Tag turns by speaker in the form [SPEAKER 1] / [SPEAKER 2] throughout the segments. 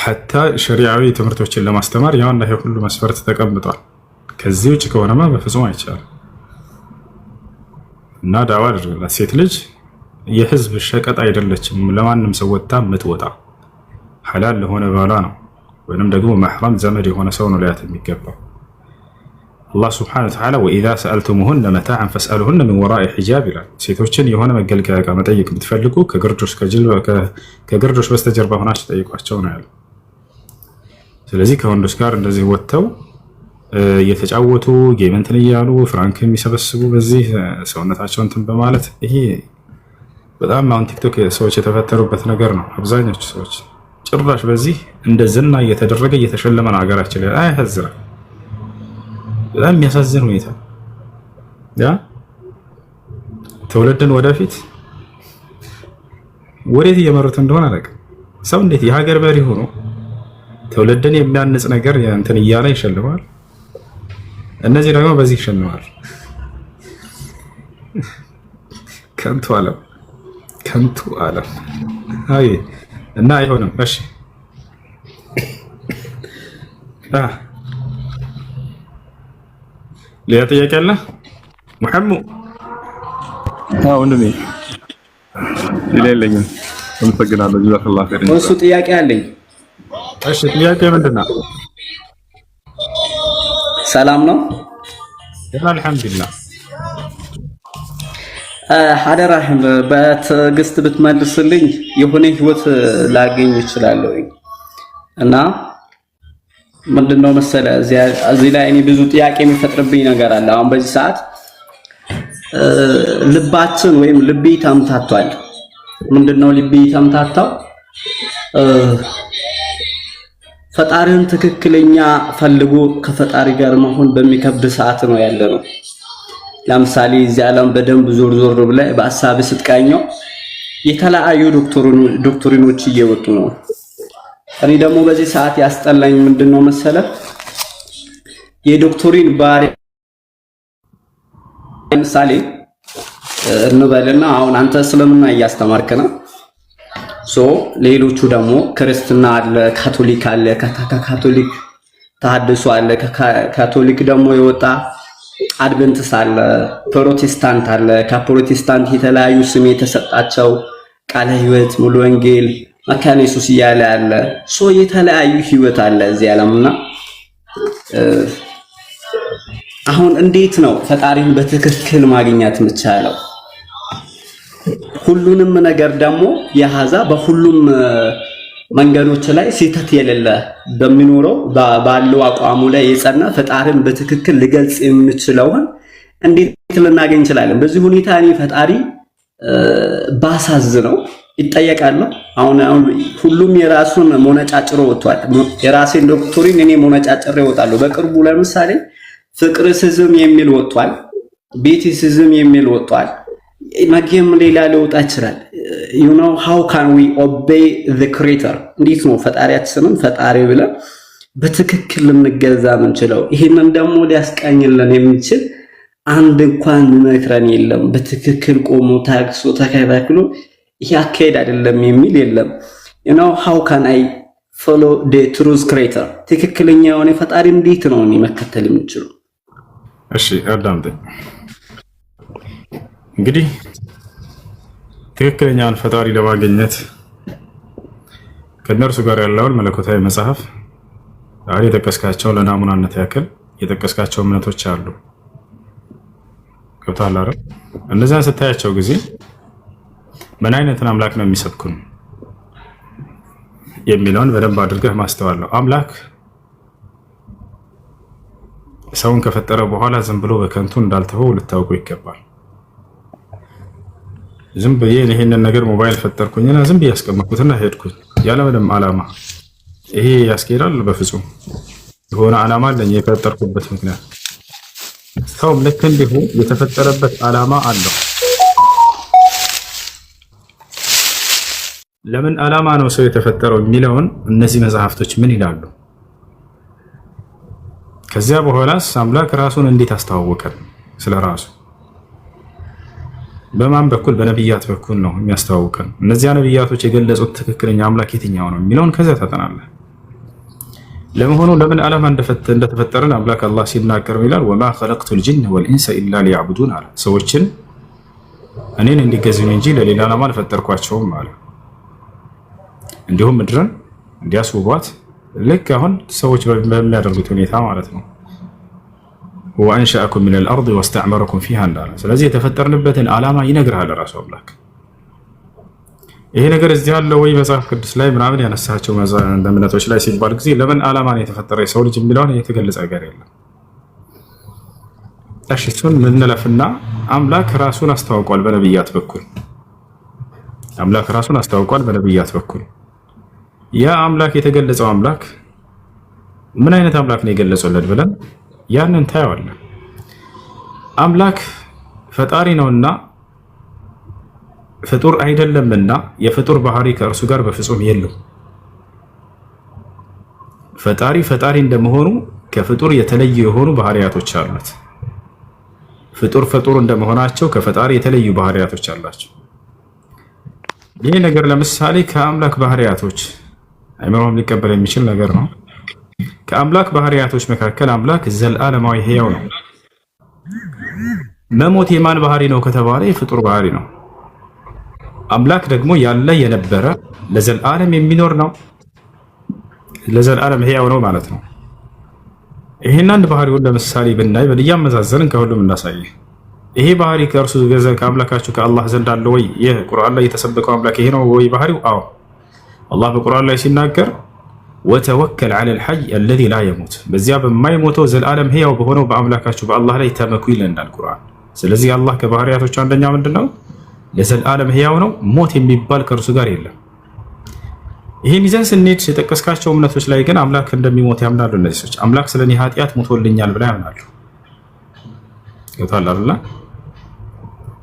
[SPEAKER 1] ሐታ ሸሪዓዊ ትምህርቶችን ለማስተማር ያውና ይሄ ሁሉ መስፈርት ተቀምጧል። ከዚህ ውጭ ከሆነማ በፍጹም አይቻልም። እና ዳዋ አድርግላት። ሴት ልጅ የህዝብ ሸቀጥ አይደለችም። ለማንም ሰው ወጣ የምትወጣ ሐላል ለሆነ ባሏ ነው ወይንም ደግሞ መህረም ዘመድ የሆነ ሰው ነው ሊያት የሚገባው። አላህ ሱብሓነሁ ወተዓላ ወኢዛ ሰአልቱሙሁነ መታዐን ፈስአሉሁነ ሚን ወራኢ ሒጃብ ይላል። ሴቶችን የሆነ መገልገያ ዕቃ መጠየቅ የምትፈልጉ ከግርዶሽ በስተጀርባ ሆናችሁ ጠይቋቸው ነው ያለው። ስለዚህ ከወንዶች ጋር እንደዚህ ወጥተው እየተጫወቱ ጌም እንትን እያሉ ፍራንክ የሚሰበስቡ በዚህ ሰውነታቸውን እንትን በማለት ይሄ በጣም አሁን ቲክቶክ ሰዎች የተፈጠሩበት ነገር ነው። አብዛኞቹ ሰዎች ጭራሽ በዚህ እንደ ዝና እየተደረገ እየተሸለመ ነው ሀገራችን ላይ። አያሳዝንም? በጣም የሚያሳዝን ሁኔታ ያ ትውልድን ወደፊት ወዴት እየመሩት እንደሆነ አላውቅም። ሰው እንዴት የሀገር መሪ ሆኖ ትውልድን የሚያንጽ ነገር እንትን እያለ ይሸልማል። እነዚህ ደግሞ በዚህ ይሸልማል። ከንቱ ዓለም ከንቱ ዓለም። አይ እና አይሆንም። እሺ ሌላ ጥያቄ አለ? ሙሐሙ
[SPEAKER 2] ወንድሜ ሌላ የለኝም። አመሰግናለሁ። ጀዛከላህ ኸይር።
[SPEAKER 3] እሱ ጥያቄ አለኝ።
[SPEAKER 1] እሺ ጥያቄ ምንድን ነው?
[SPEAKER 3] ሰላም ነው?
[SPEAKER 1] አልሐምዱሊላህ።
[SPEAKER 3] ሀደራህም በትዕግስት ብትመልስልኝ የሆነ ህይወት ላገኝ እችላለሁ እና ምንድነው መሰለ እዚህ ላይ እኔ ብዙ ጥያቄ የሚፈጥርብኝ ነገር አለ። አሁን በዚህ ሰዓት ልባችን ወይም ልቤ ተምታቷል። ምንድነው ልቤ ተምታታው? ፈጣሪን ትክክለኛ ፈልጎ ከፈጣሪ ጋር መሆን በሚከብድ ሰዓት ነው ያለነው። ለምሳሌ እዚህ ዓለም በደንብ ዞር ዞር ብለህ በሐሳብ ስትቃኘው የተለያዩ ዶክተሪኖች እየወጡ ነው። እኔ ደግሞ በዚህ ሰዓት ያስጠላኝ ምንድነው መሰለ የዶክተሪን ባሪ ለምሳሌ እንበልና አሁን አንተ እስልምና እያስተማርክ ነው። ሌሎቹ ደግሞ ክርስትና አለ፣ ካቶሊክ አለ፣ ከካቶሊክ ተሐድሶ አለ፣ ከካቶሊክ ደግሞ የወጣ አድቨንቲስት አለ፣ ፕሮቴስታንት አለ፣ ከፕሮቴስታንት የተለያዩ ስም የተሰጣቸው ቃለ ሕይወት፣ ሙሉ ወንጌል፣ መካነ ኢየሱስ እያለ አለ። የተለያዩ ህይወት አለ እዚህ ዓለምና አሁን እንዴት ነው ፈጣሪን በትክክል ማግኘት የምቻለው? ሁሉንም ነገር ደግሞ የያዛ በሁሉም መንገዶች ላይ ስህተት የሌለ በሚኖረው ባለው አቋሙ ላይ የጸና ፈጣሪን በትክክል ሊገልጽ የሚችለውን እንዴት ልናገኝ እንችላለን? በዚህ ሁኔታ እኔ ፈጣሪ ባሳዝነው ይጠየቃል። አሁን ሁሉም የራሱን ሞነጫጭሮ ወጥቷል። የራሴን ዶክተሪን እኔ ሞነጫጭሬ እወጣለሁ። በቅርቡ ለምሳሌ ፍቅርሲዝም የሚል ወጥቷል፣ ቤቲሲዝም የሚል ወጥቷል። ነገም ሌላ ሊወጣ ይችላል። you know how can we obey the creator? እንዴት ነው ፈጣሪያችንን ፈጣሪ ብለን በትክክል ልንገዛ የምንችለው? ይሄንን ደግሞ ሊያስቃኝልን የሚችል አንድ እንኳን መክረን የለም። በትክክል ቆሞ ታግሶ ተከታትሎ ይሄ አካሄድ አይደለም የሚል የለም። you know how can I follow the truth creator? ትክክለኛ የሆነ ፈጣሪ እንዴት ነው እኔ መከተል የምችለው?
[SPEAKER 1] እሺ አዳምጠኝ። እንግዲህ ትክክለኛውን ፈጣሪ ለማግኘት ከነርሱ ጋር ያለውን መለኮታዊ መጽሐፍ ዛሬ የጠቀስካቸው ለናሙናነት ያክል የጠቀስካቸው እምነቶች አሉ። ገብቶሃል አይደል? እነዚያን ስታያቸው ጊዜ ምን አይነትን አምላክ ነው የሚሰብኩን የሚለውን በደንብ አድርገህ ማስተዋል ነው። አምላክ ሰውን ከፈጠረ በኋላ ዝም ብሎ በከንቱ እንዳልተወው ልታውቁ ይገባል። ዝም ብዬ ይሄንን ነገር ሞባይል ፈጠርኩኝና ዝም ብዬ ያስቀመጥኩትና ሄድኩኝ ያለምንም ዓላማ ይሄ ያስኬዳል? በፍጹም የሆነ ዓላማ አለኝ የፈጠርኩበት ምክንያት። ሰውም ልክ እንዲሁ የተፈጠረበት ዓላማ አለው። ለምን ዓላማ ነው ሰው የተፈጠረው የሚለውን እነዚህ መጽሐፍቶች ምን ይላሉ? ከዚያ በኋላስ አምላክ ራሱን እንዴት አስተዋወቀን? ስለራሱ በማን በኩል? በነብያት በኩል ነው የሚያስተዋውቀን። እነዚያ ነብያቶች የገለጹት ትክክለኛ አምላክ የትኛው ነው የሚለውን ከዚያ ታጠናለህ። ለመሆኑ ለምን ዓላማ እንደተፈጠረን አምላክ አላህ ሲናገር ይላል ወማ ኸለቅቱል ጂነ ወልኢንሰ ኢላ ሊያዕቡዱን አለ። ሰዎችን እኔን እንዲገዙኝ እንጂ ለሌላ ዓላማ አልፈጠርኳቸውም አለ። እንዲሁም ምድርን እንዲያስውቧት ልክ አሁን ሰዎች በሚያደርጉት ሁኔታ ማለት ነው። ወአንሸአኩም ሚነል አርድ ወስተዕመረኩም ፊሃ እንዳለ። ስለዚህ የተፈጠርንበትን ዓላማ ይነግርሃል ራሱ አምላክ። ይሄ ነገር እዚህ ያለ ወይ መጽሐፍ ቅዱስ ላይ ምናምን ያነሳቸው እምነቶች ላይ ሲባል ጊዜ ለምን ዓላማ ነው የተፈጠረ የሰው ልጅ የሚለውን የተገለጸ ነገር የለም። እሺ እሱን ምንለፍና አምላክ ራሱን አስተዋውቋል በነብያት በኩል። አምላክ ራሱን አስተዋውቋል በነብያት በኩል። ያ አምላክ የተገለጸው አምላክ ምን አይነት አምላክ ነው የገለጸለት ብለን ያንን ታየዋለን። አምላክ ፈጣሪ ነውና ፍጡር አይደለምና የፍጡር ባህሪ ከእርሱ ጋር በፍጹም የለው። ፈጣሪ እንደመሆኑ ከፍጡር የተለዩ የሆኑ ባህሪያቶች አሉት። ፍጡር እንደመሆናቸው ከፈጣሪ የተለዩ ባህሪያቶች አላቸው። ይህ ነገር ለምሳሌ ከአምላክ ባህሪያቶች አይምሮም ሊቀበል የሚችል ነገር ነው። ከአምላክ ባህሪያቶች መካከል አምላክ ዘላለማዊ ሕያው ነው። መሞት የማን ባህሪ ነው ከተባለ የፍጡር ባህሪ ነው። አምላክ ደግሞ ያለ የነበረ ለዘላለም የሚኖር ነው። ለዘላለም ሕያው ነው ማለት ነው። ይሄን አንድ ባህሪውን ለምሳሌ ብናይ በእያመዛዘንን ከሁሉም እናሳይ። ይሄ ባህሪ ከእርሱ ከአምላካችሁ ከአላህ ዘንድ አለ ወይ? ይህ ቁርአን ላይ የተሰበከው አምላክ ይሄ ነው ወይ ባህሪው? አዎ። አላህ በቁርአን ላይ ሲናገር ወተወከል ዐለል ሐይ አለዚ ላ የሙት፣ በዚያ በማይሞተው ዘላለም ሕያው በሆነው በአምላካችሁ በአላህ ላይ ተመኩ ይለናል ቁርአን። ስለዚህ አላህ ከባህሪያቶች አንደኛ ምንድነው? ለዘላለም ሕያው ነው። ሞት የሚባል ከእርሱ ጋር የለም። ይህን ይዘን ስንሄድ የጠቀስካቸው እምነቶች ላይ ግን አምላክ እንደሚሞት ያምናሉ። እነዚህ ሰዎች አምላክ ስለኔ ኃጢአት ሞቶልኛል ብላ ያምናሉ። ይወታል አይደል?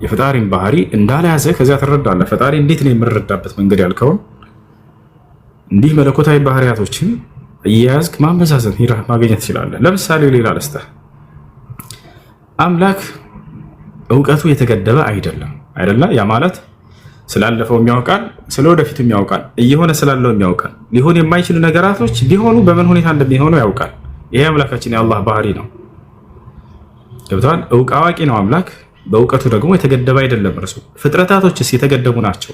[SPEAKER 1] የፈጣሪን ባህሪ እንዳልያዘ ከዚያ ትረዳለህ። ፈጣሪ እንዴት ነው የምንረዳበት መንገድ ያልከውን እንዲህ መለኮታዊ ባህሪያቶችን እየያዝክ ማመዛዘን ማግኘት ትችላለህ። ለምሳሌ ሌላ ልስጥህ። አምላክ እውቀቱ የተገደበ አይደለም። ያ ማለት ስላለፈው የሚያውቃል፣ ስለወደፊቱ የሚያውቃል፣ እየሆነ ስላለው የሚያውቃል። ሊሆን የማይችሉ ነገራቶች ቢሆኑ በምን ሁኔታ እንደሚሆኑ ያውቃል። ይሄ አምላካችን የአላህ ባህሪ ነው። ገብቷል? አዋቂ ነው አምላክ። በእውቀቱ ደግሞ የተገደበ አይደለም። እርሱ ፍጥረታቶችስ የተገደቡ ናቸው።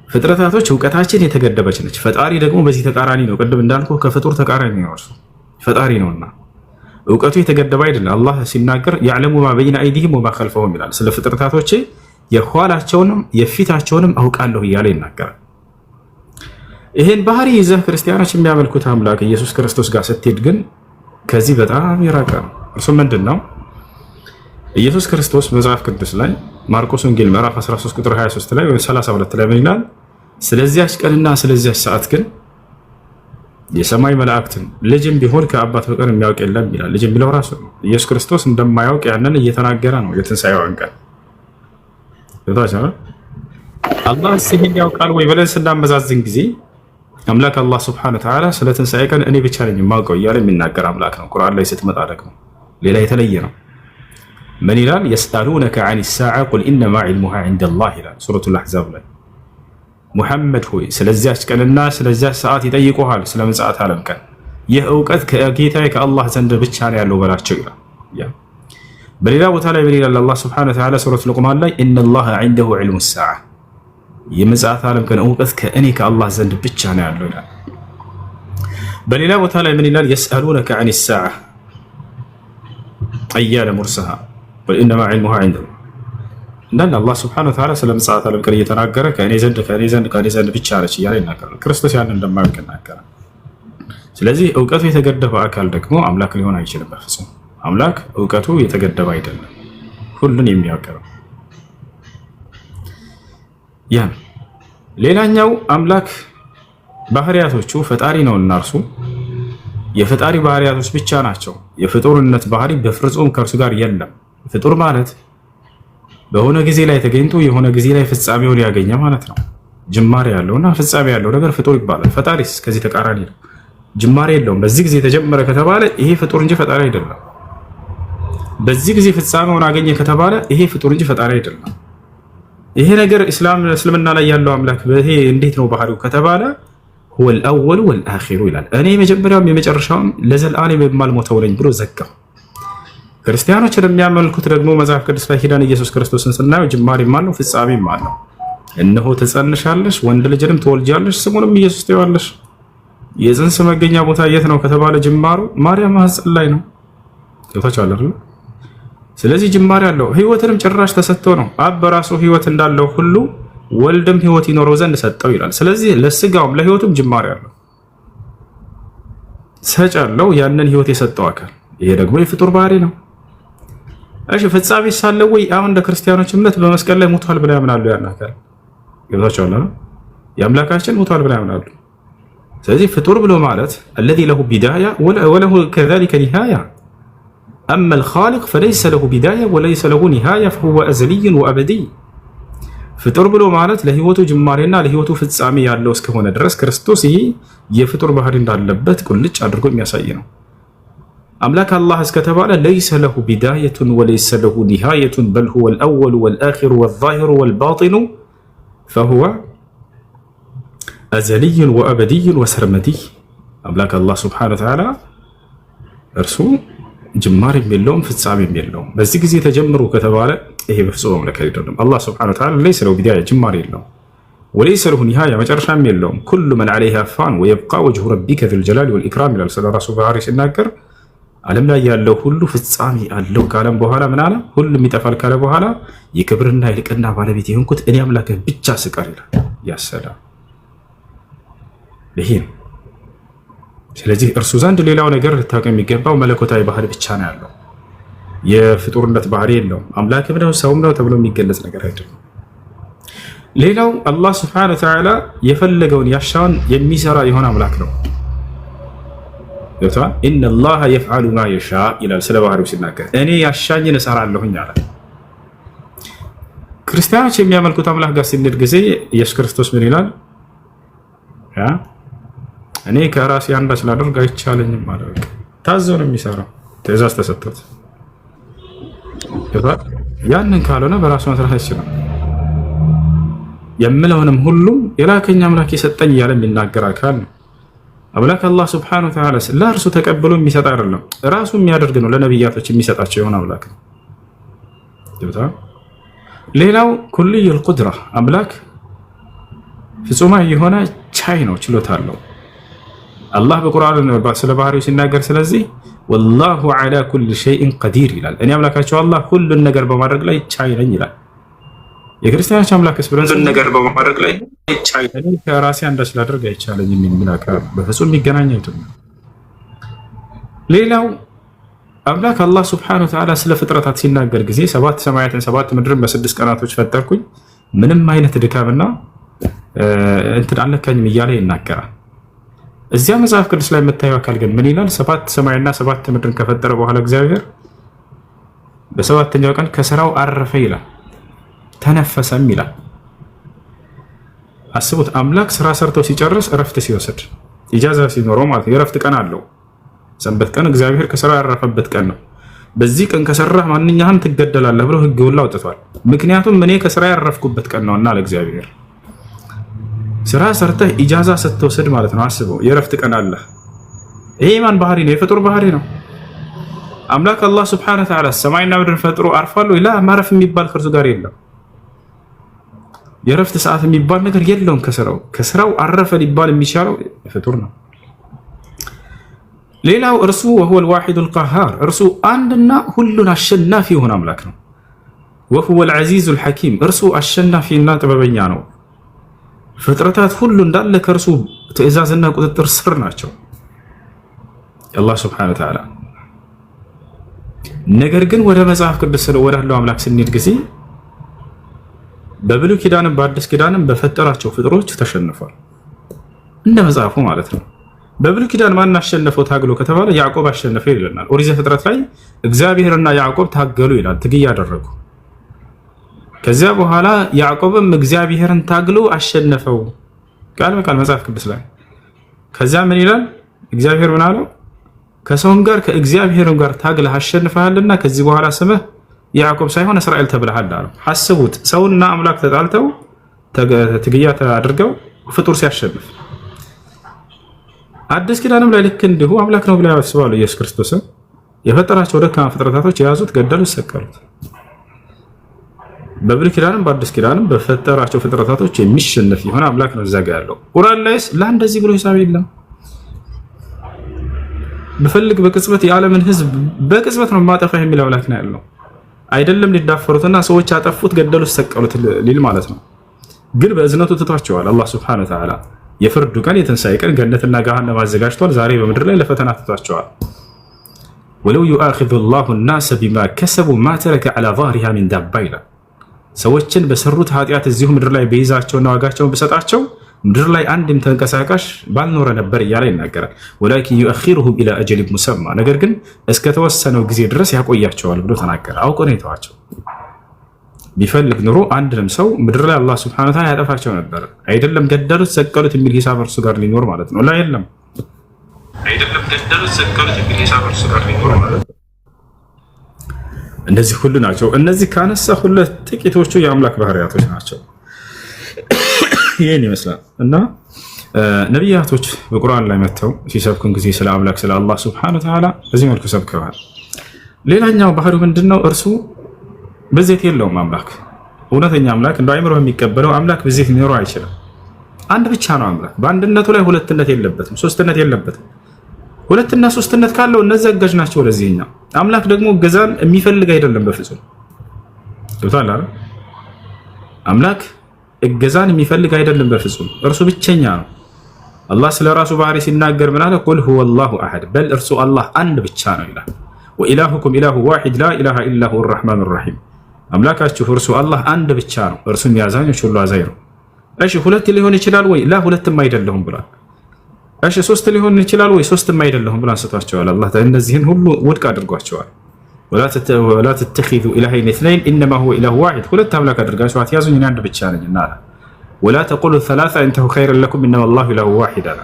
[SPEAKER 1] ፍጥረታቶች እውቀታችን የተገደበች ነች። ፈጣሪ ደግሞ በዚህ ተቃራኒ ነው። ቅድም እንዳልኩ ከፍጡር ተቃራኒ ነው። እርሱ ፈጣሪ ነውና እውቀቱ የተገደበ አይደለም። አላህ ሲናገር ያዕለሙ ማ በይነ አይዲሂም ወማ ኸልፈሁም ይላል። ስለ ፍጥረታቶቼ የኋላቸውንም የፊታቸውንም አውቃለሁ እያለ ይናገራል። ይሄን ባህሪ ይዘህ ክርስቲያኖች የሚያመልኩት አምላክ ኢየሱስ ክርስቶስ ጋር ስትሄድ ግን ከዚህ በጣም የራቀ ነው። እርሱ ምንድን ነው? ኢየሱስ ክርስቶስ መጽሐፍ ቅዱስ ላይ ማርቆስ ወንጌል ምዕራፍ 13 ቁጥር 23 ላይ ወይም 32 ላይ ምን ይላል? ስለዚያች ቀንና ስለዚያች ሰዓት ግን የሰማይ መላእክትን ልጅም ቢሆን ከአባት በቀር የሚያውቅ የለም ይላል። ልጅ የሚለው ራሱ ነው። ኢየሱስ ክርስቶስ እንደማያውቅ ያንን እየተናገረ ነው። የትንሣኤውን ቀን አላህ ይህን ያውቃል ወይ ብለን ስናመዛዝን ጊዜ አምላክ አላህ ሱብሓነሁ ወተዓላ ስለ ትንሣኤ ቀን እኔ ብቻ ነኝ የማውቀው እያለ የሚናገር አምላክ ነው። ቁርአን ላይ ስትመጣ ደግሞ ሌላ የተለየ ነው። ምን ይላል? የስአሉነከ ዐኒ ሳዓ ቁል ኢነማ ዒልሙሃ ዒንደላህ ይላል ሱረቱል አሕዛብ ላይ። ሙሐመድ ሆይ ስለዚያች ቀንና ስለዚያች ሰዓት ይጠይቁሃል፣ ስለ ምጽአት ዓለም ቀን። ይህ እውቀት ከጌታዬ ከአላህ ዘንድ ብቻ ነው ያለው በላቸው ይላል። በሌላ ቦታ ላይ ምን ይላል? አላህ ሱብሓነሁ ወተዓላ ሱረቱል ሉቅማን ላይ ኢነላህ ዒንደሁ ዒልሙ ሳዓ፣ የምጽአት ዓለም ቀን እውቀት ከእኔ ከአላህ ዘንድ ብቻ ነው ያለው ይላል። በሌላ ቦታ ላይ ምን ይላል? የስአሉነከ ዐኒ ሳዓ አያነ ሙርሰሃ ቁል ኢነማ ዒልሙሃ ዒንደላህ። እንዳንድ አላህ ሱብሓነሁ ወተዓላ ስለ ምጽአት ዓለም ቀን እየተናገረ ከእኔ ዘንድ ብቻ ነች እያለ ይናገራል። ክርስቶስ ያንን እንደማያውቅ ይናገራል። ስለዚህ እውቀቱ የተገደበ አካል ደግሞ አምላክ ሊሆን አይችልም በፍጹም። አምላክ እውቀቱ የተገደበ አይደለም፣ ሁሉን የሚያውቅ ነው። ያን ሌላኛው አምላክ ባህሪያቶቹ ፈጣሪ ነውና እርሱ የፈጣሪ ባህሪያቶች ብቻ ናቸው። የፍጡርነት ባህሪ በፍጹም ከእርሱ ጋር የለም። ፍጡር ማለት በሆነ ጊዜ ላይ ተገኝቶ የሆነ ጊዜ ላይ ፍጻሜውን ያገኘ ማለት ነው። ጅማሬ ያለውና ፍጻሜ ያለው ነገር ፍጡር ይባላል። ፈጣሪስ ከዚህ ተቃራኒ ነው። ጅማሬ የለውም። በዚህ ጊዜ ተጀመረ ከተባለ ይሄ ፍጡር እንጂ ፈጣሪ አይደለም። በዚህ ጊዜ ፍጻሜውን አገኘ ከተባለ ይሄ ፍጡር እንጂ ፈጣሪ አይደለም። ይሄ ነገር እስልምና ላይ ያለው አምላክ ይሄ እንዴት ነው ባህሪው ከተባለ هو الأول والآخر ይላል። እኔ የመጀመሪያውም የመጨረሻውም ለዘላለም የማልሞተው ነኝ ብሎ ዘጋው። ክርስቲያኖች የሚያመልኩት ደግሞ መጽሐፍ ቅዱስ ላይ ሄደን ኢየሱስ ክርስቶስን ስናየው ጅማሬም አለው ፍጻሜም አለው። እነሆ ትጸንሻለሽ፣ ወንድ ልጅንም ትወልጃለሽ፣ ስሙንም ኢየሱስ ትይዋለሽ። የጽንስ መገኛ ቦታ የት ነው ከተባለ ጅማሩ ማርያም ማህፀን ላይ ነው። ገብታችኋል አይደል? ስለዚህ ጅማሬ አለው። ህይወትንም ጭራሽ ተሰጥቶ ነው። አብ በራሱ ህይወት እንዳለው ሁሉ ወልድም ህይወት ይኖረው ዘንድ ሰጠው ይላል። ስለዚህ ለስጋውም ለህይወቱም ጅማሬ አለው፣ ሰጭ አለው፣ ያንን ህይወት የሰጠው አካል። ይሄ ደግሞ የፍጡር ባህሪ ነው። እሺ ፍጻሜ ሳለው ወይ አሁን እንደ ክርስቲያኖች እምነት በመስቀል ላይ ሞቷል ብለው ያምናሉ። ያን አካል ገብታችኋል አይደል? የአምላካችን ሞቷል ብለው ያምናሉ። ስለዚህ ፍጡር ብሎ ማለት الذي له بداية وله كذلك نهاية أما الخالق فليس له بداية وليس له نهاية فهو أزلي وأبدي ፍጡር ብሎ ማለት ለህይወቱ ጅማሬና ለህይወቱ ፍጻሜ ያለው እስከሆነ ድረስ ክርስቶስ ይሄ የፍጡር ባህሪ እንዳለበት ቁልጭ አድርጎ የሚያሳይ ነው። አምላክ አላህ እስከተባለ ليس له بداية وليس له نهاية بل هو الأول والآخر والظاهر والباطن فهو أزلي وأبدي وسرمدي አምላክ አላህ ሱብሓነሁ ወተዓላ እርሱ ጅማሬም የለውም ፍጻሜም የለውም። በዚህ ጊዜ ተጀምሮ ከተባለ ይሄ በፍጹም አምላክ አይደለም። አላህ ሱብሓነሁ ወተዓላ ليس له بداية ጅማሬ የለውም፣ وليس له نهاية መጨረሻም የለውም። كل من عليها فان ويبقى وجه ربك ذو الجلال والإكرام ይላል ስለ ራሱ ባህሪ ሲናገር ዓለም ላይ ያለው ሁሉ ፍጻሜ አለው ካለም በኋላ ምን አለ? ሁሉም ይጠፋል ካለ በኋላ የክብርና የልቅና ባለቤት የሆንኩት እኔ አምላክህ ብቻ ስቀር ይላል። ያሰላም ይሄ። ስለዚህ እርሱ ዘንድ ሌላው ነገር ልታውቅ የሚገባው መለኮታዊ ባህሪ ብቻ ነው ያለው። የፍጡርነት ባህሪ የለውም። አምላክም ነው ሰውም ነው ተብሎ የሚገለጽ ነገር አይደለም። ሌላው አላህ ሱብሓነሁ ወተዓላ የፈለገውን ያሻውን የሚሰራ የሆነ አምላክ ነው። ይቷ ኢነላህ የፍዓሉ ማ የሻ ይላል ስለ ባህሪው ሲናገር እኔ ያሻኝን እሰራለሁኝ አለ። ክርስቲያኖች የሚያመልኩት አምላክ ጋር ሲንድ ጊዜ ኢየሱስ ክርስቶስ ምን ይላል? እኔ ከራሴ አንዳች ላደርግ አይቻለኝም ማለት ታዞ ነው የሚሰራው፣ ትእዛዝ ተሰጥቶት። ያንን ካልሆነ በራሱ መስራት አይችልም። የምለውንም ሁሉም የላከኝ አምላክ የሰጠኝ እያለ የሚናገር አካል ነው። አምላክ አላህ ሱብሓነሁ ወተዓላ ለእርሱ ተቀብሎ የሚሰጥ አይደለም፣ ራሱ የሚያደርግ ነው። ለነቢያቶች የሚሰጣቸው የሆነ አምላክ ነው። ሌላው ኩልዩል ቁድራ አምላክ ፍጹማዊ የሆነ ቻይ ነው፣ ችሎታ አለው። አላህ በቁርአን ስለ ባህሪው ሲናገር ስለዚህ ወላሁ ዐላ ኩሊ ሸይኢን ቀዲር ይላል። እኔ አምላካቸው አላህ ሁሉን ነገር በማድረግ ላይ ቻይ ነኝ ይላል። የክርስቲያኖች አምላክስ ብለን ሁሉን ነገር በማድረግ ላይ ቻይ ነኝ ከራሴ አንዳች ላደርግ አይቻለኝም የሚል አካል በፍጹም የሚገናኝ አይደለም። ሌላው አምላክ አላህ ሱብሓነሁ ወተዓላ ስለ ፍጥረታት ሲናገር ጊዜ 7 ሰማያትን 7 ምድርን በ6 ቀናቶች ፈጠርኩኝ ምንም አይነት ድካምና እንትን አልነካኝም እያለ ይናገራል። እዚያ መጽሐፍ ቅዱስ ላይ የምታየው አካል ግን ምን ይላል? 7 ሰማይና 7 ምድርን ከፈጠረ በኋላ እግዚአብሔር በሰባተኛው ቀን ከስራው አረፈ ይላል፣ ተነፈሰም ይላል። አስቡት፣ አምላክ ስራ ሰርቶ ሲጨርስ እረፍት ሲወስድ ኢጃዛ ሲኖረው ማለት የእረፍት ቀን አለው። ሰንበት ቀን እግዚአብሔር ከስራ ያረፈበት ቀን ነው። በዚህ ቀን ከሰራህ ማንኛህም ትገደላለህ ብሎ ህግ ሁሉ አውጥቷል። ምክንያቱም እኔ ከስራ ያረፍኩበት ቀን ነውና ለእግዚአብሔር ስራ ሰርተህ ኢጃዛ ስትወስድ ማለት ነው። አስበው፣ የእረፍት ቀን አለ። ይሄ ማን ባህሪ ነው? የፍጡር ባህሪ ነው። አምላክ አላህ ሱብሓነሁ ወተዓላ ሰማይና ምድርን ፈጥሮ አርፋለሁ ይላ ማረፍ የሚባል ከእርሱ ጋር የለም። የእረፍት ሰዓት የሚባል ነገር የለውም። ከስራው አረፈ ሊባል የሚቻለው ፍጡር ነው። ሌላው እርሱ ወሁወል ዋሂዱል ቀሃር እርሱ አንድና ሁሉን አሸናፊ የሆነ አምላክ ነው። ወሁወል ዐዚዙል ሐኪም እርሱ አሸናፊና ጥበበኛ ነው። ፍጥረታት ሁሉ እንዳለ ከእርሱ ትእዛዝና ቁጥጥር ስር ናቸው አላህ ሱብሓነሁ ወተዓላ። ነገር ግን ወደ መጽሐፍ ቅዱስ ወዳለው አምላክ ስንሄድ ጊዜ በብሉይ ኪዳንም በአዲስ ኪዳንም በፈጠራቸው ፍጥሮች ተሸንፏል፣ እንደ መጽሐፉ ማለት ነው። በብሉይ ኪዳን ማን አሸነፈው ታግሎ ከተባለ ያዕቆብ አሸነፈ ይለናል። ኦሪት ዘፍጥረት ላይ እግዚአብሔርና ያዕቆብ ታገሉ ይላል፣ ትግል ያደረጉ። ከዚያ በኋላ ያዕቆብም እግዚአብሔርን ታግሎ አሸነፈው ቃል በቃል መጽሐፍ ቅዱስ ላይ። ከዚያ ምን ይላል? እግዚአብሔር ምን አለው? ከሰውም ጋር ከእግዚአብሔርም ጋር ታግለህ አሸንፈሃልና ከዚህ በኋላ ስምህ ያዕቆብ ሳይሆን እስራኤል ተብለሃል አለው። አስቡት፣ ሰውና አምላክ ተጣልተው ትግያ አድርገው ፍጡር ሲያሸንፍ። አዲስ ኪዳንም ላይ ልክ እንዲሁ አምላክ ነው ብለው ያስባሉ። ኢየሱስ ክርስቶስን የፈጠራቸው ደካማ ፍጥረታቶች የያዙት፣ ገደሉት፣ ሰቀሉት። በብሉይ ኪዳንም በአዲስ ኪዳንም በፈጠራቸው ፍጥረታቶች የሚሸነፍ የሆነ አምላክ ነው እዛ ጋ ያለው። ቁርአን ላይስ ለአንደዚህ ብሎ ሂሳብ የለም። በፈልግ በቅጽበት የዓለምን ህዝብ በቅጽበት ነው ማጠፋ የሚል አምላክ ነው ያለው። አይደለም ሊዳፈሩትና ሰዎች አጠፉት፣ ገደሉት፣ ሰቀሉት ሊል ማለት ነው። ግን በእዝነቱ ትቷቸዋል። አላህ ሱብሓነሁ ወተዓላ የፍርዱ ቀን የትንሣኤ ቀን ገነትና ገሃነም አዘጋጅቷል። ዛሬ በምድር ላይ ለፈተና ትቷቸዋል። ወለው ዩአኺዙ ላሁ ናሰ ቢማ ከሰቡ ማ ተረከ ዐላ ዛህሪሃ ሚን ዳባ ይላል። ሰዎችን በሰሩት ኃጢአት እዚሁ ምድር ላይ በይዛቸውና ዋጋቸውን በሰጣቸው ምድር ላይ አንድም ተንቀሳቃሽ ባልኖረ ነበር እያለ ይናገራል። ወላኪን ዩአኺሩሁም ኢላ አጀሊን ሙሰማ፣ ነገር ግን እስከተወሰነው ጊዜ ድረስ ያቆያቸዋል ብሎ ተናገረ። አውቆ ነው የተዋቸው። ቢፈልግ ኑሮ አንድንም ሰው ምድር ላይ አላህ ሱብሓነሁ ወተዓላ ያጠፋቸው ነበር። አይደለም ገደሉት፣ ሰቀሉት የሚል ሂሳብ እርሱ ጋር ሊኖር ማለት ነው። ላ የለም፣ አይደለም ገደሉት፣ ሰቀሉት የሚል ሂሳብ እርሱ ጋር ሊኖር ማለት ነው። እነዚህ ሁሉ ናቸው። እነዚህ ካነሳ ሁለት ጥቂቶቹ የአምላክ ባህሪያቶች ናቸው። ይህን ይመስላል እና ነቢያቶች በቁርአን ላይ መጥተው ሲሰብኩን ጊዜ ስለ አምላክ ስለ አላህ ሱብሓነሁ ወተዓላ በዚህ መልኩ ሰብከዋል። ሌላኛው ባህሪው ምንድነው? እርሱ ብዜት የለውም። አምላክ እውነተኛ አምላክ እንደ አይምሮ የሚቀበለው አምላክ ብዜት ሊኖረው አይችልም። አንድ ብቻ ነው አምላክ። በአንድነቱ ላይ ሁለትነት የለበትም፣ ሶስትነት የለበትም። ሁለትና ሶስትነት ካለው እነዚህ አጋዥ ናቸው ለዚህኛው። አምላክ ደግሞ እገዛን የሚፈልግ አይደለም በፍጹም። ገብቶሃል አይደል? አምላክ እገዛን የሚፈልግ አይደለም በፍጹም። እርሱ ብቸኛ ነው። አላህ ስለ ራሱ ባህሪ ሲናገር ምን አለ? ቁል ሁወ አላሁ አሐድ፣ በል እርሱ አላህ አንድ ብቻ ነው ይላል። ወኢላሁኩም ኢላሁ ዋሂድ ላ ኢላሃ ኢላ ሁወ አርረሕማኑ ረሒም፣ አምላካችሁ እርሱ አላህ አንድ ብቻ ነው፣ እርሱም የአዛኞች ሁሉ አዛኝ ነው። እሺ ሁለት ሊሆን ይችላል ወይ? ላ ሁለትም አይደለሁም ብሏል። እሺ ሶስት ሊሆን ይችላል ወይ? ሶስትም አይደለሁም ብሎ አንስቷቸዋል። አላህ እነዚህን ሁሉ ውድቅ አድርጓቸዋል። ወላ ተተኺዙ ኢላሀይን ኢስነይን ኢነማ ሁወ ኢላሁ ዋሂድ፣ ሁለት አምላክ አድርጋችሁ አትያዙኝ እኔ አንድ ብቻ ነኝ እና አለ። ወላ ተቁሉ ሰላሳ ኢንተሁ ኸይረን ለኩም ኢነማ አላሁ ኢላሁ ዋሂድ አለ።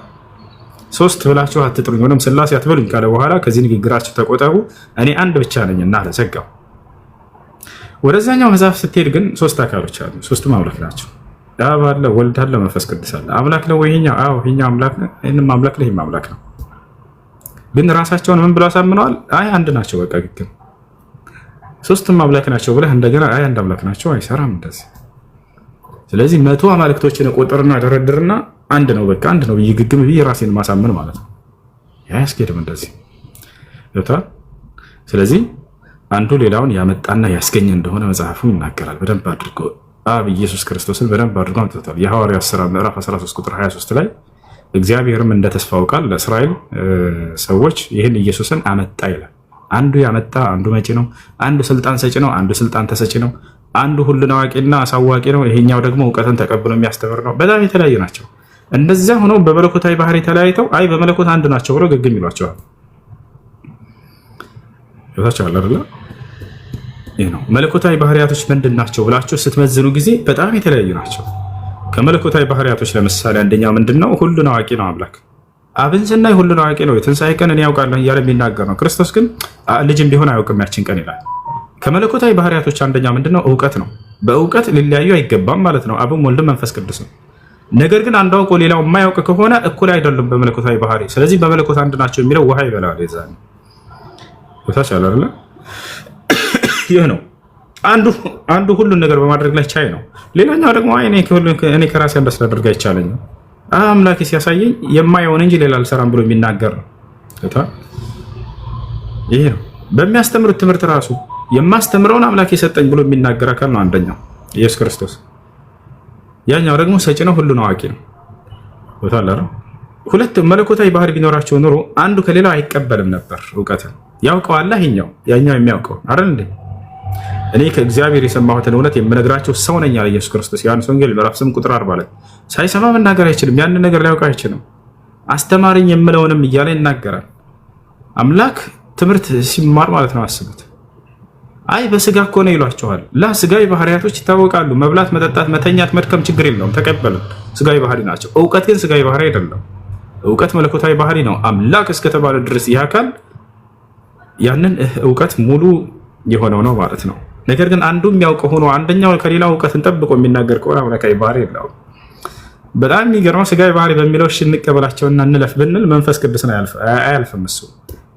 [SPEAKER 1] ሶስት ብላችሁ አትጥሩኝ ወይም ስላሴ አትበሉኝ ካለ በኋላ ከዚህ ንግግራችሁ ተቆጠቡ እኔ አንድ ብቻ ነኝ እና አለ። ዘጋው። ወደዛኛው መጽሐፍ ስትሄድ ግን ሶስት አካሎች አሉ፣ ሶስቱም አምላክ ናቸው። አብ አለ፣ ወልድ አለ፣ መንፈስ ቅዱስ አለ። አምላክ ነው ወይ ይሄኛው? አዎ ይሄኛው አምላክ ነው፣ ይሄንም አምላክ ነው፣ ይሄም አምላክ ነው። ግን ራሳቸውን ምን ብለው አሳምነዋል? አይ አንድ ናቸው በቃ። ግን ሶስቱም አምላክ ናቸው ብለህ እንደገና አይ አንድ አምላክ ናቸው አይሰራም እንደዚህ። ስለዚህ 100 አማልክቶችን ቆጥርና ደረድርና አንድ ነው በቃ አንድ ነው ይግግም ብዬ ራሴን ማሳመን ማለት ነው። ያስኬድም እንደዚህ ለታ። ስለዚህ አንዱ ሌላውን ያመጣና ያስገኘ እንደሆነ መጽሐፉ ይናገራል በደንብ አድርጎ። አብ ኢየሱስ ክርስቶስን በደንብ አድርጎ አምጥቶታል። የሐዋርያት ሥራ ምዕራፍ 13 ቁጥር 23 ላይ እግዚአብሔርም እንደ ተስፋው ቃል ለእስራኤል ሰዎች ይህን ኢየሱስን አመጣ ይላል። አንዱ ያመጣ አንዱ መጪ ነው። አንዱ ስልጣን ሰጪ ነው፣ አንዱ ስልጣን ተሰጪ ነው። አንዱ ሁሉን አዋቂና አሳዋቂ ነው፣ ይሄኛው ደግሞ እውቀትን ተቀብሎ የሚያስተምር ነው። በጣም የተለያዩ ናቸው። እንደዚያ ሆነው በመለኮታዊ ባህሪ ተለያይተው አይ በመለኮት አንድ ናቸው ብለው ግግም ይሏቸዋል። ይወታቸዋል አይደል? ይሄ ነው መለኮታዊ ባህሪያቶች ምንድን ናቸው ብላችሁ ስትመዝኑ ጊዜ በጣም የተለያዩ ናቸው። ከመለኮታዊ ባህሪያቶች ለምሳሌ አንደኛው ምንድነው? ሁሉን አዋቂ ነው አምላክ። አብን ስናይ ሁሉን አዋቂ ነው፣ የትንሣኤ ቀን እኔ ያውቃለሁ እያለ የሚናገር ነው። ክርስቶስ ግን ልጅም ቢሆን አያውቅም ያችን ቀን ይላል። ከመለኮታዊ ባህሪያቶች አንደኛው ምንድነው? እውቀት ነው። በእውቀት ሊለያዩ አይገባም ማለት ነው። አብም ወልድም መንፈስ ቅዱስ ነው። ነገር ግን አንዱ አውቆ ሌላው የማያውቅ ከሆነ እኩል አይደሉም በመለኮታዊ ባህሪ። ስለዚህ በመለኮት አንድ ናቸው የሚለው ውሃ ይበላል። የዛኔ ቦታች አለ አይደል? ይህ ነው አንዱ ሁሉን ነገር በማድረግ ላይ ቻይ ነው። ሌላኛው ደግሞ እኔ ከራሴ አንዳች ላደርግ አይቻለኝም አምላኬ ሲያሳየኝ የማየውን እንጂ ሌላ አልሰራም ብሎ የሚናገር ነው። ይሄ ነው በሚያስተምሩት ትምህርት ራሱ የማስተምረውን አምላኬ ሰጠኝ ብሎ የሚናገር አካል ነው አንደኛው ኢየሱስ ክርስቶስ። ያኛው ደግሞ ሰጪ ነው፣ ሁሉን አዋቂ ነው። ወታላራ ሁለት መለኮታዊ ባህሪ ቢኖራቸው ኑሮ አንዱ ከሌላው አይቀበልም ነበር። እውቀትን ያውቀዋል ያኛው የሚያውቀው አይደል እንዴ? እኔ ከእግዚአብሔር የሰማሁትን እውነት የምነግራቸው ሰው ነኝ አለ ኢየሱስ ክርስቶስ። ዮሐንስ ወንጌል ምዕራፍ 8 ቁጥር 40 ላይ ሳይሰማ መናገር አይችልም፣ ያን ነገር ሊያውቅ አይችልም። አስተማሪኝ የምለውንም እያለ ይናገራል። አምላክ ትምህርት ሲማር ማለት ነው። አስቡት። አይ በስጋ እኮ ነው ይሏቸዋል። ስጋዊ ባህሪያቶች ይታወቃሉ። መብላት፣ መጠጣት፣ መተኛት፣ መድከም ችግር የለውም ተቀበሉ፣ ስጋዊ ባህሪ ናቸው። እውቀት ግን ስጋዊ ባህሪ አይደለም። እውቀት መለኮታዊ ባህሪ ነው። አምላክ እስከተባለ ድረስ ይህ አካል ያንን እውቀት ሙሉ የሆነው ነው ማለት ነው። ነገር ግን አንዱ የሚያውቀው ሆኖ አንደኛው ከሌላው እውቀትን ጠብቆ የሚናገር ከሆነ አምላካዊ ባህሪ የለውም። በጣም የሚገርመው ስጋዊ ባህሪ በሚለው እሺ እንቀበላቸውና እንለፍ ብንል መንፈስ ቅዱስን አያልፍም። እሱ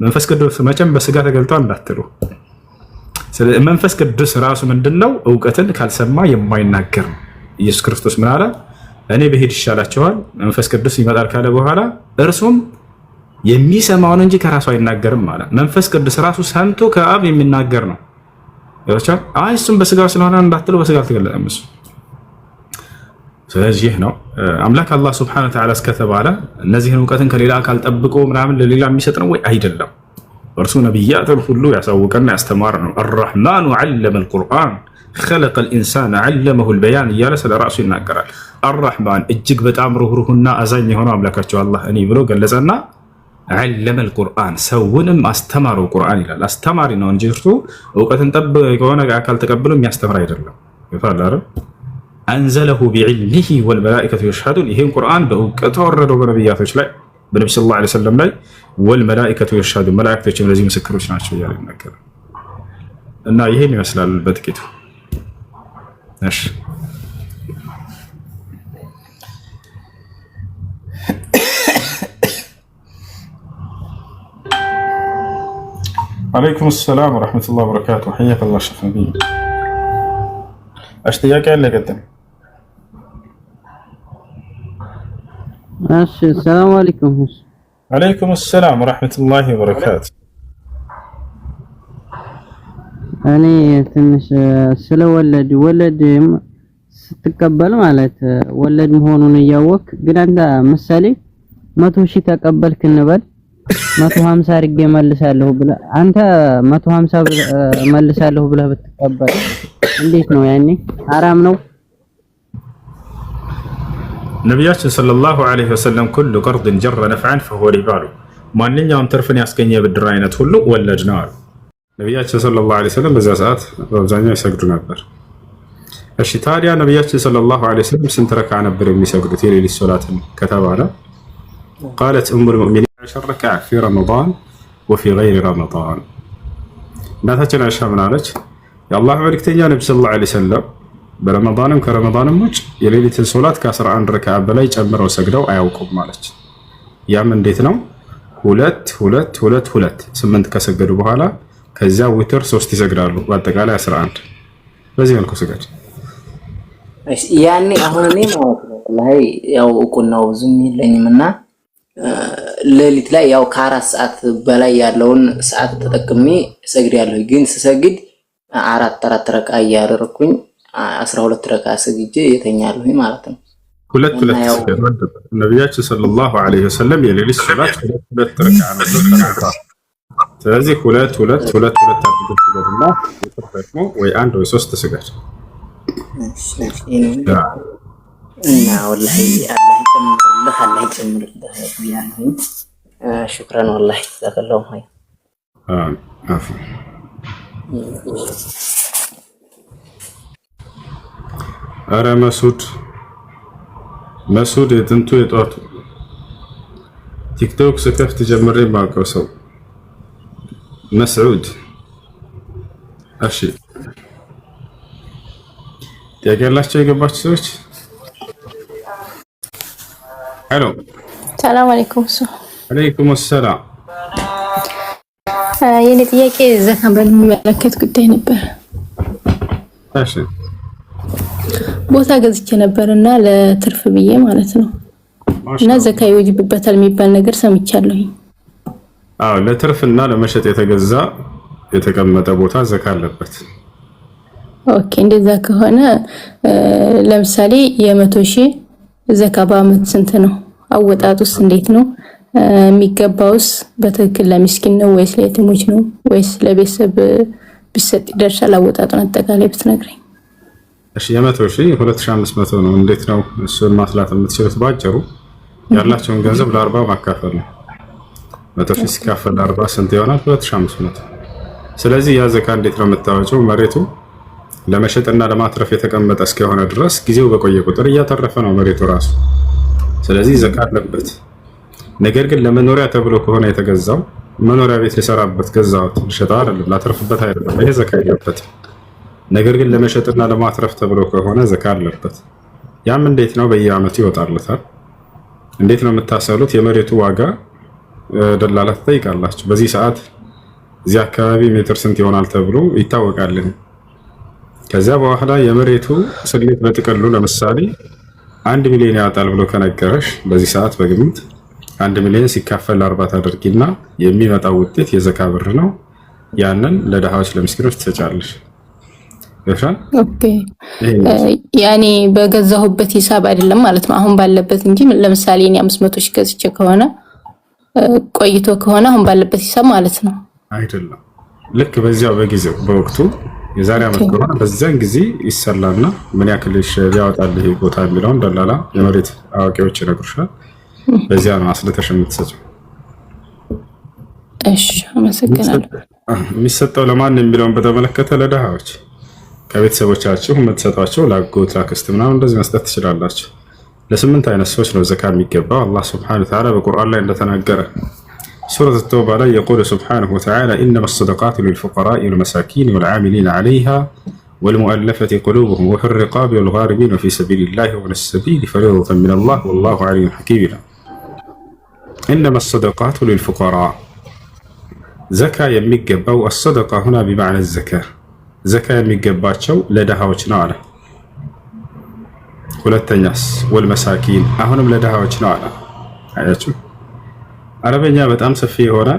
[SPEAKER 1] መንፈስ ቅዱስ መቼም በስጋ ተገልጧል እንዳትሉ። መንፈስ ቅዱስ ራሱ ምንድነው? እውቀትን ካልሰማ የማይናገር ነው። ኢየሱስ ክርስቶስ ምን አለ? እኔ ብሄድ ይሻላችኋል፣ መንፈስ ቅዱስ ይመጣል ካለ በኋላ እርሱም የሚሰማውን እንጂ ከራሱ አይናገርም ማለት። መንፈስ ቅዱስ ራሱ ሰምቶ ከአብ የሚናገር ነው። ይወቻል። እሱም በስጋ ስለሆነ እንዳትሉ፣ በስጋ አልተገለጠም እሱ። ስለዚህ ነው አምላክ አላህ ሱብሓነሁ ወተዓላ እስከተባለ እነዚህን እውቀትን ከሌላ አካል ጠብቆ ምናምን ለሌላ የሚሰጥ ነው ወይ? አይደለም። እርሱ ነቢያትን ሁሉ ያሳወቀና ያስተማረ ነው። አርረሕማኑ ዐለመ አልቁርአን ኸለቀል ኢንሳነ ዐለመሁል በያን እያለ ስለ ራሱ ይናገራል። አርረሕማን እጅግ በጣም ሩህሩህና አዛኝ የሆነው አምላካቸው አላህ እኔ ብሎ ገለጸና ዐለመል ቁርአን ሰውንም አስተማረው። ቁርአን ይላል አስተማሪ ነው እንጂ እርሱ እውቀትን ከሆነ አካል ተቀብሎ የሚያስተምር አይደለም። ይፋላረ አንዘለሁ ቢዕልሚሂ ወልመላኢከቱ የሽሀዱን። ይሄን ቁርአን በእውቀቱ ወረደው በነቢያቶች ላይ በነቢ ሰለላሁ ዐለይሂ ወሰለም ላይ ወልመላኢከቱ የሽሀዱን፣ መላእክቶችም ለዚህ ምስክሮች ናቸው እያለ ይናገራል። እና ይሄን ይመስላል በጥቂቱ። እሺ አለይኩም ሰላም ወረሕመቱላሂ ወበረካቱህ። ሐያከላህ ሸይኽ ነቢይ። እሺ ጥያቄ አለ? ቀጥል።
[SPEAKER 4] እሺ ሰላም አለይኩም።
[SPEAKER 1] አለይኩም ሰላም ወረሕመቱላሂ ወበረካቱህ።
[SPEAKER 4] እኔ ትንሽ ስለ ወለድ ስትቀበል ማለት ወለድ መሆኑን እያወቅ ግን አንተ ምሳሌ 100,000 ተቀበልክ እንበል 150 አድርጌ መልሳለሁ ብለህ አንተ 150 መልሳለሁ ብለህ ብትቀበል እንዴት ነው? ያኔ ሐራም ነው?
[SPEAKER 1] ነቢያችን ሰለላሁ ዐለይሂ ወሰለም ኩሉ ቀርድን ጀረ ነፍዐን ፈሁወ ሪባ አሉ። ማንኛውም ትርፍን ያስገኘ ብድር አይነት ሁሉ ወለድ ነው አሉ ነቢያችን ሰለላሁ ዐለይሂ ወሰለም። በዛ ሰዓት በአብዛኛው ይሰግዱ ነበር። እሺ ታዲያ ነቢያችን ሰለላሁ ዐለይሂ ወሰለም ስንት ረካ ነበር የሚሰግዱት የሌሊት ሶላትን ከተባለ ቃለት ኡሙል ሙእሚኒን 10 ረክዓ ፊ ረመዳን ወፊ ገይሪ ረመዳን። እናታችን አይሻ ምን አለች? የአላህ መልእክተኛ ነቢ ሰለላሁ ዐለይሂ ወሰለም በረመዳንም ከረመዳንም ውጭ የሌሊትን ሶላት ከ11 ረክዓ በላይ ጨምረው ሰግደው አያውቁም ማለች። ያም እንዴት ነው? 2 8 ከሰገዱ በኋላ ከዚያ ዊትር 3 ይሰግዳሉ። በአጠቃላይ 11። በዚህ መልኩ ስገድ።
[SPEAKER 5] ያኔ አሁን እኔ ማለት ነው ላይ ያው እቁናው ብዙም የለኝምና ሌሊት ላይ ያው ከ4 ሰዓት በላይ ያለውን ሰዓት ተጠቅሜ ሰግዳለሁ። ግን ስሰግድ 4 ረካ እያደረኩኝ 12 ረካ ሰግጄ የተኛለሁ ማለት ነው።
[SPEAKER 1] 2 ነቢያችን ሰለላሁ ዐለይሂ ወሰለም የሌሊት ሶላት 2 ረካ ነበር። ስለዚህ 2 አድርገህ ስገድና ደግሞ ወይ 1 ወይ 3 ስገድ።
[SPEAKER 5] እና ወላሂ አላህ ይጨምርልህ ያለኝ ሽክራን ወላሂ ተከለው ሆይ
[SPEAKER 1] አፍ አረ መሱድ የጥንቱ የጧቱ ቲክቶክ ስከፍት ጀምሬ የማውቀው ሰው መስዑድ። እሺ ጥያቄ ያላቸው የገባችሁ ሰዎች ሄሎ።
[SPEAKER 6] ሰላም አለይኩም።
[SPEAKER 1] አለይኩም ሰላም።
[SPEAKER 6] የኔ ጥያቄ ዘካን በሚመለከት ጉዳይ ነበር።
[SPEAKER 1] እሺ
[SPEAKER 6] ቦታ ገዝቼ ነበርና ለትርፍ ብዬ ማለት ነው እና ዘካ ይወጅብበታል የሚባል ነገር ሰምቻለሁ።
[SPEAKER 1] አዎ ለትርፍና ለመሸጥ የተገዛ የተቀመጠ ቦታ ዘካ አለበት።
[SPEAKER 6] ኦኬ እንደዛ ከሆነ ለምሳሌ የ100,000 ዘካ በአመት ስንት ነው? አወጣጡስ እንዴት ነው? የሚገባውስ በትክክል ለምስኪን ነው ወይስ ለየቲሞች ነው ወይስ ለቤተሰብ ቢሰጥ ይደርሳል? አወጣጡን አጠቃላይ ብትነግረኝ።
[SPEAKER 1] እሺ የ100,000 2500 ነው። እንዴት ነው እሱን ማስላት የምትችሉት? ባጭሩ ያላቸውን ገንዘብ ለ40 ማካፈል ነው። 100,000 ሲካፈል ለ40 ስንት ይሆናል? 2500። ስለዚህ ያ ዘካ እንዴት ነው የምታወጪው? መሬቱ ለመሸጥና ለማትረፍ የተቀመጠ እስከሆነ ድረስ ጊዜው በቆየ ቁጥር እያተረፈ ነው መሬቱ ራሱ። ስለዚህ ዘካ አለበት። ነገር ግን ለመኖሪያ ተብሎ ከሆነ የተገዛው መኖሪያ ቤት ልሰራበት ገዛሁት ልሸጠው አይደለም፣ ላተርፍበት አይደለም፣ ይሄ ዘካ የለበትም። ነገር ግን ለመሸጥና ለማትረፍ ተብሎ ከሆነ ዘካ አለበት። ያም እንዴት ነው? በየአመቱ ይወጣለታል። እንዴት ነው የምታሰሉት? የመሬቱ ዋጋ ደላላ ትጠይቃላችሁ። በዚህ ሰዓት እዚህ አካባቢ ሜትር ስንት ይሆናል ተብሎ ይታወቃል። ከዚያ በኋላ የመሬቱ ስሌት በጥቅሉ ለምሳሌ 1 ሚሊዮን ያወጣል ብሎ ከነገረሽ በዚህ ሰዓት በግምት 1 ሚሊዮን ሲካፈል 40 ታደርጊና የሚመጣው ውጤት የዘካ ብር ነው። ያንን ለድሃዎች ለምስኪኖች ትሰጫለሽ።
[SPEAKER 6] ኦኬ ያኔ በገዛሁበት ሂሳብ አይደለም ማለት ነው አሁን ባለበት እንጂ ለምሳሌ እኔ 500 ሺህ ገዝቼ ከሆነ ቆይቶ ከሆነ አሁን ባለበት ሂሳብ ማለት ነው
[SPEAKER 1] አይደለም። ልክ በዚያው በጊዜው በወቅቱ የዛሬ ዓመት ከሆነ በዚያን ጊዜ ይሰላና ምን ያክል ያወጣል ይሄ ቦታ የሚለውን ደላላ የመሬት አዋቂዎች ይነግሩሻል። በዚያ ነው አስልተሽ የምትሰጪው።
[SPEAKER 6] እሺ አመሰግናለሁ።
[SPEAKER 1] የሚሰጠው ለማን የሚለውን በተመለከተ ለድሃዎች ከቤተሰቦቻችሁ የምትሰጧቸው ላጎት ላክስት ምናምን እንደዚህ መስጠት ትችላላችሁ። ለ8 አይነት ሰዎች ነው ዘካ የሚገባው። አላህ ሱብሓነሁ ወተዓላ በቁርአን ላይ እንደተናገረ ሱረቱ ተውባ ላይ يقول سبحانه وتعالى إنما الصدقات للفقراء والمساكين والعاملين عليها والمؤلفة قلوبهم وفي الرقاب والغارمين وفي سبيل الله وابن السبيل فريضة من الله والله عليم حكيم. إنما الصدقات للفقراء زكاة የሚገባው الصدقة هنا بمعنى الزكاة ዘካ የሚገባቸው ለድሃዎች ነው አለ። ሁለተኛስ ወልመሳኪን አሁንም ለድሃዎች ነው አለ። አያችሁ አረበኛ በጣም ሰፊ የሆነ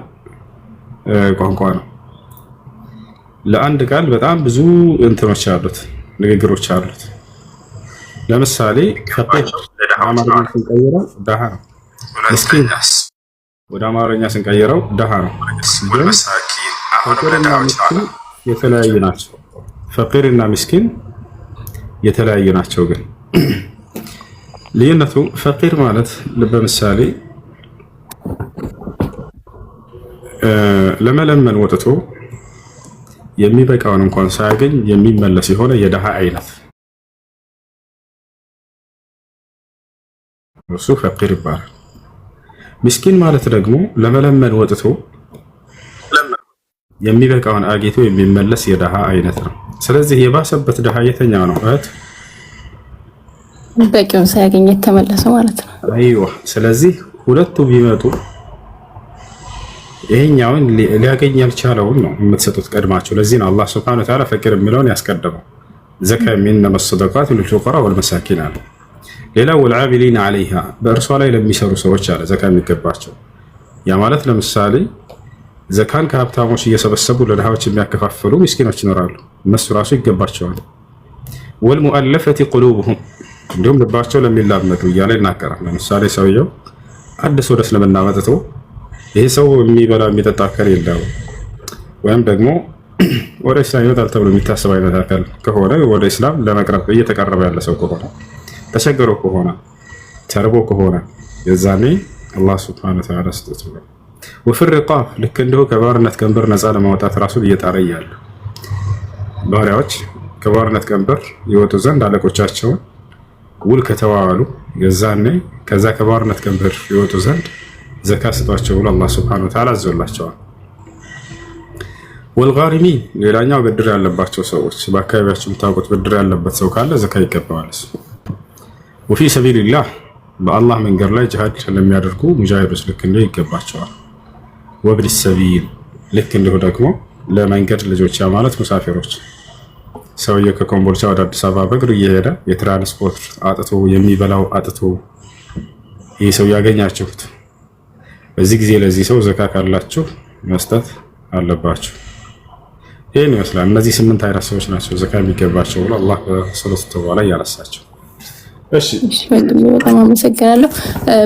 [SPEAKER 1] ቋንቋ ነው። ለአንድ ቃል በጣም ብዙ እንትኖች አሉት፣ ንግግሮች አሉት። ለምሳሌ አማርኛ ስንቀይረው ድሃ ነው። ምስኪን ወደ አማርኛ ስንቀይረው ድሃ ነው። ፈቂርና ምስኪን የተለያዩ ናቸው። ፈቂርና ምስኪን የተለያዩ ናቸው። ግን ልዩነቱ ፈቂር ማለት ለምሳሌ ለመለመን ወጥቶ የሚበቃውን እንኳን ሳያገኝ የሚመለስ የሆነ የድሃ አይነት እሱ ፈቂር ይባላል። ምስኪን ማለት ደግሞ ለመለመን ወጥቶ የሚበቃውን አግኝቶ የሚመለስ የድሃ አይነት ነው። ስለዚህ የባሰበት ድሃ የተኛው ነው? እህት
[SPEAKER 6] በቂውን ሳያገኝ የተመለሰ ማለት ነው።
[SPEAKER 1] አይዋ ስለዚህ ሁለቱ ቢመጡ ይሄኛውን ሊያገኝ ያልቻለውን ነው የምትሰጡት ቀድማቸው። ለዚህ ነው አላህ ሱብሓነሁ ወተዓላ ፈቂር የሚለውን ያስቀደመው። ዘካ ሚነማ ሰደቃቱ ሊልፉቀራ ወልመሳኪን አለ። ሌላው ወልዓሚሊን ዐለይሃ በእርሷ ላይ ለሚሰሩ ሰዎች አለ ዘካ የሚገባቸው። ያ ማለት ለምሳሌ ዘካን ከሀብታሞች እየሰበሰቡ ለድሃዎች የሚያከፋፍሉ ምስኪኖች ይኖራሉ። እነሱ ራሱ ይገባቸዋል። ወልሙአለፈቲ ቁሉብሁም እንዲሁም ልባቸው ለሚላመዱ እያለ ይናገራል። ለምሳሌ ሰውየው አዲስ ወደ እስልምና መጥቶ ይሄ ሰው የሚበላ የሚጠጣ አካል የለው ወይም ደግሞ ወደ እስላም ይመጣል ተብሎ የሚታሰብ አይነት አካል ከሆነ ወደ እስላም ለመቅረብ እየተቀረበ ያለ ሰው ከሆነ ተቸግሮ ከሆነ ተርቦ ከሆነ የዛኔ አላህ ሱብሓነሁ ወተዓላ ስጦት ነው። ወፍር ሪቃብ ልክ እንዲሁ ከባርነት ቀንበር ነፃ ለማውጣት ራሱን እየጣረ እያለ ባሪያዎች ከባርነት ቀንበር ይወጡ ዘንድ አለቆቻቸውን ውል ከተዋዋሉ የዛኔ ከዛ ከባርነት ቀንበር ይወጡ ዘንድ ዘካ ስጧቸው ብሎ አላህ ሱብሓነሁ ወተዓላ አዞላቸዋል። ወልጋሪሚን ሌላኛው ብድር ያለባቸው ሰዎች በአካባቢያቸው የምታውቁት ብድር ያለበት ሰው ካለ ዘካ ይገባዋል። ወፊ ሰቢልላህ በአላህ መንገድ ላይ ጂሃድ ለሚያደርጉ ሙጃሂዶች ልክ እንዲሁ ይገባቸዋል። ወብኒ ሰቢል ልክ እንዲሁ ደግሞ ለመንገድ ልጆች ያ ማለት ሙሳፊሮች ሰውየው ከኮምቦልቻ ወደ አዲስ አበባ በእግር እየሄደ የትራንስፖርት አጥቶ የሚበላው አጥቶ ይህ ሰው ያገኛችሁት በዚህ ጊዜ ለዚህ ሰው ዘካ ካላችሁ መስጠት አለባችሁ። ይህን ይመስላል። እነዚህ 8 አይነት ሰዎች ናቸው ዘካ የሚገባቸው ብሎ አላህ በሱረቱ ተውባ ላይ ያነሳቸው። እሺ
[SPEAKER 6] በጣም አመሰግናለሁ።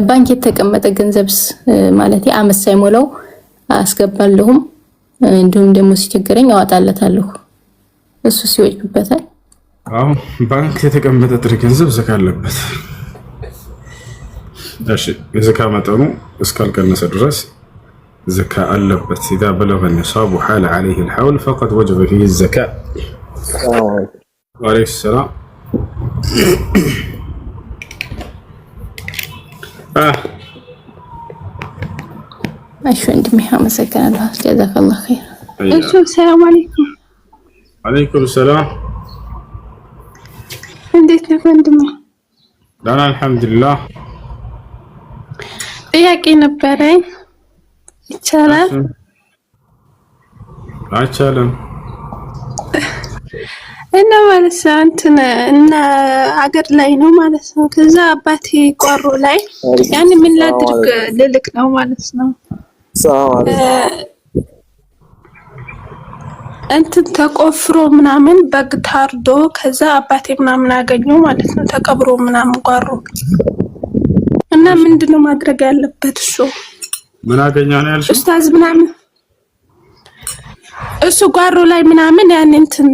[SPEAKER 6] ባንክ የተቀመጠ ገንዘብስ ማለት አመት ሳይሞላው አስገባለሁም እንዲሁም ደግሞ ሲቸገረኝ አወጣለታለሁ እሱ ሲወጭበታል?
[SPEAKER 1] አሁን ባንክ የተቀመጠ ጥሬ ገንዘብ ዘካ አለበት። እሺ የዘካ መጠኑ እስካልቀነሰ ድረስ ዘካ አለበት። إذا بلغ النصاب وحال عليه الحول فقد وجب فيه الزكاة. وعليه السلام.
[SPEAKER 6] እሺ ወንድሜ አመሰግናለሁ። ጀዛከላህ ኸይር።
[SPEAKER 7] እሺ ሰላም አለይኩም።
[SPEAKER 1] አለይኩም ሰላም።
[SPEAKER 7] እንዴት ነህ ወንድሜ?
[SPEAKER 1] ደህና አልሐምዱሊላህ።
[SPEAKER 7] ጥያቄ ነበረኝ። ይቻላል?
[SPEAKER 1] አይቻልም።
[SPEAKER 7] እና ማለት ነው እንትን እና አገር ላይ ነው ማለት ነው። ከዛ አባቴ ቋሮ ላይ ያን ምን ላድርግ ልልክ ነው ማለት ነው። እንትን ተቆፍሮ ምናምን በግ ታርዶ ከዛ አባቴ ምናምን አገኘው ማለት ነው። ተቀብሮ ምናምን ቋሮ እና ምንድነው ማድረግ ያለበት እሱ?
[SPEAKER 1] ምን አገኘ ነው ያልሽው?
[SPEAKER 7] ኡስታዝ ምናምን እሱ ጓሮ ላይ ምናምን ያን እንትን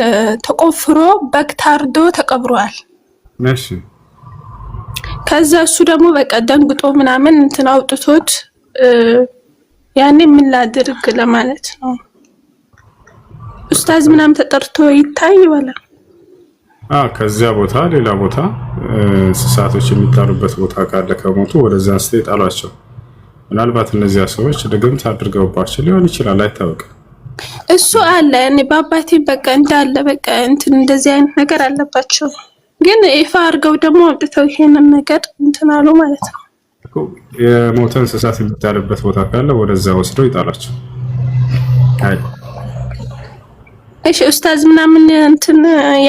[SPEAKER 7] ተቆፍሮ በግ ታርዶ ተቀብሯል።
[SPEAKER 1] እሺ
[SPEAKER 7] ከዛ እሱ ደግሞ በቃ ደንግጦ ምናምን እንትን አውጥቶት ያኔ ምን ላድርግ ለማለት ነው። ኡስታዝ ምናምን ተጠርቶ ይታይ ወላ
[SPEAKER 1] ከዚያ ቦታ ሌላ ቦታ እንስሳቶች የሚጣሉበት ቦታ ካለ ከሞቱ ወደዛ አንስተው ይጣሏቸው። ምናልባት እነዚያ ሰዎች ድግምት አድርገውባቸው ሊሆን ይችላል፣ አይታወቅም።
[SPEAKER 7] እሱ አለ እኔ በአባቴ በቃ እንዳለ በቃ እንትን እንደዚህ አይነት ነገር አለባቸው። ግን ይፋ አድርገው ደግሞ አውጥተው ይሄንን ነገር እንትን አሉ ማለት ነው።
[SPEAKER 1] የሞተ እንስሳት የሚጣልበት ቦታ ካለ ወደዛ ወስደው ይጣላቸው። አይ
[SPEAKER 7] እሺ ኡስታዝ ምናምን እንትን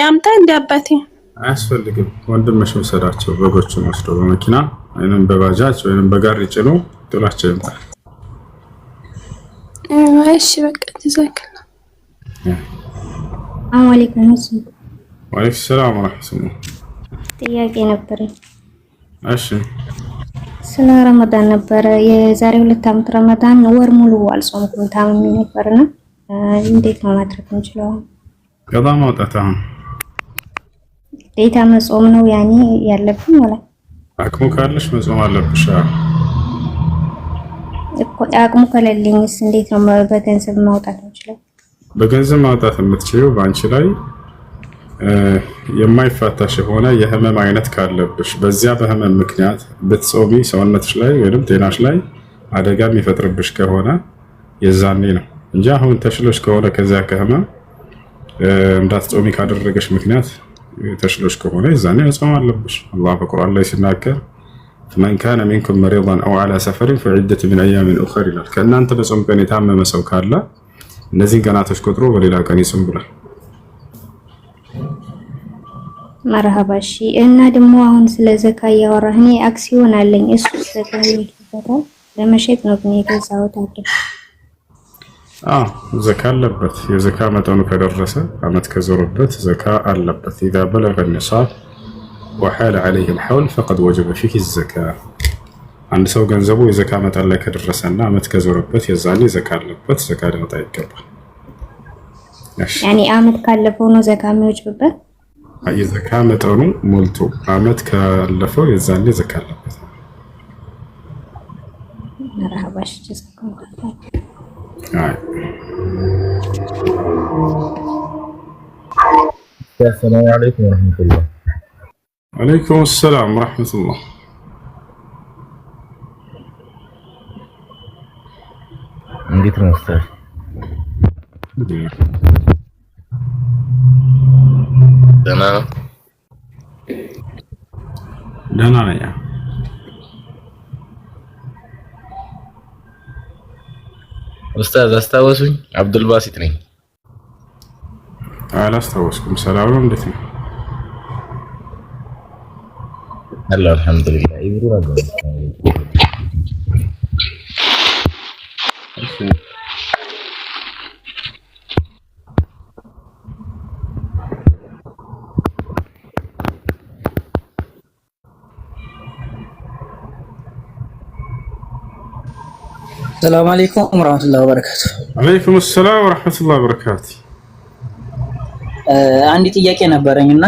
[SPEAKER 7] ያምጣ እንደ አባቴ
[SPEAKER 1] አያስፈልግም። ወንድምሽ ወሰዳቸው በጎቹን ወስደው በመኪና ወይንም በባጃጅ ወይንም በጋሪ ጭኖ ጥላቸው ይምጣል።
[SPEAKER 7] እሺ በቃ ተዘክለ
[SPEAKER 8] አለይኩም
[SPEAKER 1] ሰላም ወራህመቱላህ።
[SPEAKER 8] ጥያቄ ነበር።
[SPEAKER 1] እሺ
[SPEAKER 8] ስለ ረመዳን ነበረ። የዛሬ 2 ዓመት ረመዳን ወር ሙሉ አልጾምኩም፣ ታምሜ ነበርና እንዴት ነው ማድረግ እንችላለን?
[SPEAKER 1] ቀጣ ማውጣት አሁን
[SPEAKER 8] ግዴታ መጾም ነው ያኔ ያለብን ወላ
[SPEAKER 1] አቅሙ ካለሽ መጾም አለብሽ?
[SPEAKER 8] እኮ አቅሙ ከሌለኝስ እንዴት ነው በገንዘብ ማውጣት እንችላለን?
[SPEAKER 1] በገንዘብ ማውጣት የምትችይው በአንቺ ላይ የማይፋታሽ የሆነ የህመም አይነት ካለብሽ በዚያ በህመም ምክንያት ብትጾሚ ሰውነትሽ ላይ ወይም ጤናሽ ላይ አደጋ የሚፈጥርብሽ ከሆነ የዛኔ ነው እንጂ አሁን ተሽሎሽ ከሆነ ከዚያ ከህመም እንዳትጾሚ ካደረገሽ ምክንያት ተሽሎሽ ከሆነ የዛኔ መጾም አለብሽ። አላህ በቁርአን ላይ ሲናገር فمن كان منكم مريضا او على سفر فعدة من ايام اخرى ይላል። ከእናንተ በጾም ቀን የታመመ ሰው ካለ እነዚህን ቀናቶች ቆጥሮ በሌላ ቀን ይጾም ብሏል።
[SPEAKER 8] መርሃባ። እሺ እና ደግሞ አሁን ስለ ዘካ ያወራህ እኔ አክሲዮን አለኝ እሱ ዘካ ይወጣል ለመሸጥ ነው ግን የገዛሁት አይደል?
[SPEAKER 1] ዘካ አለበት። የዘካ መጠኑ ከደረሰ አመት ከዞረበት ዘካ አለበት። اذا بلغ النصاب وحال عليه الحول فقد وجب فيه الزكاة። አንድ ሰው ገንዘቡ የዘካ መጠን ላይ ከደረሰና አመት ከዞረበት የዛኔ ዘካ አለበት፣ ዘካ ሊወጣ ይገባል።
[SPEAKER 8] ያኔ አመት ካለፈው ነው ዘካ የሚወጅብበት?
[SPEAKER 1] የዘካ መጠኑ ሞልቶ አመት ካለፈው የዛኔ ዘካ አለበት።
[SPEAKER 8] መርሃባሽ ጀዛኩም
[SPEAKER 9] السلام عليكم ورحمة الله.
[SPEAKER 1] وعليكم السلام ورحمة الله.
[SPEAKER 9] እንዴት ነው ኡስታዝ? ደህና ነው?
[SPEAKER 1] ደህና ነኝ።
[SPEAKER 9] ኡስታዝ አስታወሱኝ? አብዱል ባሲት ነኝ።
[SPEAKER 1] አላስታወስኩም። ሰላም ነው? እንዴት ነው?
[SPEAKER 9] አላህ አልሐምዱሊላህ። ይብሩ ነበር።
[SPEAKER 10] السلام عليكم ورحمة الله وبركاته.
[SPEAKER 1] عليكم السلام ورحمة الله وبركاته.
[SPEAKER 10] عندي ጥያቄ ነበረኝና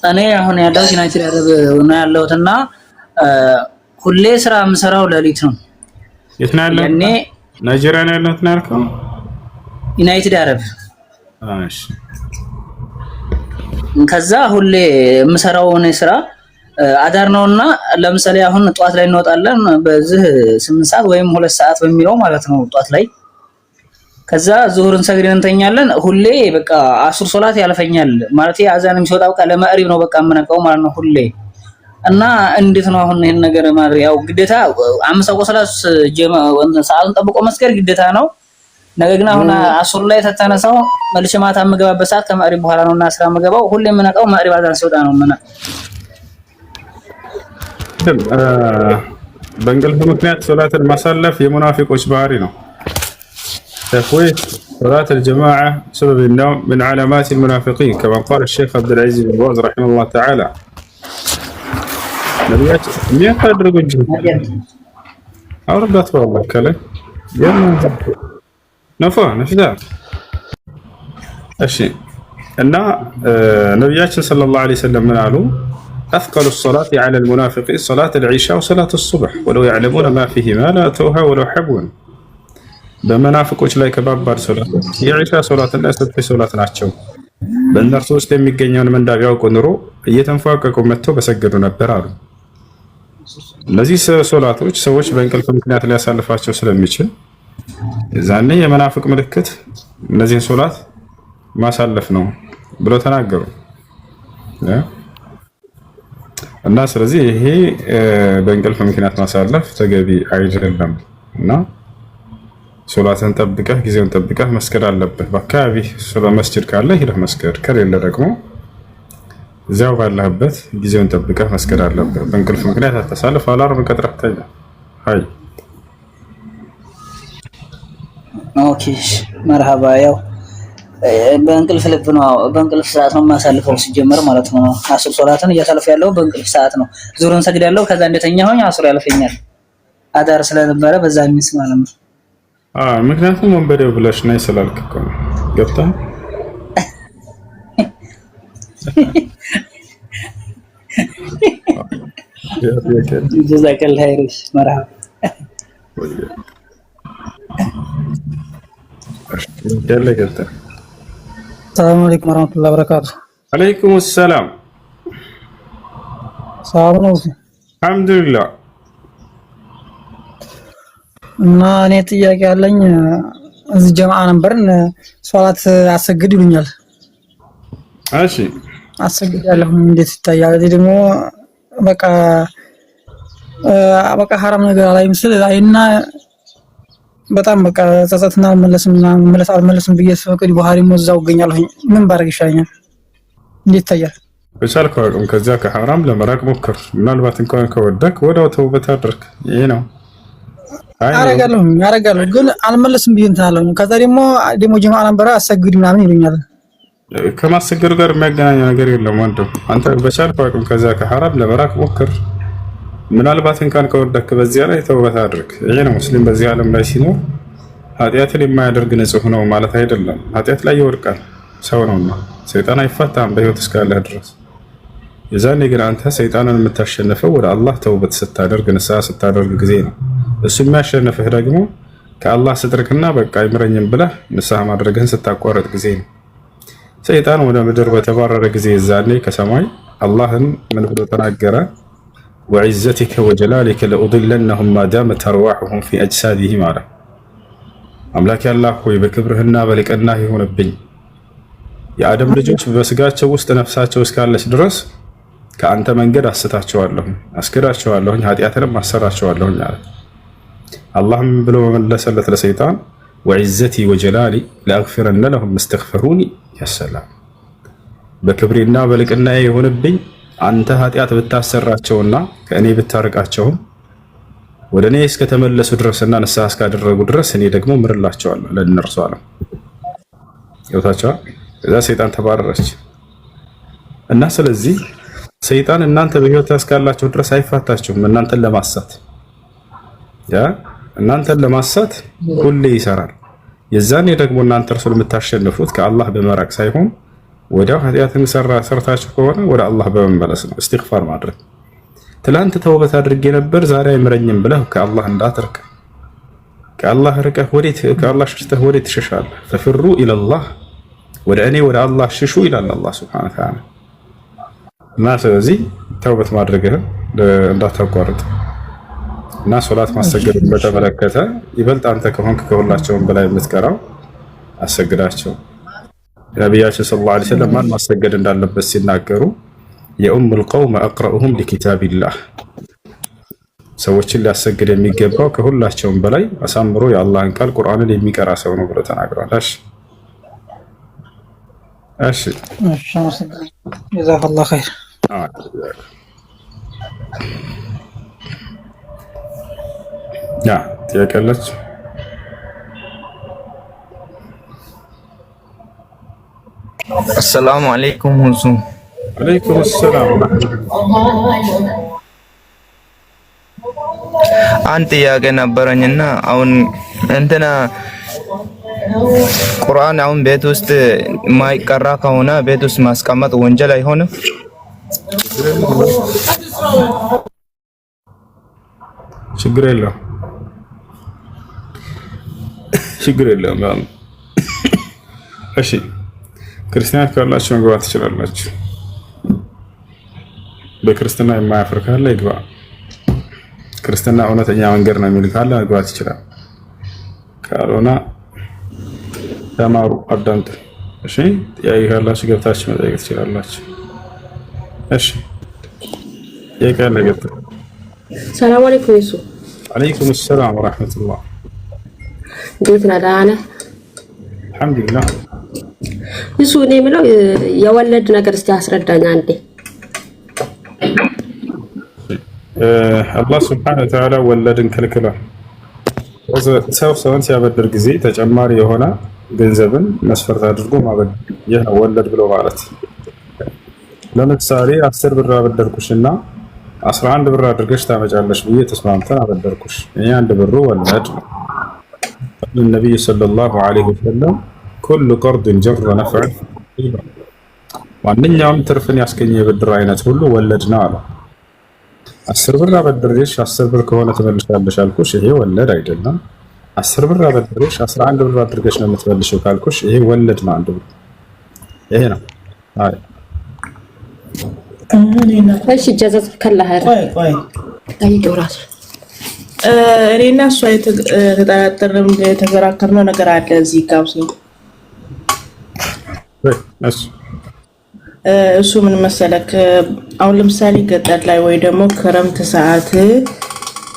[SPEAKER 10] እኔ አሁን ያለሁት ዩናይትድ አረብ ነው ያለሁትና ሁሌ ስራ የምሰራው ሌሊት ነው።
[SPEAKER 1] የት ነው ያለሁት? እኔ ናይጄሪያ ነው ያለሁት ነው ያልከው?
[SPEAKER 10] ዩናይትድ አረብ።
[SPEAKER 1] እሺ።
[SPEAKER 10] ከዛ ሁሌ የምሰራው እኔ ስራ አዳር ነውና ለምሳሌ አሁን ጧት ላይ እንወጣለን በዚህ 8 ሰዓት ወይም 2 ሰዓት በሚለው ማለት ነው ጧት ላይ ከዛ ዙሁርን ሰግደን እንተኛለን። ሁሌ በቃ አሱር ሶላት ያልፈኛል ማለት አዛንም ሲወጣ በቃ ለመዕሪብ ነው በቃ የምነቃው ማለት ነው ሁሌ። እና እንዴት ነው አሁን ይሄን ነገር ማድረግ? ያው ግዴታ 5 ወቅት ሶላት ሰዓቱን ጠብቆ መስገድ ግዴታ ነው። ነገር ግን አሁን አሱር ላይ ተተነሳው መልሼ ማታ የምገባበት ሰዓት ከመዕሪብ በኋላ ነውና ስራ የምገባው ሁሌ የምነቃው መዕሪብ አዛን ሲወጣ ነው የምነቃው።
[SPEAKER 1] በእንቅልፍ ምክንያት ሶላትን ማሳለፍ የሙናፊቆች ባህሪ ነው። تفويت صلاة الجماعة سبب النوم من علامات المنافقين كما قال الشيخ عبد العزيز بن باز رحمه الله تعالى. نبيات مية قدر قنجل أوردت والله كله يلا نفع نفدا الشيء أن نبيات صلى الله عليه وسلم من قالوا أثقل الصلاة على المنافقين صلاة العشاء وصلاة الصبح ولو يعلمون ما فيهما لا أتوها ولو حبوا. በመናፍቆች ላይ ከባባድ ሶላት የዒሻ ሶላትና የሱብሒ ሶላት ናቸው። በእነርሱ ውስጥ የሚገኘውን ምንዳ ቢያውቁ ኑሮ እየተንፏቀቁ መጥተው በሰገዱ ነበር አሉ። እነዚህ ሶላቶች ሰዎች በእንቅልፍ ምክንያት ሊያሳልፋቸው ስለሚችል ዛኔ የመናፍቅ ምልክት እነዚህን ሶላት ማሳለፍ ነው ብሎ ተናገሩ እና ስለዚህ ይሄ በእንቅልፍ ምክንያት ማሳለፍ ተገቢ አይደለም እና ሶላትን ጠብቀህ ጊዜውን ጠብቀህ መስገድ አለብህ። በአካባቢ መስጂድ ካለ ሄደህ መስገድ፣ ከሌለ ደግሞ እዚያው ባለህበት ጊዜውን ጠብቀህ መስገድ አለብህ። በእንቅልፍ ምክንያት አታሳልፍ። አላርም ቀጥረህ ተኛ። አይ
[SPEAKER 10] ኦኬ መርሃባ። ያው በእንቅልፍ ልብ ነው በእንቅልፍ ሰዓት ነው የማሳልፈው ሲጀመር ማለት ነው። አሱር ሶላትን እያሳለፈ ያለው በእንቅልፍ ሰዓት ነው። ዙሩን ሰግዳለሁ። ከዛ እንደተኛሁኝ አሱር ያልፈኛል። አዳር ስለነበረ በዛ ሚስ ማለት ነው።
[SPEAKER 1] ምክንያቱም ወንበዴው ብለሽ ነይ ስላልክ እኮ ነው። ገብቶሃል?
[SPEAKER 10] ጀዛከል ኸይር መርሃባ።
[SPEAKER 11] ሰላም አለይኩም ወራህመቱላሂ ወበረካቱ።
[SPEAKER 1] አለይኩም ሰላም።
[SPEAKER 11] ሰላም ነው?
[SPEAKER 1] አልሐምዱሊላህ።
[SPEAKER 11] እና እኔ ጥያቄ ያለኝ እዚህ ጀማዓ ነበርን ሶላት አሰግድ ይሉኛል።
[SPEAKER 1] እሺ
[SPEAKER 11] አሰግድ ያለው እንዴት ይታያል? እዚህ ደግሞ በቃ ሐራም ነገር ላይ ምስል አይና በጣም በቃ ጸጸትና መለስም ብዬ ስፈቅድ በኋላ ሞዛው ገኛለሁ። ምን ባረግ ይሻለኛል? እንዴት ይታያል?
[SPEAKER 1] በቻልከው አቅም ከዚያ ከሐራም ለመራቅ ሞክር። ምናልባት እንኳን ከወደክ ወዳው ተውበት አድርግ። ይሄ ነው አረጋለሁ ግን አልመለስም ብዬ እንታለሁ። ከዛ ደግሞ ጀማዓ ነበር አሰግድ ምናምን ይሉኛል። ከማሰገዱ ጋር የሚያገናኘው ነገር የለም ወንድም። አንተ በቻልከው አቅም ከዚያ ከሐራም ለመራቅ ሞክር። ምናልባት እንኳን ከወደክ በዚያ ላይ ተውበት አድርግ። ይሄ ነው ሙስሊም በዚህ ዓለም ላይ ሲኖር ኃጢአትን የማያደርግ ንጹህ ነው ማለት አይደለም። ኃጢአት ላይ ይወድቃል፣ ሰው ነውና ሰይጣን አይፈታም በህይወት እስካለህ ድረስ። የዛኔ ግን አንተ ሰይጣንን የምታሸንፈው ወደ አላህ ተውበት ስታደርግ ንስሐ ስታደርግ ጊዜ ነው። እሱ የሚያሸንፍህ ደግሞ ከአላህ ስትርክና በቃ አይምረኝም ብለህ ንስሐ ማድረግህን ስታቋረጥ ጊዜ ነው። ሰይጣን ወደ ምድር በተባረረ ጊዜ የዛኔ ከሰማይ አላህን ምን ብሎ ተናገረ? ወዒዘቲከ ወጀላሊከ ለኡድለነሁም ማዳመት አርዋሑሁም ፊ አጅሳዲሂም አለ። አምላክ አላህ ሆይ በክብርህና በልቅናህ ይሁንብኝ የአደም ልጆች በስጋቸው ውስጥ ነፍሳቸው እስካለች ድረስ ከአንተ መንገድ አስታቸዋለሁ፣ አስክዳቸዋለሁ፣ ኃጢአትንም አሰራቸዋለሁ አለ። አላህም ብሎ መለሰለት ለሰይጣን ወዒዘቲ ወጀላሊ ለአግፊረነ ለሁም እስተግፈሩኒ ያሰላም። በክብሬና በልቅናዬ ይሁንብኝ አንተ ኃጢአት ብታሰራቸውና ከእኔ ብታርቃቸውም ወደ እኔ እስከተመለሱ ድረስና ንስሐ እስካደረጉ ድረስ እኔ ደግሞ ምርላቸዋለሁ ለእነርሱ አለ። ይወታቸዋል። እዛ ሰይጣን ተባረረች እና ስለዚህ ሰይጣን እናንተ በህይወት እስካላችሁ ድረስ አይፋታችሁም። እናንተን ለማሳት ሁሌ ይሰራል። የዛኔ ደግሞ እናንተ እርሱን የምታሸንፉት ከአላህ በመራቅ ሳይሆን ወዲያው ኃጢአትን ሰርታችሁ ከሆነ ወደ አላህ በመመለስ ነው። እስትግፋር ማድረግ። ትላንት ተውበት አድርጌ ነበር ዛሬ አይምረኝም ብለህ ከአላህ እንዳትርቅ። ከአላህ ርቀህ ከአላህ ሸሽተህ ወዴት ትሸሻለህ? ፈፍሩ ኢለላህ ወደ እኔ ወደ አላህ ሽሹ ይላል አላህ ሱብሓነሁ ወተዓላ። እና ስለዚህ ተውበት ማድረግህን እንዳታቋርጥ እና ሶላት ማሰገድን በተመለከተ ይበልጥ አንተ ከሆንክ ከሁላቸውም በላይ የምትቀራው አሰግዳቸው። ነቢያችን ሰለላሁ ዐለይሂ ወሰለም ማን ማሰገድ እንዳለበት ሲናገሩ የኡሙል ቀውም አቅረኡሁም ሊኪታቢላህ፣ ሰዎችን ሊያሰግድ የሚገባው ከሁላቸውም በላይ አሳምሮ የአላህን ቃል ቁርአንን የሚቀራ ሰው ነው ብሎ ተናግሯል። እሺ
[SPEAKER 11] ጀዛከላሁ ኸይር።
[SPEAKER 1] ጥያቄ አለች?
[SPEAKER 12] አሰላሙ አለይኩም ሁሱ።
[SPEAKER 1] አለይኩም ሰላም።
[SPEAKER 12] አንድ ጥያቄ ነበረኝና አሁን እንትና ቁርአን አሁን ቤት ውስጥ የማይቀራ ከሆነ ቤት ውስጥ ማስቀመጥ ወንጀል አይሆንም?
[SPEAKER 1] ችግር የለውም። ችግር የለውም። እሺ ክርስቲያን ካላችሁ መግባት ትችላላችሁ። በክርስትና የማያፍር ካለ ይግባ። ክርስትና እውነተኛ መንገድ ነው የሚል ካለ መግባት ይችላል። ካልሆነ ተማሩ፣ አዳምጡ። እሺ ጥያቄ ካላችሁ ገብታችሁ መጠየቅ ትችላላችሁ። እሺ ጥያቄ አለ? ገብታ።
[SPEAKER 13] ሰላም አለይኩም ይሱ።
[SPEAKER 1] አለይኩም ሰላም ወራህመቱላህ።
[SPEAKER 13] እንዴት ነህ? ደህና ነህ?
[SPEAKER 1] አልሐምዱሊላህ።
[SPEAKER 13] ይሱ እኔ የምለው የወለድ ነገር እስቲ አስረዳኝ አንዴ።
[SPEAKER 1] አላህ ሱብሓነሁ ወተዓላ ወለድን ከልክሏል። ሰውን ሲያበድር ጊዜ ተጨማሪ የሆነ ገንዘብን መስፈርት አድርጎ ማበደር፣ ይህ ነው ወለድ ብሎ ማለት። ለምሳሌ 10 ብር አበደርኩሽና 11 ብር አድርገሽ ታመጫለሽ ብዬ ተስማምተን አበደርኩሽ። ይሄ 1 ብሩ ወለድ ነው። ነብዩ ሰለላሁ ዐለይሂ ወሰለም ኩሉ ቀርድን ጀረ ነፍዐን፣ ማንኛውም ትርፍን ያስገኘ የብድር አይነት ሁሉ ወለድ ነው አለ። 10 ብር አበድሬሽ 10 ብር ከሆነ ትመልሻለሽ አልኩሽ፣ ይሄ ወለድ አይደለም። 10 ብር አበድሬሽ 11 ብር አድርገሽ ነው የምትመልሺው ካልኩሽ፣ ይሄ ወለድ ነው። 1 ብር ይሄ ነው። አይ
[SPEAKER 13] እሺ ጀዛከላህ ኸይር።
[SPEAKER 14] እኔና እሷ የተጠራጠርነው የተከራከርነው ነገር አለ እዚህ ጋር እሱ ምን መሰለክ፣ አሁን ለምሳሌ ገጠር ላይ ወይ ደግሞ ክረምት ሰዓት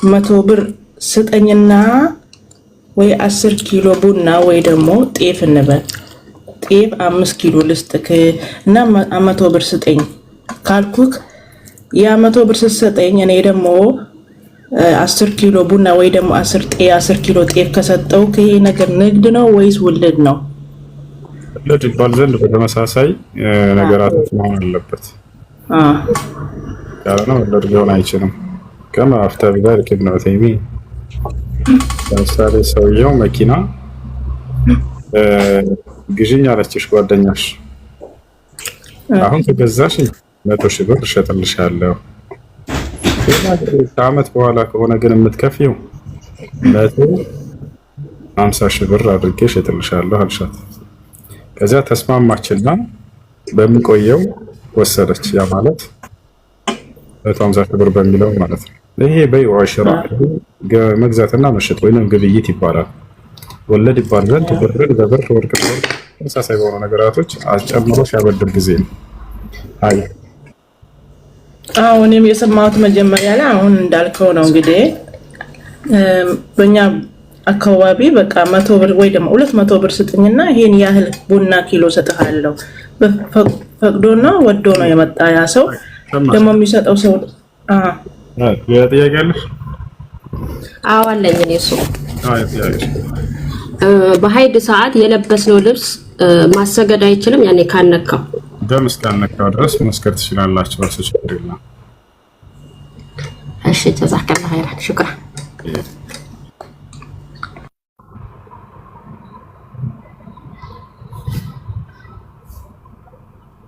[SPEAKER 14] 100 ብር ስጠኝና ወይ 10 ኪሎ ቡና ወይ ደግሞ ጤፍ እንበል፣ ጤፍ 5 ኪሎ ልስጥክ እና 100 ብር ስጠኝ ካልኩክ፣ ያ 100 ብር ስትሰጠኝ እኔ ደግሞ 10 ኪሎ ቡና ወይ ደግሞ 10 ኪሎ ጤፍ ከሰጠው ይሄ ነገር ንግድ ነው ወይስ ውልድ ነው?
[SPEAKER 1] ወለድ ይባል ዘንድ በተመሳሳይ ነገራቶች መሆን አለበት። ያለና ወለድ ሊሆን አይችልም። ከማ አፍታ ቢዛልክ ኢብኑ ዑሰይሚን ለምሳሌ ሰውየው መኪና ግዢኝ አለችሽ ጓደኛሽ፣ አሁን ከገዛሽ 100 ሺህ ብር እሸጥልሻለሁ። ከዓመት በኋላ ከሆነ ግን የምትከፊው 150 ሺህ ብር አድርጌ እሸጥልሻለሁ አልሻት። ከዚያ ተስማማችና በሚቆየው ወሰደች። ያ ማለት 150 ሺህ ብር በሚለው ማለት ነው። ይሄ በይዑ ሽራ መግዛትና መሸጥ ወይንም ግብይት ይባላል። ወለድ ይባል ዘንድ ብርን በብር ወርቅ በወርቅ ተመሳሳይ በሆኑ ነገራቶች አጨምሮ ሲያበድር ጊዜ ነው። አይ
[SPEAKER 14] እኔም የሰማሁት መጀመሪያ ላይ አሁን እንዳልከው ነው። እንግዲህ በእኛ አካባቢ በቃ 100 ብር ወይ ደግሞ 200 ብር ስጥኝና ይሄን ያህል ቡና ኪሎ ሰጥሃለሁ ፈቅዶ ነው ወዶ ነው የመጣ ያ ሰው ደግሞ የሚሰጠው ሰው
[SPEAKER 1] ጥያቄ አለሽ?
[SPEAKER 13] አዎ አለኝ። እሱ
[SPEAKER 1] ጥያቄ
[SPEAKER 13] በሀይድ ሰዓት የለበስነው ልብስ ማሰገድ አይችልም። ያኔ ካነካው
[SPEAKER 1] ደም እስካልነካው ድረስ መስከር ትችላላችሁ። እሱ ችግር የለም።
[SPEAKER 13] እሺ ጀዛከላህ ኸይራን ሽክራን።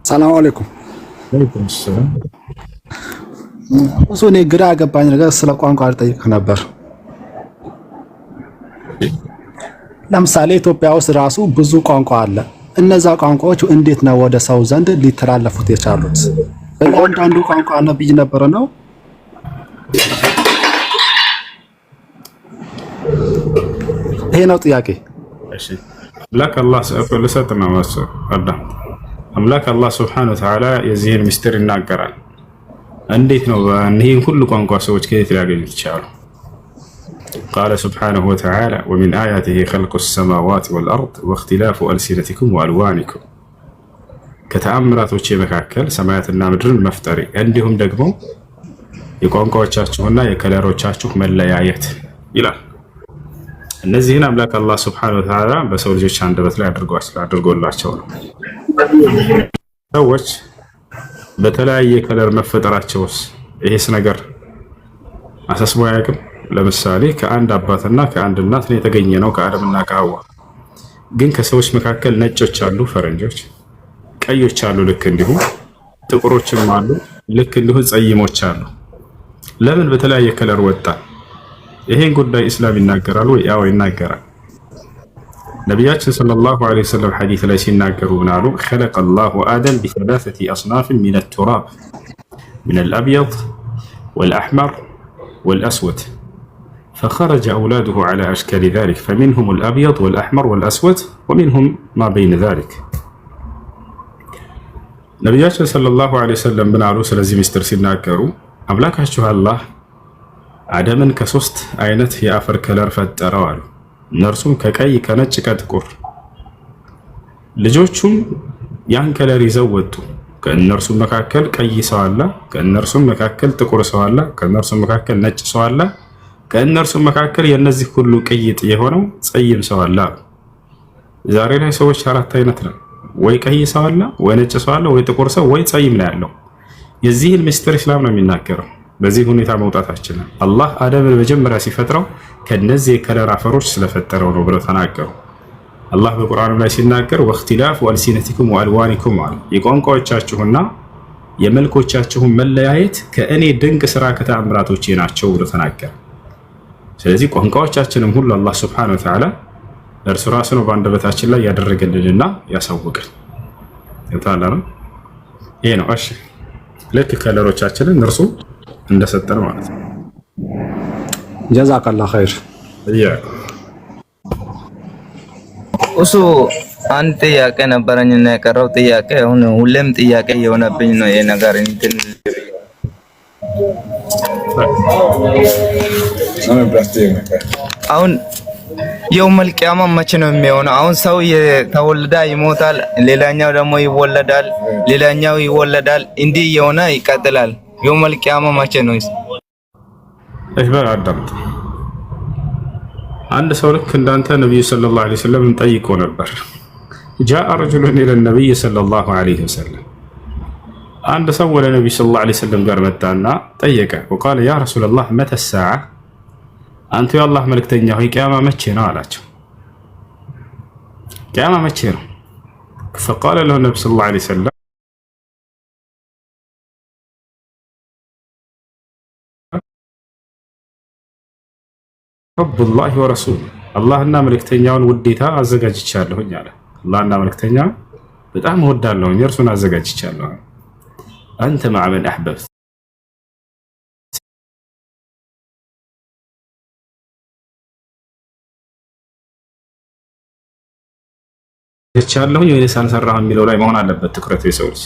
[SPEAKER 15] ሰላም አለይኩም።
[SPEAKER 1] ወአለይኩም ሰላም።
[SPEAKER 15] እሱ እኔ ግራ ያገባኝ ነገር ስለ ቋንቋ ልጠይቅህ ነበር። ለምሳሌ ኢትዮጵያ ውስጥ ራሱ ብዙ ቋንቋ አለ። እነዛ ቋንቋዎች እንዴት ነው ወደ ሰው ዘንድ ሊተላለፉት የቻሉት? በእያንዳንዱ ቋንቋ ነብይ ነበረ ነው? ይሄ ነው ጥያቄ።
[SPEAKER 1] እሺ አምላክ አላህ ለሰጥና ማሰ አዳም አምላክ አላህ Subhanahu Wa Ta'ala የዚህን ምስጢር ይናገራል። እንዴት ነው እነዚህን ሁሉ ቋንቋ ሰዎች ከየት ሊያገኙት ይችላሉ? قال سبحانه وتعالى ومن آياته خلق السماوات والأرض واختلاف ألسنتكم وألوانكم ከተአምራቶች መካከል ሰማያትና ምድርን መፍጠር እንዲሁም ደግሞ የቋንቋዎቻችሁና የከለሮቻችሁ መለያየት ይላል። እነዚህን አምላክ አላህ Subhanahu Wa Ta'ala በሰው ልጆች አንደበት ላይ አድርጎላቸው ነው። ሰዎች በተለያየ ከለር መፈጠራቸውስ ይሄስ ነገር አሳስቦ አያውቅም? ለምሳሌ ከአንድ አባትና ከአንድ እናት ነው የተገኘ ነው ከአደምና ከሐዋ። ግን ከሰዎች መካከል ነጮች አሉ፣ ፈረንጆች፣ ቀዮች አሉ፣ ልክ እንዲሁ ጥቁሮችም አሉ፣ ልክ እንዲሁ ጸይሞች አሉ። ለምን በተለያየ ከለር ወጣ? ይሄን ጉዳይ እስላም ይናገራል ወይ? ያው ይናገራል። ነቢያችን ሰለላሁ ዐለይሂ ወሰለም ሐዲስ ላይ ሲናገሩ ምን አሉ? خلق الله آدم بثلاثة أصناف من التراب من الأبيض والأحمر والأسود فخرج أولاده على أشكال ذلك فمنهم الأبيض والأحمر والأسود ومنهم ما بين ذلك ነቢያችን ሰለላሁ ዐለይሂ ወሰለም ምን አሉ? ስለዚህ ምስጢር ሲናገሩ አምላካችሁ አላህ አደምን ከሶስት አይነት የአፈር ከለር ፈጠረው አሉ። እነርሱም ከቀይ፣ ከነጭ፣ ከጥቁር። ልጆቹም ያን ከለር ይዘው ወጡ። ከእነርሱም መካከል ቀይ ሰው አለ፣ ከእነርሱም መካከል ጥቁር ሰው አለ፣ ከእነርሱም መካከል ነጭ ሰው አለ፣ ከእነርሱም መካከል የነዚህ ሁሉ ቅይጥ የሆነው ጸይም ሰው አለ። ዛሬ ላይ ሰዎች አራት አይነት ነው። ወይ ቀይ ሰው አለ፣ ወይ ነጭ ሰው አለ፣ ወይ ጥቁር ሰው፣ ወይ ጸይም ነው ያለው። የዚህን ምስጢር እስላም ነው የሚናገረው። በዚህ ሁኔታ መውጣታችን አላህ አደምን መጀመሪያ ሲፈጥረው ከነዚህ የከለር አፈሮች ስለፈጠረው ነው ብለው ተናገሩ። አላህ በቁርአኑ ላይ ሲናገር ወእክትላፉ አልሲነቲኩም ወአልዋኒኩም አለ። የቋንቋዎቻችሁና የመልኮቻችሁን መለያየት ከእኔ ድንቅ ስራ ከተአምራቶቼ ናቸው ብሎ ተናገረ። ስለዚህ ቋንቋዎቻችንም ሁሉ አላህ Subhanahu Wa Ta'ala እርሱ ራሱ ነው በአንደበታችን ላይ ያደረገልንና ያሳወቀን። ይታላል ይሄ ነው። እሺ ልክ ከለሮቻችንን እርሱ እንደሰጠን ማለት ነው።
[SPEAKER 15] ጀዛከላህ ኸይር።
[SPEAKER 12] እሱ አንድ ጥያቄ ነበረኝና የቀረው ጥያቄ አሁን ሁሌም ጥያቄ የሆነብኝ ነው። ይሄ ነገር እንትን አሁን የውመል ቂያማ መቼ ነው የሚሆነው? አሁን ሰው የተወለደ ይሞታል፣ ሌላኛው ደግሞ ይወለዳል፣ ሌላኛው ይወለዳል፣ እንዲህ የሆነ ይቀጥላል። የውመል ቂያማ መቼ ነው?
[SPEAKER 1] እህበር አዳምጥ። አንድ ሰው ልክ እንዳንተ ነብዩ ሰለላሁ ዐለይሂ ወሰለም ጠይቆ ነበር። ጃአ ረጁሉን ኢለ ነብይ ሰለላሁ ዐለይሂ ወሰለም አንድ ሰው ወደ ነብዩ ሰለላሁ ዐለይሂ ወሰለም ጋር መጣና ጠየቀ። ወቃለ ያ ረሱላህ መተ ሰዓ አንተ የአላህ መልእክተኛ ሆይ ቂያማ መቼ ነው አላቸው። ቂያማ መቼ ነው? فقال له النبي صلى الله عليه وسلم حب الله ورسوله አላህና መልእክተኛውን ውዴታ አዘጋጅቻለሁኝ አለ። አላህና መልእክተኛውን በጣም እወዳለሁኝ፣ እርሱን አዘጋጅቻለሁ። አንተ مع من احببت ይቻለሁኝ ወይስ አልሰራህም የሚለው ላይ መሆን አለበት ትኩረት። የሰው ልጅ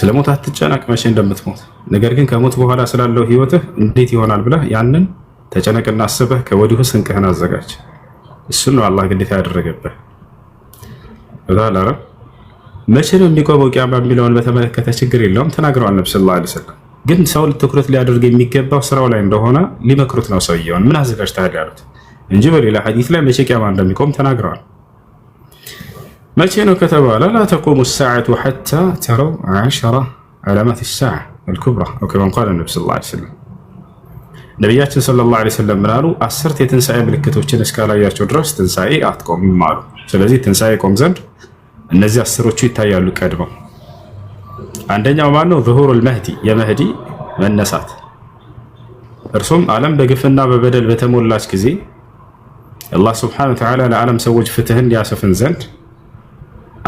[SPEAKER 1] ስለሞት አትጨነቅ መቼ እንደምትሞት፣ ነገር ግን ከሞት በኋላ ስላለው ህይወትህ እንዴት ይሆናል ብለህ ያንን ተጨነቅና አስበህ ከወዲሁ ስንቅህን አዘጋጅ። እሱን ነው አላህ ግዴታ ያደረገብህ። ወዳላረ መቼ ነው የሚቆመው ቂያማ የሚለውን በተመለከተ ችግር የለውም ተናግረዋል ነብዩ ሰለላሁ ዐለይሂ ወሰለም። ግን ሰው ትኩረት ሊያደርግ የሚገባው ስራው ላይ እንደሆነ ሊመክሩት ነው። ሰውየውን ምን አዘጋጅተሃል ያሉት እንጂ በሌላ ሐዲስ ላይ መቼ ቂያማ እንደሚቆም ተናግረዋል። መቼ ነው ከተባለ ላ ተቁሙ الساعة حتى تروا 10 علامات الساعة الكبرى أو كما قال النبي صلى الله عليه وسلم ነብያችን ሰለላሁ ዐለይሂ ወሰለም ምናሉ 10 የትንሳኤ ምልክቶችን እስካላያቸው ድረስ ትንሳኤ አትቆምም አሉ። ስለዚህ ትንሳኤ ቆም ዘንድ እነዚህ 10ዎቹ ይታያሉ ቀድመው። አንደኛው ማነው? ظهور المهدي የመህዲ መነሳት። እርሱም ዓለም በግፍና በበደል በተሞላች ጊዜ አላህ Subhanahu Wa Ta'ala ለዓለም ሰዎች ፍትህን ያሰፍን ዘንድ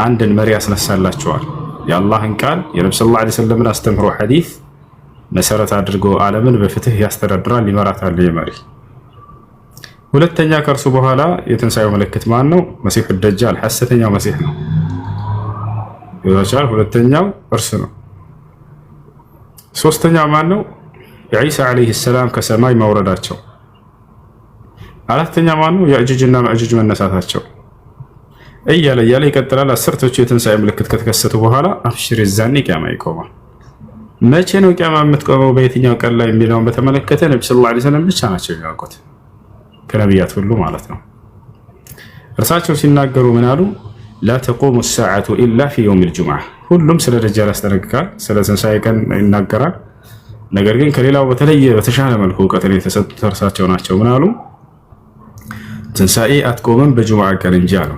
[SPEAKER 1] አንድን መሪ ያስነሳላቸዋል። የአላህን ቃል የነብዩ ሰለላሁ ዐለይሂ ወሰለም አስተምሮ ሐዲስ መሰረት አድርጎ ዓለምን በፍትህ ያስተዳድራል፣ ይመራታል። የመሪ ሁለተኛ ከእርሱ በኋላ የትንሣኤው ምልክት ማን ነው? መሲሑ ደጃል ሐሰተኛው መሲሕ ነው። ይወቻል። ሁለተኛው እርሱ ነው። ሶስተኛው ማን ነው? ዒሳ አለይሂ ሰላም ከሰማይ መውረዳቸው። አራተኛ ማን ነው? ያእጁጅና ማእጁጅ መነሳታቸው እያለ ይቀጥላል። አስርቶቹ የትንሣኤ ምልክት ከተከሰቱ በኋላ አብሽር የዛኔ ቂያማ ይቆማል። መቼ ነው ቂያማ የምትቆመው በየትኛው ቀን ላይ የሚለውን በተመለከተ ነብዩ ሰለላሁ ዐለይሂ ወሰለም ብቻ ናቸው የሚያውቁት ከነቢያት ሁሉ ማለት ነው። እርሳቸው ሲናገሩ ምን አሉ? ላ ተቁሙ ሰዓቱ ኢላ ፊ የውም ልጁምዓ። ሁሉም ስለ ደጃል ያስጠነቅቃል፣ ስለ ትንሣኤ ቀን ይናገራል። ነገር ግን ከሌላው በተሻለ መልኩ እውቀትን የተሰጡት እርሳቸው ናቸው። ምን አሉ? ትንሣኤ አትቆምም በጁምዓ ቀን እንጂ አሉ።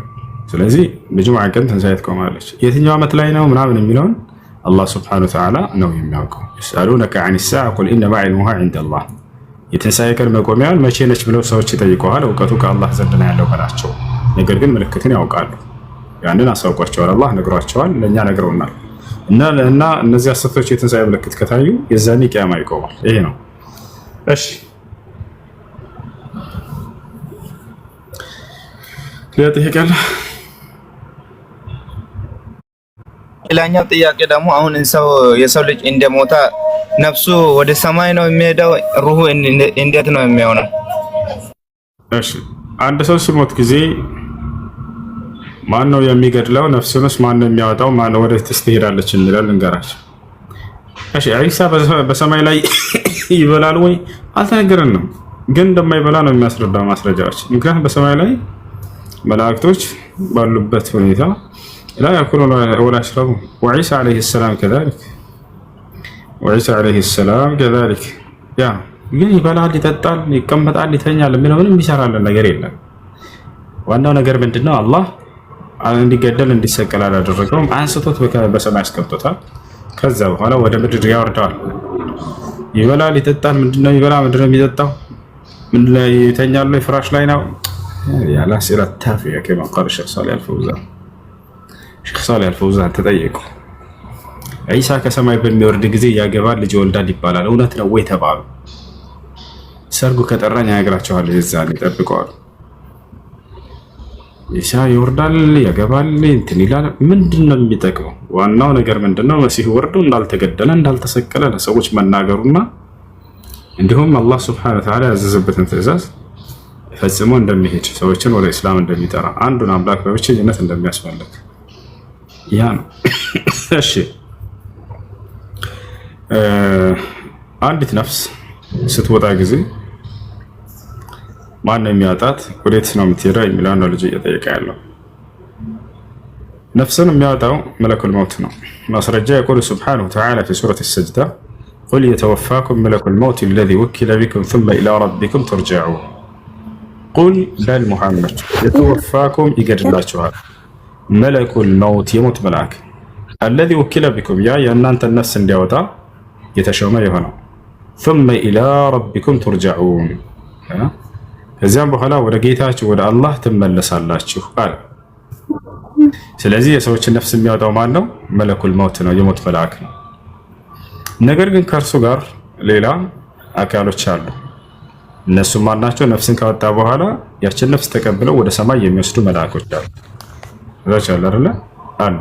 [SPEAKER 1] ስለዚህ በጁምዓ ቀን ትንሣኤ ትቆማለች። የትኛው ዓመት ላይ ነው ምናምን የሚለውን አላህ ሱብሓነሁ ወተዓላ ነው የሚያውቀው። ይስአሉነከ ዐኒ ሰዓ ቁል ኢነማ ዒልሙሃ ዒንደላህ። የትንሣኤ ቀን መቆሚያውን መቼ ነች ብለው ሰዎች ይጠይቀዋል። እውቀቱ ከአላህ ዘንድ ነው ያለው በላቸው። ነገር ግን ምልክትን ያውቃሉ። ያንን አሳውቋቸዋል። አላህ ነግሯቸዋል፣ ለእኛ ነግረውናል። እና እነዚህ አስርቶች የትንሣኤ ምልክት ከታዩ የዛኔ ቂያማ ይቆማል። ይሄ ነው። እሺ ሌላ ጥያቄ አለ?
[SPEAKER 12] ሌላኛው ጥያቄ ደግሞ አሁን የሰው ልጅ እንደሞታ ነፍሱ ወደ ሰማይ ነው የሚሄደው? ሩሁ እንዴት ነው የሚሆነው?
[SPEAKER 1] እሺ አንድ ሰው ሲሞት ጊዜ ማን ነው የሚገድለው? ነፍሱንስ ማን ነው የሚያወጣው? ማን ነው ወደትስ ትሄዳለች እንላለን። እንገራቸው። እሺ ዒሳ በሰማይ ላይ ይበላል ወይ? አልተነገረንም፣ ግን እንደማይበላ ነው የሚያስረዳ ማስረጃዎች። ምክንያቱም በሰማይ ላይ መላእክቶች ባሉበት ሁኔታ ላ ያኩሉነ ወላ ይሽረቡ ወዒሳ ዓለይሂ ሰላም ከዛሊክ ያ ግን ይበላል፣ ይጠጣል፣ ይቀመጣል፣ ይተኛል የሚለው ምንም የሚሰራለን ነገር የለም። ዋናው ነገር ምንድነው? አላህ እንዲገደል እንዲሰቀል አላደረገውም። አንስቶት በሰማይ አስቀምጦታል። ከዛ በኋላ ወደ ምድር ያወርደዋል። ይበላል፣ ይጠጣል። ምንድነው ይበላ? ምንድነው የሚጠጣው? ምን ላይ ይተኛል? ፍራሽ ላይ ነው። ያላ ሲራት ታፊያ ከማ ቃል ሸይኽ ሷሊህ አልፈውዛን ተጠየቁ። ዒሳ ከሰማይ በሚወርድ ጊዜ ያገባል፣ ልጅ ይወልዳል ይባላል። እውነት ነው ወይ ተባሉ። ሰርጉ ከጠራኝ ያግራቸዋል፣ የዛን ይጠብቀዋል። ዒሳ ይወርዳል፣ ያገባል፣ እንትን ይላል። ምንድነው የሚጠቅመው? ዋናው ነገር ምንድነው? መሲህ ወርዶ እንዳልተገደለ እንዳልተሰቀለ ለሰዎች መናገሩና እንዲሁም አላህ ሱብሓነሁ ወተዓላ ያዘዘበትን ትዕዛዝ ፈጽሞ እንደሚሄድ፣ ሰዎችን ወደ እስላም እንደሚጠራ፣ አንዱን አምላክ በብቸኝነት እንደሚያስመልክ ያ ነው። እሺ አንዲት ነፍስ ስትወጣ ጊዜ ማን ነው የሚያወጣት? ወዴት ነው የምትሄደው? የሚለውን ነው ልጅ እየጠየቀ ያለው። ነፍስን የሚያወጣው መለኩል መውት ነው። ማስረጃ የቁል ሱብሓነሁ ወተዓላ ፊ ሱረት ሰጅዳ ቁል የተወፋኩም መለኩል መውት አለዚ ወኪለ ቢኩም ሱመ ኢላ ረቢኩም ተርጀዑን። ቁል በል ሙሐመድ የተወፋኩም ይገድላችኋል መለኩል መውት የሞት መልአክ አለዚ ወኪለ ቢኩም ያ የእናንተን ነፍስ እንዲያወጣ የተሾመ የሆነው ثم ኢላ ረቢኩም ተርጀዑን ከዚያም በኋላ ወደ ጌታችሁ ወደ አላህ ትመለሳላችሁ አለ። ስለዚህ የሰዎችን ነፍስ የሚያወጣው ማን ነው? መለኩል መውት ነው፣ የሞት መልአክ ነው። ነገር ግን ከእርሱ ጋር ሌላ አካሎች አሉ። እነሱም ማን ናቸው? ነፍስን ካወጣ በኋላ ያችን ነፍስ ተቀብለው ወደ ሰማይ የሚወስዱ መላእክቶች አሉ። እዛች አለ አይደለ? አሉ።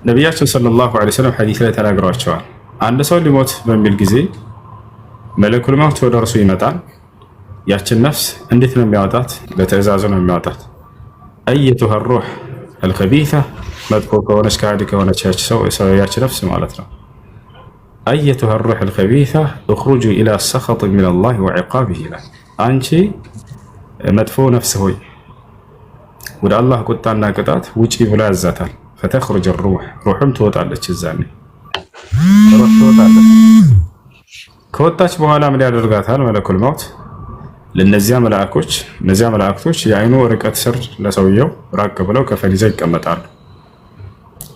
[SPEAKER 1] ነቢያችን ሰለላሁ ዐለይሂ ወሰለም ሐዲስ ላይ ተናግረዋቸዋል። አንድ ሰው ሊሞት በሚል ጊዜ መለኩል መውት ወደ እርሱ ይመጣል። ያችን ነፍስ እንዴት ነው የሚያወጣት? በትዕዛዙ ነው የሚያወጣት። አየቱሃ ሩህ አልኸቢሳ መጥፎ ከሆነች ከሃዲ ከሆነች ያች ነፍስ ማለት ነው። አየቱሃ ሩህ አልኸቢሳ እኽሩጂ ኢላ ሰኸጥ ሚነላሂ ወዒቃቢሂ ይላል። አንቺ መጥፎ ነፍስ ሆይ ወደ አላህ ቁጣና ቅጣት ውጪ ብሎ ያዛታል። ፈተኽሩጅ ሩህ ሩህም ትወጣለች። እዛኔ ሩህ ትወጣለች። ከወጣች በኋላ ምን ያደርጋታል? መለኩል መውት ለነዚያ መላእክቶች የአይኑ ርቀት ስር ለሰውየው ራቅ ብለው ከፈን ይዘው ይቀመጣሉ።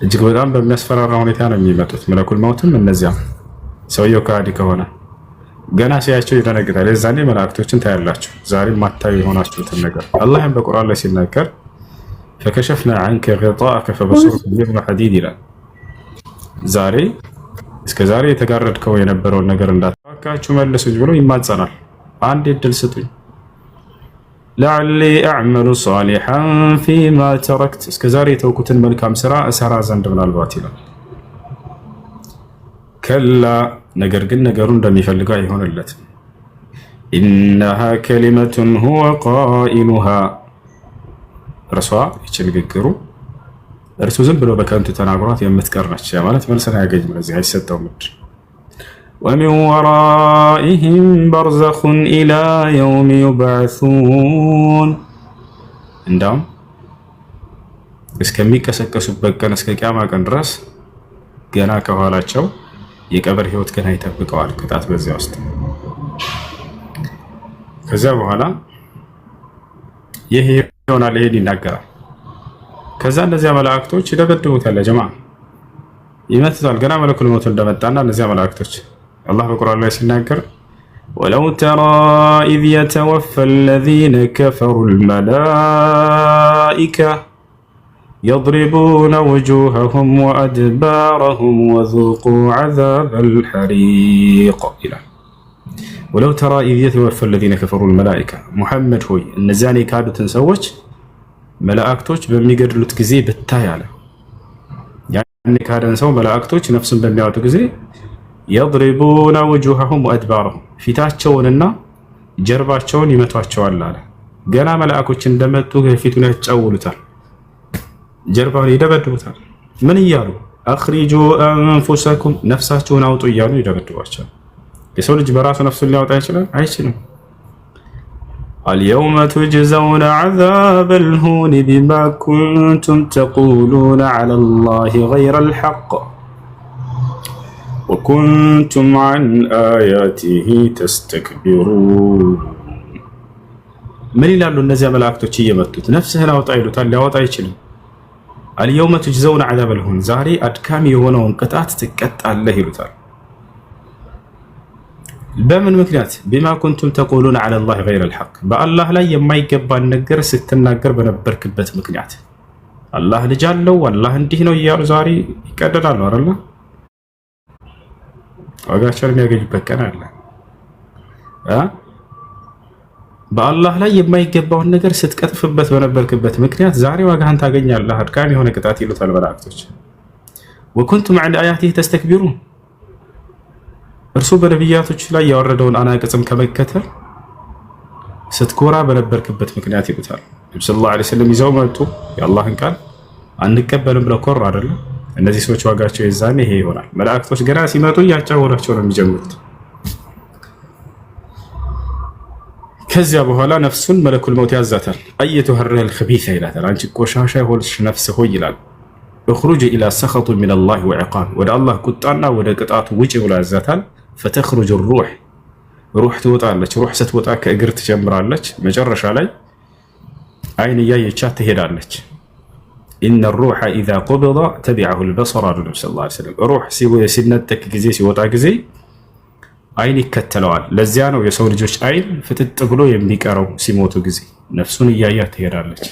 [SPEAKER 1] እጅግ በጣም በሚያስፈራራ ሁኔታ ነው የሚመጡት። መለኩል መውትም እነዚያ ሰውየው ከሃዲ ከሆነ ገና ሲያቸው ይደነግጣል። የዛኔ መላእክቶችን ታያላችሁ፣ ዛሬ ማታዩ የሆናችሁትን ነገር አላህም በቁርአን ላይ ሲናገር ፈከሸፍና ዐንከ ጊጣአከ ፈበሰሩከ የውመ ሐዲድ ይላል። ዛሬ እስከዛሬ የተጋረድከው የነበረውን ነገር እንዳታካችሁ መልሱኝ ብሎ ይማጸናል። አንድ እድል ስጡኝ ለዓሊ አዕመሉ ሷሊሐን ፊማ ተረክት፣ እስከዛሬ የተውኩትን መልካም ስራ እሰራ ዘንድ ምናልባት ይላል። ከላ ነገር ግን ነገሩ እንደሚፈልገው አይሆንለትም። ኢነሃ ከሊመቱን ሁወ ቃኢሉሃ፣ እርሷ ይች ንግግሩ እርሱ ዝም ብሎ በከንቱ ተናግሯት የምትቀር ነች። ያ ማለት መልስን አያገኝም፣ ለዚህ አይሰጠውም እድል። ወሚን ወራኢሂም በርዘኹን ኢላ የውሚ ዩብዓሱን፣ እንዳውም እስከሚቀሰቀሱበት ቀን እስከ ቂያማ ቀን ድረስ ገና ከኋላቸው የቀብር ህይወት ገና ይጠብቀዋል፣ ቅጣት በዚያ ውስጥ። ከዚያ በኋላ ይህ ይሆናል፣ ይሄን ይናገራል። ከዛ እነዚያ መላእክቶች ይደበድቡታል፣ ጀማ ይመትታል። ገና መለኩል ሞት እንደመጣና እነዚያ መላእክቶች አላህ በቁርአን ላይ ሲናገር ወለው ተራ ኢዝ የተወፈ አለዚነ ከፈሩ አልመላኢካ የድሪቡነ ውጁሀሁም ወአድባረሁም ወዙቁ ዐዛበል ሐሪቅ ይላል። ወለው ተራ ኢዝ የተወፈ አለዚነ ከፈሩ አልመላኢካ፣ ሙሐመድ ሆይ እነዚያን የካዱትን ሰዎች መላእክቶች በሚገድሉት ጊዜ ብታይ አለ። ያን የካደን ሰው መላእክቶች ነፍሱን በሚያወጡ ጊዜ የድሪቡነ ውጁሀሁም ወአድባረሁም፣ ፊታቸውንና ጀርባቸውን ይመቷቸዋል አለ። ገና መላእኮች እንደመጡ ፊቱን ያጫውሉታል፣ ጀርባውን ይደበድቡታል። ምን እያሉ አኽሪጁ አንፉሰኩም፣ ነፍሳችሁን አውጡ እያሉ ይደበድቧቸዋል። የሰው ልጅ በራሱ ነፍሱን ሊያወጣ ይችላል? አይችልም። አልየውመ ቱጅዘውነ ዐዛበል ሁኒ ቢማ ኩንቱም ተቁሉነ ዐለላሂ ገይረል ሐቅ ወኩንቱም ዐን አያቲሂ ተስተክቢሩን። ምን ይላሉ እነዚያ መላእክቶች እየመቱት? ነፍስህን አውጣ ይሉታል። ሊያወጣ አይችልም። አልየውመ ቱጅዘውነ ዐዛበል ሁኒ፣ ዛሬ አድካሚ የሆነውን ቅጣት ትቀጣለህ ይሉታል። በምን ምክንያት? ቢማ ኩንቱም ተቁሉነ ዐለላሂ ገይረል ሐቅ፣ በአላህ ላይ የማይገባን ነገር ስትናገር በነበርክበት ምክንያት። አላህ ልጅ አለው፣ አላህ እንዲህ ነው እያሉ ዛሬ ይቀደዳሉ አይደል? ዋጋቸውን የሚያገኙበት ቀን አለ። በአላህ ላይ የማይገባውን ነገር ስትቀጥፍበት በነበርክበት ምክንያት ዛሬ ዋጋህን ታገኛለህ፣ አድካሚ የሆነ ቅጣት ይሉታል መላእክቶች። ወኩንቱም ዐን አያቲሂ ተስተክቢሩን፣ እርሱ በነቢያቶች ላይ ያወረደውን አናቅጽም ከመከተል ስትኮራ በነበርክበት ምክንያት ይሉታል። ነብዩ ሰለላሁ ዐለይሂ ወሰለም ይዘው መጡ የአላህን ቃል አንቀበልም ብለው ኮራ አይደለም። እነዚህ ሰዎች ዋጋቸው የዛኔ ይሄ ይሆናል። መላእክቶች ገና ሲመጡ እያጫወታቸው ነው የሚጀምሩት። ከዚያ በኋላ ነፍሱን መለኩል መውት ያዛታል። አየቱሃ ሩሑል ኸቢሳ ይላታል። አንቺ ቆሻሻ የሆንሽ ነፍስ ሆይ ይላል። እኽሩጂ ኢላ ሰኸጡ ሚነላሂ ወዒቃብ፣ ወደ አላህ ቁጣና ወደ ቅጣቱ ውጪ ብሎ ያዛታል። ፈተኽሩጅ ሩህ ትወጣለች። ሩህ ስትወጣ ከእግር ትጀምራለች። መጨረሻ ላይ አይን እያየቻት ትሄዳለች። ኢነ ሩሐ ኢዛ ቁቢደ ተቢዐሁ አልበሰር አሉ ነብዩ ሰለላሁ ዐለይሂ ወሰለም። ሩህ ሲነጠቅ ጊዜ ሲወጣ ጊዜ አይን ይከተለዋል። ለዚያ ነው የሰው ልጆች አይን ፍጥጥ ብሎ የሚቀረው ሲሞቱ ጊዜ። ነፍሱን እያያት ትሄዳለች።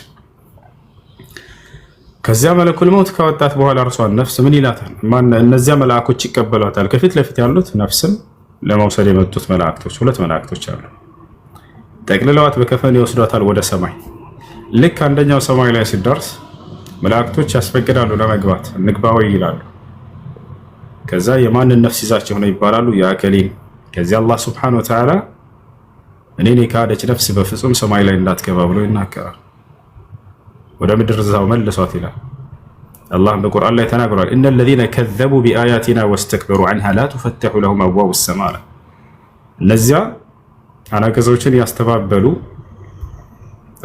[SPEAKER 1] ከዚያ መለኩል ሞት ካወጣት በኋላ እርሷን ነፍስ ምን ይላታል? እነዚያ መላእኮች ይቀበሏታል። ከፊት ለፊት ያሉት ነፍስን ለመውሰድ የመጡት መላእክቶች፣ ሁለት መላእክቶች አሉ። ጠቅልለዋት በከፈን ይወስዷታል ወደ ሰማይ። ልክ አንደኛው ሰማይ ላይ ሲደርስ መላእክቶች ያስፈቅዳሉ ለመግባት፣ እንግባው ይላሉ። ከዛ የማንን ነፍስ ይዛችሁ ነው ይባላሉ። የአከሊን። ከዚያ አላህ ሱብሓነሁ ወተዓላ እኔን የካደች ነፍስ በፍጹም ሰማይ ላይ እንዳትገባ ብሎ ይናገራል። ወደ ምድር ዛው መልሷት ይላል። አላህ በቁርአን ላይ ተናግሯል። ኢነ ለዚነ ከዘቡ ቢአያቲና ወስተክበሩ ዐንሃ ላ ቱፈተሑ ለሁም አብዋቡ ሰማ። እነዚያ አናቅጾችን ያስተባበሉ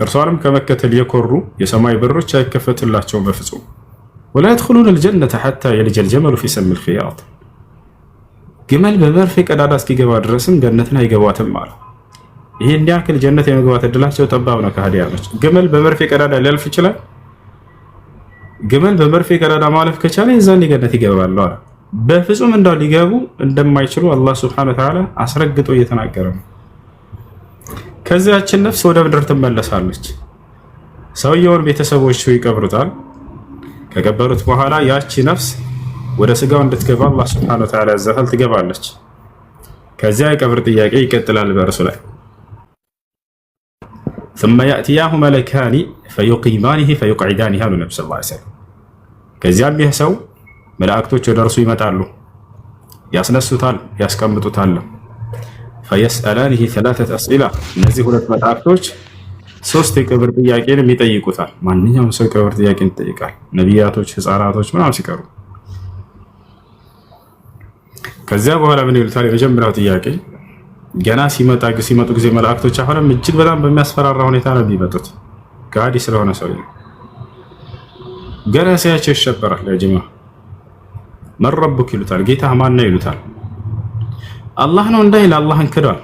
[SPEAKER 1] እርሷንም ከመከተል የኮሩ የሰማይ በሮች አይከፈትላቸውም በፍጹም። ወላ የድኹሉነ አልጀነተ ሐታ የልጀል ጀመሉ ፊ ሰሚል ኺያጥ፣ ግመል በመርፌ ቀዳዳ እስኪገባ ድረስም ገነትን አይገቧትም አለ። ይሄን ያክል ጀነት የመግባት እድላቸው ጠባብ ነው ከሃዲያኖች። ግመል በመርፌ ቀዳዳ ሊያልፍ ይችላል? ግመል በመርፌ ቀዳዳ ማለፍ ከቻለ የዛን ገነት ይገባሉ አለ። በፍጹም እንዳው ሊገቡ እንደማይችሉ አላህ ሱብሓነሁ ወተዓላ አስረግጦ እየተናገረ ነው። ከዚያችን ነፍስ ወደ ምድር ትመለሳለች። ሰውየውን ቤተሰቦቹ ይቀብሩታል። ከቀበሩት በኋላ ያቺ ነፍስ ወደ ስጋው እንድትገባ አላህ ሱብሓነሁ ወተዓላ ያዛታል። ትገባለች። ከዚያ የቀብር ጥያቄ ይቀጥላል በእርሱ ላይ ثم يأتياه ملكان فيقيمانه فيقعدانه አሉ ነብዩ ሰለላሁ ዐለይሂ ወሰለም። ከዚያም ይህ ሰው መላእክቶች ወደ እርሱ ይመጣሉ፣ ያስነሱታል፣ ያስቀምጡታል። فيسألانه ثلاثة أسئلة እነዚህ ሁለት መላእክቶች ሶስት የቀብር ጥያቄንም ይጠይቁታል። ማንኛውም ሰው የቀብር ጥያቄን ይጠይቃል፣ ነቢያቶች፣ ህፃናቶች ምናምን ሲቀሩ። ከዚያ በኋላ ምን ይሉታል? የመጀመሪያው ጥያቄ ገና ሲመጡ ጊዜ መላእክቶች አሁንም እጅግ በጣም በሚያስፈራራ ሁኔታ ነው የሚመጡት። ጋዲ ስለሆነ ሰው ገና ሲያቸው ይሸበራል። ለጅማ መን ረቡክ ይሉታል። ጌታህ ማን ነው ይሉታል። አላህ ነው እንዳይል አላህን ክዷል።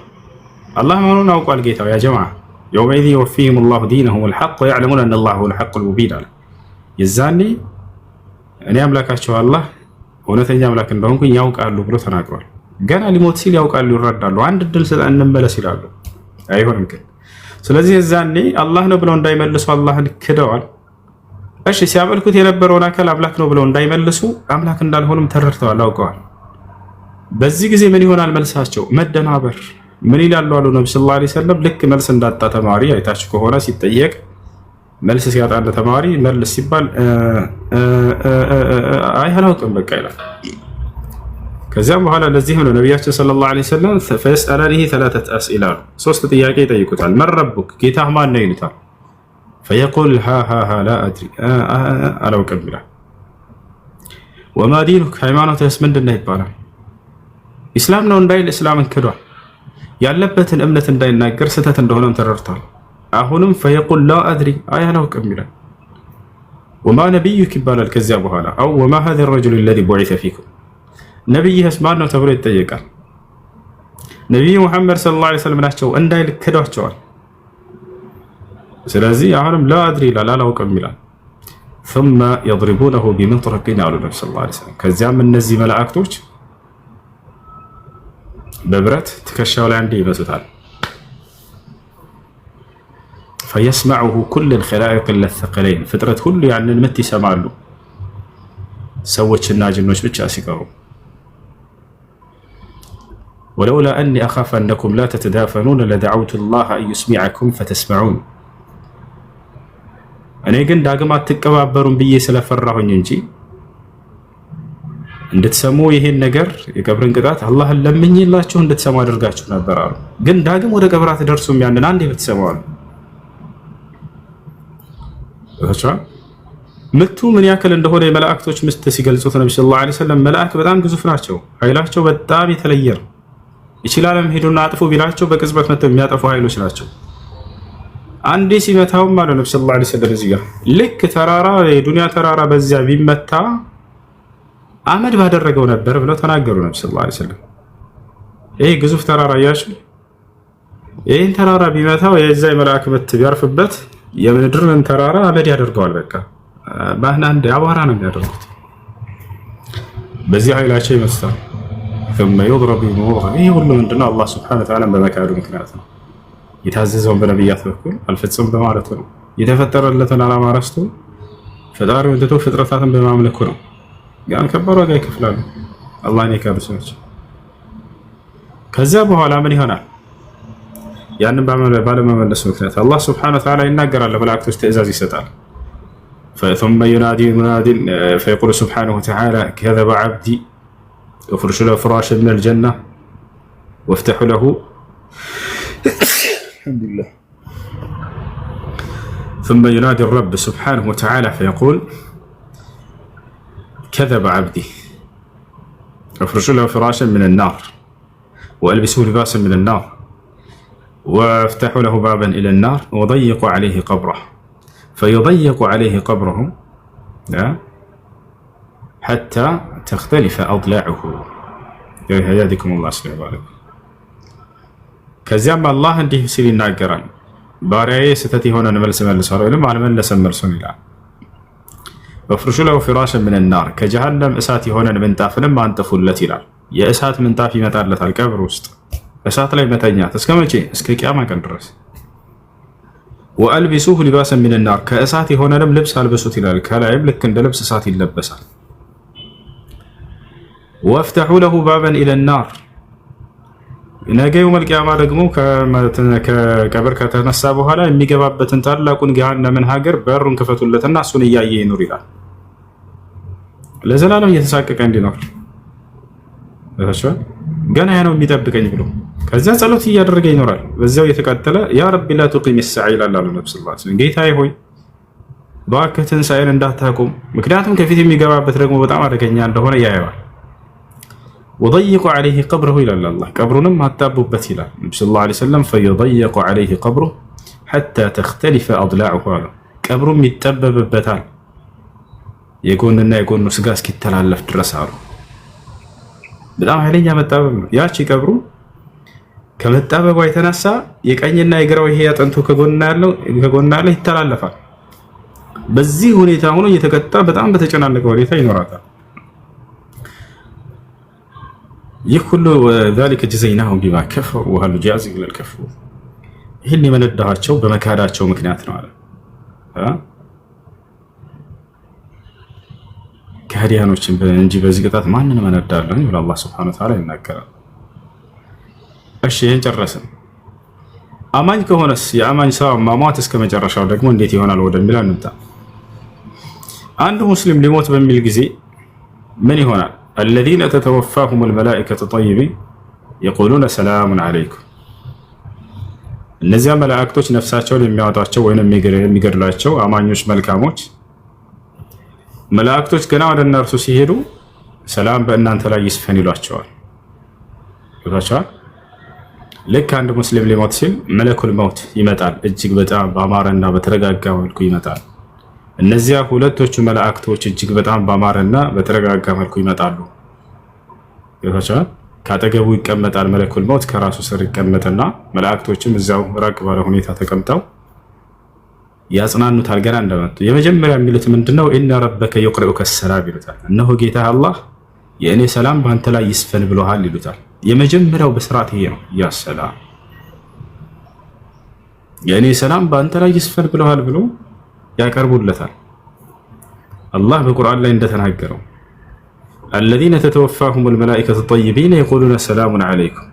[SPEAKER 1] አላህ መሆኑን አውቋል ጌታው። ያ ጀማዓ የውመኢዝ የወፊህም ላሁ ዲነሁም ልሐቅ ወየዕለሙነ አነ ላህ ሁወል ሐቁል ሙቢን አለ። የዛኔ እኔ አምላካቸው አላህ እውነተኛ አምላክ እንደሆንኩኝ ያውቃሉ ብሎ ተናግሯል። ገና ሊሞት ሲል ያውቃሉ፣ ይረዳሉ። አንድ እድል ስጠን እንመለስ ይላሉ። አይሆንም ግን። ስለዚህ የዛኔ አላህ ነው ብለው እንዳይመልሱ አላህን ክደዋል። እሺ ሲያመልኩት የነበረውን አካል አምላክ ነው ብለው እንዳይመልሱ አምላክ እንዳልሆኑም ተረድተዋል፣ አውቀዋል። በዚህ ጊዜ ምን ይሆናል መልሳቸው? መደናበር። ምን ይላሉ አሉ ነብዩ ሰለላሁ ዐለይሂ ወሰለም። ልክ መልስ እንዳጣ ተማሪ አይታችሁ ከሆነ ሲጠየቅ መልስ ሲያጣ እንደ ተማሪ መልስ ሲባል አይ አላውቅም በቃ ይላል። ከዚያም በኋላ ለዚህም ነው ነቢያችን ሰለላሁ ዐለይሂ ወሰለም ፈየስአላኒሂ ሰላተተ አስኢላ ሶስት ጥያቄ ይጠይቁታል። መን ረቡክ ጌታህ ማን ነው ይሉታል። ፈየቁል ሃሃሃ ላ አድሪ አላውቅም ይላል። ወማ ዲኑክ ሃይማኖትህስ ምንድን ነው ይባላል። ኢስላም ነው እንዳይል እስላምን ክዷል። ያለበትን እምነት እንዳይናገር ስህተት እንደሆነም ተረድቷል። አሁንም ፈየቁል ላ አድሪ አላውቅም ይላል። ወማ ነቢዩክ ይባላል። ከዚያ በኋላ አው ወማ ሃዛ ረጁሉ ለዚ ቡዒሰ ፊኩም ነቢይህስ ማን ነው ተብሎ ይጠየቃል። ነቢዩ ሙሐመድ ሰለላሁ ዐለይሂ ወሰለም ናቸው እንዳይል ክዷቸዋል። ስለዚህ አሁንም ላ አድሪ ይላል፣ አላውቅም ይላል። ثم يضربونه بمطرق አሉ ነብዩ ሰለላሁ ዐለይሂ ወሰለም። ከዚያም እነዚህ መላእክቶች በብረት ትከሻው ላይ አንዴ ይመቱታል። فيسمعه كل الخلائق الثقلين ፍጥረት ሁሉ ያንን ምት ይሰማሉ፣ ሰዎችና ጅኖች ብቻ ሲቀሩ። ولولا أني أخاف أنكم لا تتدافنون لدعوت الله أن يسمعكم فتسمعون እኔ ግን ዳግም አትቀባበሩም ብዬ ስለፈራሁኝ እንጂ እንድትሰሙ ይሄን ነገር የቀብርን ቅጣት አላህን ለምኝላችሁ እንድትሰሙ አድርጋችሁ ነበር አሉ። ግን ዳግም ወደ ቀብር አትደርሱም ያንን አንዴ ብትሰማው አሉ። ምቱ ምን ያክል እንደሆነ የመላእክቶች ምስት ሲገልጹት ነብዩ ሰለላሁ ዐለይሂ ወሰለም መላእክ በጣም ግዙፍ ናቸው፣ ኃይላቸው በጣም የተለየ ነው። ይችላልም ሄዱና አጥፉ ቢላቸው በቅጽበት መተው የሚያጠፉ ኃይሎች ናቸው። አንዴ ሲመታውም አለ ነብዩ ሰለላሁ ዐለይሂ ወሰለም እዚህ ጋር ልክ ተራራ የዱንያ ተራራ በዚያ ቢመታ አመድ ባደረገው ነበር ብለው ተናገሩ ነብዩ ሰለላሁ ዐለይሂ ወሰለም። ይሄ ግዙፍ ተራራ ያያችሁ፣ ይሄን ተራራ ቢመታው የዛ የመላእክ ምት ቢያርፍበት የምድርን ተራራ አመድ ያደርገዋል። በቃ ባህናንድ አቧራ ነው የሚያደርጉት። በዚህ ኃይላቸው ይመስላል ثم يضرب بموضع ይሄ ሁሉ ምንድነው? አላህ Subhanahu Wa Ta'ala በመካዱ ምክንያት ነው። የታዘዘውን በነብያት በኩል አልፈጽም በማለቱ ነው። የተፈጠረለትን ዓላማ ረስቶ ፈጣሪውን ትቶ ፍጥረታትን በማምለኩ ነው። ያን ከባድ ዋጋ ይከፍላሉ አላህን የካዱ ሰዎች። ከዚያ በኋላ ምን ይሆናል? ያንን ባለመመለሱ ምክንያት አላህ Subhanahu Wa Ta'ala ይናገራል፣ ለመላእክቶች ትእዛዝ ይሰጣል። ثم ينادي مناد فيقول سبحانه وتعالى كذب عبدي افرش له فراشا من الجنة وافتحوا له الحمد لله. ثم ينادي الرب سبحانه وتعالى فيقول كذب عبدي افرش له فراشا من النار والبسوه لباسا من النار وافتحوا له بابا الى النار وضيقوا عليه قبره فيضيق عليه قبره حتى تختلف أضلاعه يهديكم الله سبحانه وتعالى. ከዚያም አላህ እንዲህ ሲል ይናገራል፣ ባሪያዬ ስህተት የሆነን መልስ መልሷል ወይም አልመለሰም መልሱን ይላል። ወፍርሹ ለው ፍራሸን ምን ናር ከጀሃነም እሳት የሆነን ምንጣፍንም አንጥፉለት ይላል። የእሳት ምንጣፍ ይመጣለታል ቀብር ውስጥ እሳት ላይ መተኛት እስከ መቼ? እስከ ቂያማ ቀን ድረስ። ወአልቢሱሁ ሊባሰን ሚን ናር ከእሳት የሆነንም ልብስ አልብሱት ይላል። ከላይም ልክ እንደ ልብስ እሳት ይለበሳል። ወፍተሑ ለሁ ባበን ኢለ ናር ነገ የውመል ቂያማ ደግሞ ከቀብር ከተነሳ በኋላ የሚገባበትን ታላቁን ገሃነምን ሀገር በሩን ክፈቱለትና እሱን እያየ ይኑር ይላል። ለዘላለም እየተሳቀቀ እንዲኖር ገና ያ ነው የሚጠብቀኝ ብሎ ከዚያ ጸሎት እያደረገ ይኖራል። በዚያው እየተቃጠለ ያ ረቢ ላ ቱቂም ሰዓ ይላል አሉ ነብዩ ሰለላሁ ዐለይሂ ወሰለም። ጌታዬ ሆይ እባክህ ትንሣኤን እንዳታቆም፣ ምክንያቱም ከፊት የሚገባበት ደግሞ በጣም አደገኛ እንደሆነ ያየዋል። ወضይቁ ዐለይሂ ቀብረሁ ይላል አላህ፣ ቀብሩንም አጣቡበት ይላል ነብዩ ሰለላሁ ዐለይሂ ወሰለም። ፈየضይቁ ዐለይሂ ቀብሩሁ ሐታ ተኽተሊፈ አድላዑሁ አሉ፣ ቀብሩም ይጠበብበታል የጎንና የጎኑ ስጋ እስኪተላለፍ ድረስ አሉ። በጣም ኃይለኛ መጣበብ ነው። ያቺ ቀብሩ ከመጣበቧ የተነሳ የቀኝና የግራው ይሄ አጥንቱ ከጎንና ያለው ይተላለፋል። በዚህ ሁኔታ ሆኖ እየተቀጣ በጣም በተጨናነቀ ሁኔታ ይኖራታል። ይህ ሁሉ ذلك جزيناهم بما كفروا وهل نجازي إلا الكفور ይህን የመነዳኋቸው በመካዳቸው ምክንያት ነው አለ። ከሃዲያኖችን እንጂ በዚህ ቅጣት ማንን መነዳለን ብሎ አላህ Subhanahu Wa Ta'ala ይናገራል። እሺ ይሄን ጨረስን። አማኝ ከሆነስ የአማኝ ሰው ማሟት እስከ መጨረሻው ደግሞ እንዴት ይሆናል ወደሚለው እንምጣ። አንድ ሙስሊም ሊሞት በሚል ጊዜ ምን ይሆናል? الذين تتوفاهم الملائكة طيبين يقولون سلام عليكم እነዚያ መላእክቶች ነፍሳቸውን የሚያወጣቸው ወይንም የሚገድላቸው አማኞች መልካሞች መላእክቶች ገና ወደ እነርሱ ሲሄዱ ሰላም በእናንተ ላይ ይስፈን ይሏቸዋል። ይሏቸዋል። ልክ አንድ ሙስሊም ሊሞት ሲል መለኩል መውት ይመጣል። እጅግ በጣም በአማረና በተረጋጋ መልኩ ይመጣል። እነዚያ ሁለቶቹ መላእክቶች እጅግ በጣም በአማረና በተረጋጋ መልኩ ይመጣሉ። ይሏቸዋል። ካጠገቡ ይቀመጣል መለኩል መውት ከራሱ ስር ይቀመጥና መላእክቶችም እዚያው ራቅ ባለ ሁኔታ ተቀምጠው ያጽናኑታል። ገና እንደመጡ የመጀመሪያ የሚሉት ምንድነው? ኢነ ረበከ የቅረኡከ ሰላም ይሉታል። እነሆ ጌታ አላህ የእኔ ሰላም በአንተ ላይ ይስፈን ብሎሃል ይሉታል። የመጀመሪያው በስርዓት ይሄ ነው። ያ ሰላም የእኔ ሰላም በአንተ ላይ ይስፈን ብሎሃል ብሎ ያቀርቡለታል። አላህ በቁርአን ላይ እንደተናገረው الذين تتوفاهم الملائكة الطيبين يقولون سلام عليكم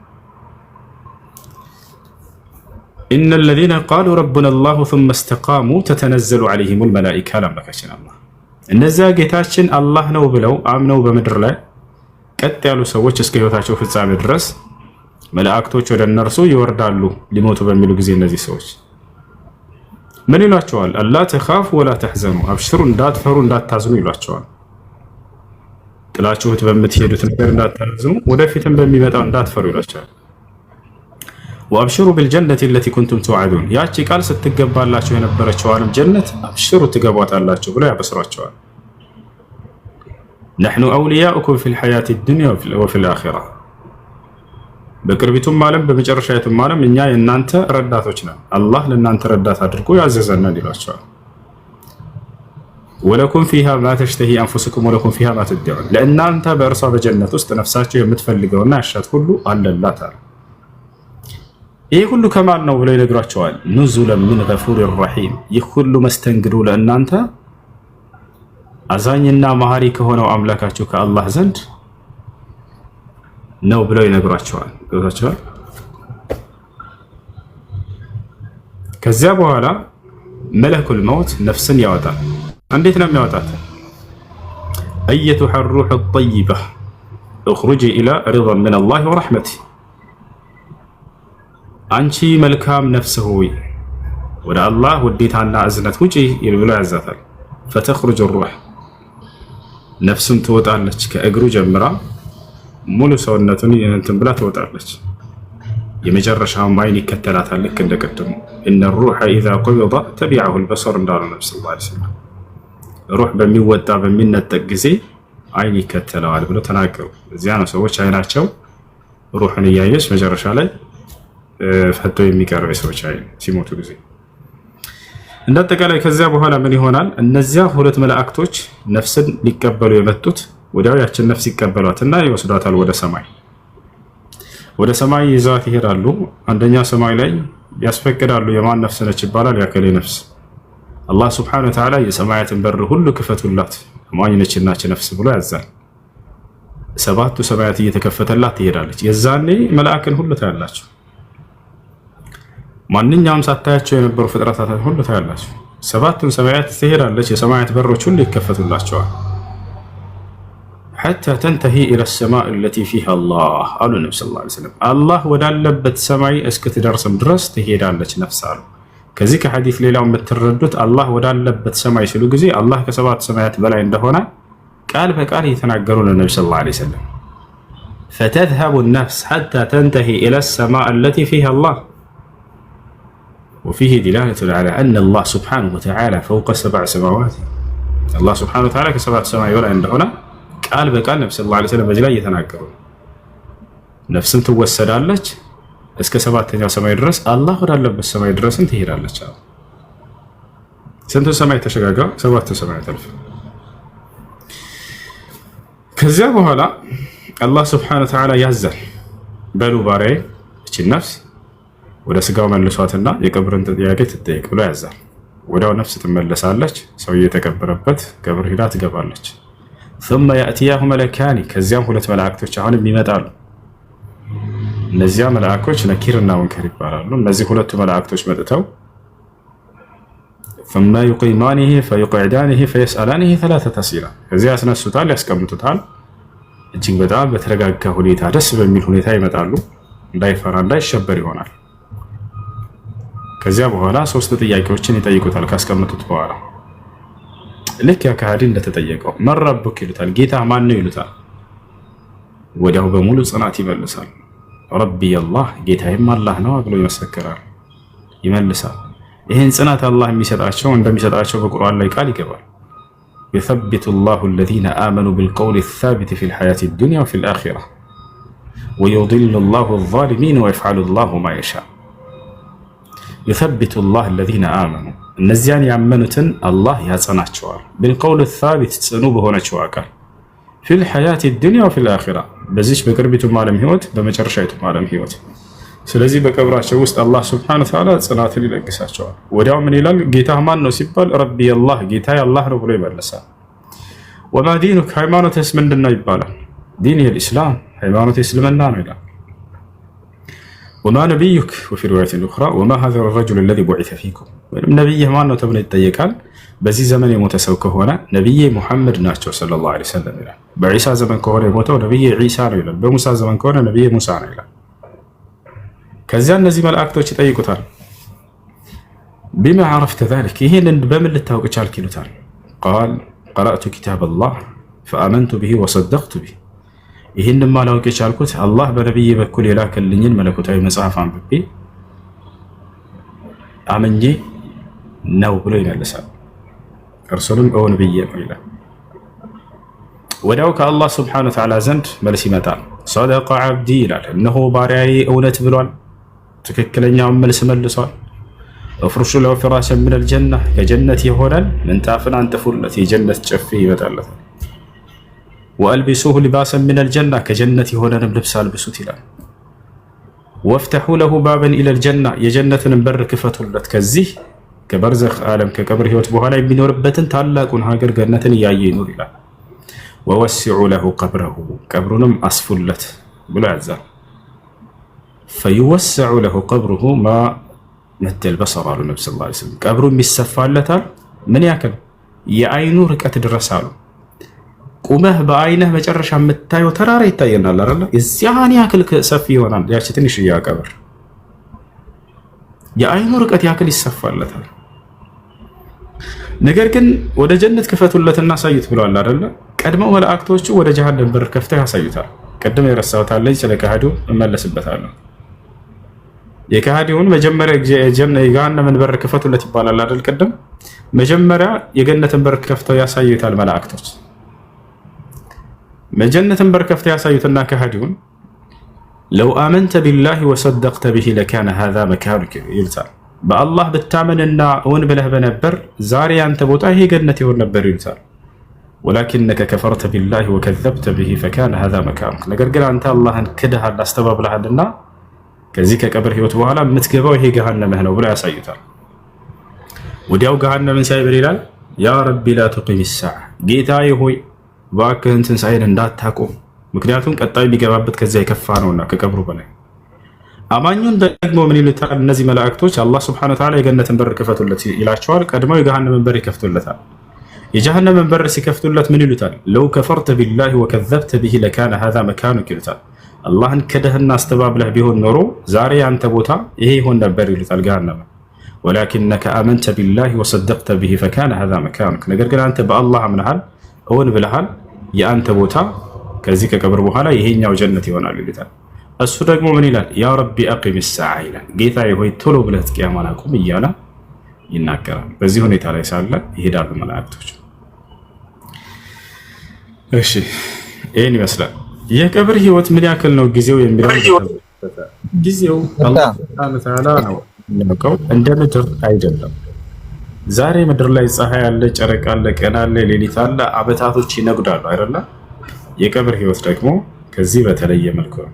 [SPEAKER 1] إن الذين قالوا ربنا الله ثم استقاموا تتنزل عليهم الملائكة لما كشن الله እነዚያ ጌታችን አላህ ነው ብለው አምነው በምድር ላይ ቀጥ ያሉ ሰዎች እስከ ህይወታቸው ፍጻሜ ድረስ መላእክቶች ወደ እነርሱ ይወርዳሉ። ሊሞቱ በሚሉ ጊዜ እነዚህ ሰዎች ምን ይሏቸዋል? አላ ተኻፉ ወላ ተሕዘኑ፣ አብሽሩ እንዳትፈሩ እንዳታዝኑ ይሏቸዋል። ጥላችሁት በምትሄዱት ነገር እንዳታዝኑ፣ ወደፊትም በሚመጣው እንዳትፈሩ ይሏቸዋል። ወአብሽሩ ቢልጀነቲ አለቲ ኩንቱም ተውዐዱን፣ ያቺ ቃል ስትገባላችሁ የነበረችዋንም ጀነት አብሽሩ ትገቧታላችሁ ብለው ያበስሯቸዋል። ነሕኑ አውሊያኡኩም ፊል ሐያቲ ዱንያ ወፊል አኺራ፣ በቅርቢቱም ዓለም በመጨረሻይቱም ዓለም እኛ የእናንተ ረዳቶች ነን፣ አላህ ለእናንተ ረዳት አድርጎ ያዘዘናል ይሏቸዋል። ወለኩም ፊሃ ማ ተሽተሂ አንፉሱኩም ወለኩም ፊሃ ማ ተድዑን፣ ለእናንተ በእርሷ በጀነት ውስጥ ነፍሳቸው የምትፈልገውና ያሻት ሁሉ አለላት አለ። ይህ ሁሉ ከማን ነው ብለው ይነግሯቸዋል። ኑዙለን ሚን ገፉር ረሒም፣ ይህ ሁሉ መስተንግዶ ለእናንተ አዛኝና መሐሪ ከሆነው አምላካችሁ ከአላህ ዘንድ ነው ብለው ይነግሯቸዋል። ገብቷቸዋል። ከዚያ በኋላ መለኩል መውት ነፍስን ያወጣል። እንዴት ነው የሚያወጣት? አየቱሃ ሩሑ ጠይባ እኽሩጂ ኢላ ሪضን ምን አላህ ወረሕመቲህ፣ አንቺ መልካም ነፍስ ሆይ ወደ አላህ ውዴታና እዝነት ውጪ ብሎ ያዛታል። ፈተኽሩጅ ሩሕ፣ ነፍሱም ትወጣለች ከእግሩ ጀምራ ሙሉ ሰውነቱን እንትን ብላ ትወጣለች። የመጨረሻው አይን ይከተላታል። ልክ እንደቀደሙ እነ ሩሐ ኢዛ ቁቢደ ተቢዐሁ አልበሰር እንዳሉ ነብዩ ሰለላሁ ዐለይሂ ወሰለም ሩህ በሚወጣ በሚነጠቅ ጊዜ አይን ይከተለዋል ብሎ ተናገሩ። እዚያ ነው ሰዎች አይናቸው ሩህን እያየች መጨረሻ ላይ ፈቶ የሚቀርብ የሰዎች አይን ሲሞቱ ጊዜ። እንዳጠቃላይ ከዚያ በኋላ ምን ይሆናል? እነዚያ ሁለት መላእክቶች ነፍስን ሊቀበሉ የመጡት ወዲያው ያችን ነፍስ ይቀበሏትና ይወስዷታል ወደ ሰማይ። ወደ ሰማይ ይዘዋት ይሄዳሉ። አንደኛ ሰማይ ላይ ያስፈቅዳሉ። የማን ነፍስ ነች ይባላል? ያከሌ ነፍስ። አላህ ሱብሓነሁ ወተዓላ የሰማያትን በር ሁሉ ክፈቱላት አማኝ ነችና ነፍስ ብሎ ያዛል። ሰባቱ ሰማያት እየተከፈተላት ትሄዳለች። የዛኔ መልአክን ሁሉ ታያላችሁ። ማንኛውም ሳታያቸው የነበሩ ፍጥረታትን ሁሉ ታያላችሁ። ሰባቱን ሰማያት ትሄዳለች። የሰማያት በሮች ሁሉ ይከፈቱላቸዋል። حتى تنتهي إلى السماء التي فيها الله قالوا النبي صلى الله عليه وسلم الله ወዳለበት ሰማይ እስክትደርስም ድረስ ትሄዳለች ነፍስ አሉ። ከዚህ ከሐዲስ ሌላው የምትረዱት አላህ ወዳለበት ሰማይ ሲሉ ጊዜ አላህ ከሰባት ሰማያት በላይ እንደሆነ ቃል በቃል እየተናገሩ ነው ነብዩ ሰለላሁ ዐለይሂ ወሰለም። فتذهب النفس حتى تنتهي إلى السماء التي فيها الله وفيه دلالة على أن الله سبحانه وتعالى فوق 7 سماوات الله سبحانه وتعالى كسبات سماء በላይ እንደሆነ ቃል በቃል ነብዩ ሰለላሁ ዐለይሂ ወሰለም በዚህ ላይ እየተናገሩ ነፍስም ትወሰዳለች እስከ ሰባተኛው ሰማይ ድረስ አላህ ወዳለበት ሰማይ ድረስም ትሄዳለች። ስንቱ ሰማይ ተሸጋግራ? ሰባቱ ሰማይ ተልፍ። ከዚያ በኋላ አላህ ሱብሓነሁ ወተዓላ ያዛል። በሉ ባሪያዬ እቺ ነፍስ ወደ ስጋው መልሷትና የቀብርን ጥያቄ ትጠይቅ ብሎ ያዛል። ወዲያው ነፍስ ትመለሳለች። ሰው የተቀበረበት ቀብር ሂዳ ትገባለች። ثم يأتيه ملكان ከዚያም ሁለት መላእክቶች አሁንም ይመጣሉ። እነዚያ መላእክቶች ነኪርና ሙንከር ይባላሉ። እነዚህ ሁለቱ መላእክቶች መጥተው ثم يقيمانه فيقعدانه فيسألانه ثلاثة أسئلة ከዚያ ያስነሱታል፣ ያስቀምጡታል። እጅግ በጣም በተረጋጋ ሁኔታ ደስ በሚል ሁኔታ ይመጣሉ። እንዳይፈራ እንዳይሸበር ይሆናል። ከዚያ በኋላ ሶስት ጥያቄዎችን ይጠይቁታል። ካስቀምጡት በኋላ ልክ ያ ከሃዲ እንደተጠየቀው መን ረቡክ ይሉታል። ጌታ ማን ነው ይሉታል። ወዲያው በሙሉ ጽናት ይመልሳል። ረቢ አላህ ጌታዬም አላህ ነው ብሎ ይመሰክራል፣ ይመልሳል። ይህን ጽናት አላህ የሚሰጣቸው እንደሚሰጣቸው በቁርአን ላይ ቃል ይገባል። يثبت الله الذين آمنوا بالقول الثابت في الحياة الدنيا وفي الآخرة ويضل الله الظالمين ويفعل الله ما يشاء. يثبت الله الذين آمنوا እነዚያን ያመኑትን አላህ ያጸናቸዋል። بالقول الثابت ጽኑ በሆነችው አካል في الحياة الدنيا وفي الآخرة በዚች በቅርቢቱም ዓለም ህይወት በመጨረሻይቱም ዓለም ህይወት። ስለዚህ በቀብራቸው ውስጥ አላህ ሱብሓነሁ ወተዓላ ጽናትን ይለግሳቸዋል። ወዲያው ምን ይላል? ጌታ ማን ነው ሲባል ረቢ አላህ ጌታዬ አላህ ነው ብሎ ይመልሳል። ወማ ዲኑክ ሃይማኖትስ ምንድነው ይባላል። ዲን የኢስላም ሃይማኖት እስልምና ነው ይላል። ወማ ነቢዩክ ወፊ ሪዋየትን ኡኽራ ወማ ሃዛ الرجل الذي بعث فيكم ነብይህ ማን ነው ተብሎ ይጠየቃል። በዚህ ዘመን የሞተ ሰው ከሆነ ነብይ ሙሐመድ ናቸው ሰለላሁ ዐለይሂ ወሰለም ይላል። በዒሳ ዘመን ከሆነ የሞተው ነብይ ዒሳ ነው ይላል። በሙሳ ዘመን ከሆነ ነብይ ሙሳ ነው ይላል። ከዚያ እነዚህ መላእክቶች ይጠይቁታል። ቢማ عرفت ذلك ይሄንን በምን ልታውቅ ቻልክ ይሉታል። قال قرأت كتاب الله فآمنت به وصدقت به ይሄንን ማላውቅ የቻልኩት አላህ በነብይ በኩል የላከልኝን መለኮታዊ መጽሐፍ አንብቤ አመኜ ነው ብሎ ይመልሳል። እርሱንም እውን ብዬ ነው ይላል። ወዲያው ከአላህ ሱብሓነሁ ወተዓላ ዘንድ መልስ ይመጣል። ሰደቀ ዓብዲ ይላል። እነሆ ባሪያዬ እውነት ብሏል፣ ትክክለኛውን መልስ መልሷል። እፍርሹ ለው ፍራሸን ሚነል ጀና ከጀነት የሆነን ምንጣፍን አንጥፉለት፣ የጀነት ጨፌ ይመጣለታል። ወአልቢሱሁ ሊባሰን ሚነል ጀና ከጀነት የሆነንም ልብስ አልብሱት ይላል። ወፍተሑ ለሁ ባበን ኢለል ጀና የጀነትን በር ክፈቱለት፣ ከዚህ ከበርዘኽ ዓለም ከቀብር ህይወት በኋላ የሚኖርበትን ታላቁን ሀገር ገነትን እያየ ይኖር ይላል። ወወሲዑ ለሁ ቀብረሁ ቀብሩንም አስፉለት ብሎ ያዛል። ፈይወሰዑ ለሁ ቀብሩሁ ማ መደል በሰር አሉ ነብዩ ሰለላሁ ዐለይሂ ወሰለም። ቀብሩም ይሰፋለታል ምን ያክል? የአይኑ ርቀት ድረስ አሉ። ቁመህ በአይነህ መጨረሻ የምታየው ተራራ ይታየናል አይደል? እዚያን ያክል ሰፊ ይሆናል። ያቺ ትንሽዬ ቀብር የአይኑ ርቀት ያክል ይሰፋለታል። ነገር ግን ወደ ጀነት ክፈቱለትና አሳዩት ብለዋል አይደል? ቀድመው መላእክቶቹ ወደ ጀሃነም በር ከፍተው ያሳዩታል። ቀድመው የረሳሁት አለ ስለ ከሃዲው እመለስበታለሁ። የከሃዲውን መጀመሪያ የጀሃነምን በር ክፈቱለት ይባላል አይደል? ቀድም መጀመሪያ የገነትን በር ከፍተው ያሳዩታል መላእክቶች። መጀነትን በር ከፍተው ያሳዩትና ከሃዲውን ለው አመንተ ቢላሂ ወሰደቅተ ቢሂ ለካነ ሃዛ መካኑክ ይሉታል። በአላህ ብታመንና እውን ብለህ በነበር ዛሬ ያንተ ቦታ ይሄ ገነት ይሆን ነበር ይሉታል። ወላኪነከ ከፈርተ ቢላሂ ወከዘብተ ቢሂ ፈካነ ሃዛ መካኑክ፣ ነገር ግን አንተ አላህን ክደሃል አስተባብለሃልና ከዚህ ከቀብር ህይወት በኋላ የምትገባው ይሄ ገሃነምህ ነው ብለው ያሳዩታል። ወዲያው ገሃነምን ሲያይ ይላል ያ ረቢ ላ ቱቂም ሰዓ ጌታዬ ሆይ እባክህን ትንሣኤን እንዳታቆም ምክንያቱም ቀጣይ የሚገባበት ከዚያ የከፋ ነውና ከቀብሩ በላይ። አማኙን ደግሞ ምን ይሉታል እነዚህ መላእክቶች? አላህ ሱብሓነሁ ወተዓላ የገነትን በር ክፈቱለት ይላቸዋል። ቀድመው የገሃነምን በር ይከፍቱለታል። የጀሃነምን በር ሲከፍቱለት ምን ይሉታል? ለው ከፈርተ ቢላሂ ወከዘብተ ቢሂ ለካነ ሃዛ መካኑክ ይሉታል። አላህን ክደህና አስተባብለህ ቢሆን ኖሮ ዛሬ ያንተ ቦታ ይሄ ይሆን ነበር ይሉታል ገሃነም። ወላኪነከ አመንተ ቢላሂ ወሰደቅተ ቢሂ ፈካነ ሃዛ መካኑክ፣ ነገር ግን አንተ በአላህ አምነሃል እውን ብለሃል፣ የአንተ ቦታ ከዚህ ከቀብር በኋላ ይሄኛው ጀነት ይሆናል ይሉታል። እሱ ደግሞ ምን ይላል? ያ ረቢ አቂም ሰዓ ይላል። ጌታዬ ሆይ ቶሎ ብለህ ቂያማን አቁም እያለ ይናገራል። በዚህ ሁኔታ ላይ ሳለ ይሄዳሉ መላእክቶች። እሺ ይህን ይመስላል። የቀብር ህይወት ምን ያክል ነው ጊዜው የሚለው ጊዜው አላህ ሱብሓነሁ ወተዓላ ነው የሚያውቀው፣ እንደ ምድር አይደለም። ዛሬ ምድር ላይ ፀሐይ አለ፣ ጨረቃ አለ፣ ቀን አለ፣ ሌሊት አለ፣ አመታቶች ይነጉዳሉ አይደለ? የቀብር ህይወት ደግሞ ከዚህ በተለየ መልኩ ነው።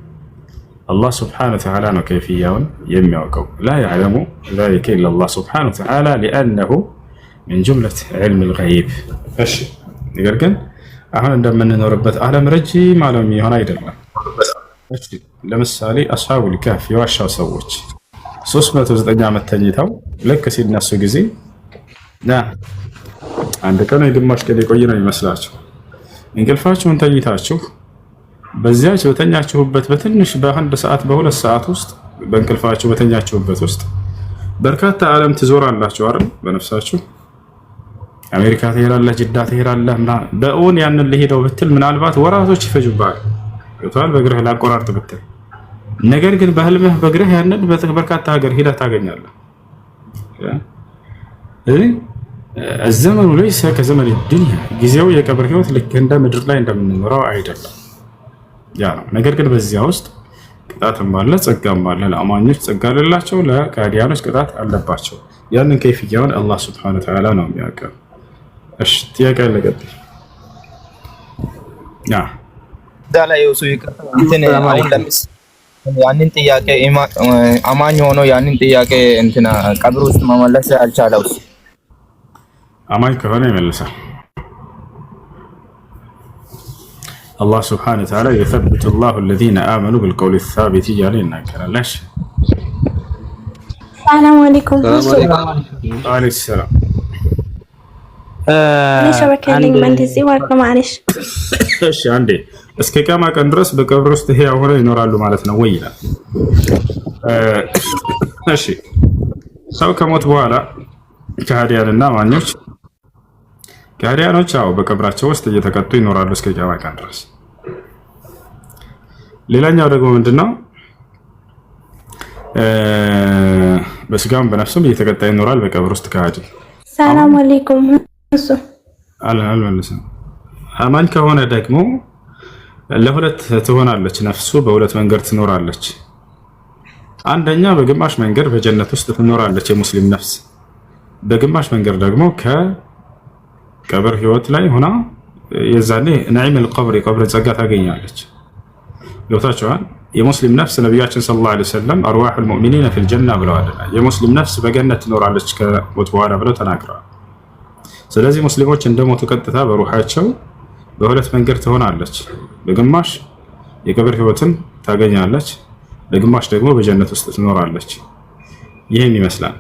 [SPEAKER 1] አላህ ሱብሓነሁ ወተዓላ ነው ከይፍያውን የሚያውቀው። ላ ያዕለሙ ዛሊከ ኢለላህ ሱብሓነሁ ወተዓላ ሊአነሁ ሚን ጁምለት ዒልሚል ገይብ። እሺ ነገር ግን አሁን እንደምንኖርበት ዓለም ረጅም ዓለም የሚሆን አይደለም። ለምሳሌ አስሐቡል ካህፍ የዋሻው ሰዎች 309 ዓመት ተኝተው ልክ ሲነሱ ጊዜ አንድ ቀን የግማሽ ቀን የቆየ ነው ይመስላችሁ። እንቅልፋችሁን ተኝታችሁ በዚያች በተኛችሁበት በትንሽ በአንድ ሰዓት በሁለት ሰዓት ውስጥ በእንቅልፋችሁ በተኛችሁበት ውስጥ በርካታ ዓለም ትዞራላችሁ አይደል? በነፍሳችሁ አሜሪካ ትሄዳለህ፣ ጅዳ ትሄዳለህ ምናምን። በእውን ያንን ልሄደው ብትል ምናልባት ወራቶች ይፈጁብሃል። ገብቶሃል? በእግርህ ላቆራርጥ ብትል፣ ነገር ግን በህልምህ በእግርህ ያንን በርካታ ሀገር ሄደህ ታገኛለህ። ዘመኑ ለይሰ ከዘመን ዱንያ፣ ጊዜው የቀብር ህይወት ልክ እንደ ምድር ላይ እንደምንኖረው አይደለም። ያ ነው። ነገር ግን በዚያ ውስጥ ቅጣትም አለ፣ ጸጋም አለ። ለአማኞች ጸጋ አለላቸው፣ ለካዲያኖች ቅጣት አለባቸው። ያንን ከይፍያውን አላህ ሱብሓነሁ ወተዓላ ነው የሚያውቀው። እሺ ጥያቄ አለ ቀጥል።
[SPEAKER 12] ላይ እሱ ያንን ጥያቄ አማኝ ሆኖ ያንን ጥያቄ እንትና ቀብር ውስጥ መመለስ አልቻለው።
[SPEAKER 1] አማኝ ከሆነ ይመልሳል። አላህ ሱብሓነሁ ወተዓላ የሰብቱ ላሁ አለዚነ አመኑ ቢልቀውሊ ሳቢት እያለ ይናገራል። እሺ
[SPEAKER 7] ሰላም አለይኩም።
[SPEAKER 1] ወአለይኩም ሰላም። እሺ አንዴ እስከ ቂያማ ቀን ድረስ በቀብር ውስጥ ሕያው ሆነው ይኖራሉ ማለት ነው ወይ ይላል። እሺ ሰው ከሞት በኋላ ከሃዲያንና አማኞች ከሃዲያኖች በቀብራቸው ውስጥ እየተቀጡ ይኖራሉ እስከ ቂያማ ቀን ድረስ። ሌላኛው ደግሞ ምንድነው? በስጋም በነፍሱም እየተቀጣ ይኖራል በቀብር ውስጥ ከሃዲ።
[SPEAKER 7] ሰላም አለይኩም። እሱ
[SPEAKER 1] አልመለሰም። አማኝ ከሆነ ደግሞ ለሁለት ትሆናለች፣ ነፍሱ በሁለት መንገድ ትኖራለች። አንደኛ በግማሽ መንገድ በጀነት ውስጥ ትኖራለች የሙስሊም ነፍስ፣ በግማሽ መንገድ ደግሞ ከቀብር ህይወት ላይ ሆና የዛኔ ነዒመል ቀብር የቀብር ጸጋ ታገኛለች። ገብታችኋል? የሙስሊም ነፍስ ነቢያችን ሰለላሁ ዐለይሂ ወሰለም አርዋሑል ሙእሚኒነ ፊል ጀና ብለዋል። የሙስሊም ነፍስ በገነት ትኖራለች ከሞት በኋላ ብለው ተናግረዋል። ስለዚህ ሙስሊሞች እንደሞቱ ቀጥታ በሩሃቸው በሁለት መንገድ ትሆናለች። በግማሽ የቀብር ህይወትን ታገኛለች፣ በግማሽ ደግሞ በጀነት ውስጥ ትኖራለች። ይህን ይመስላል።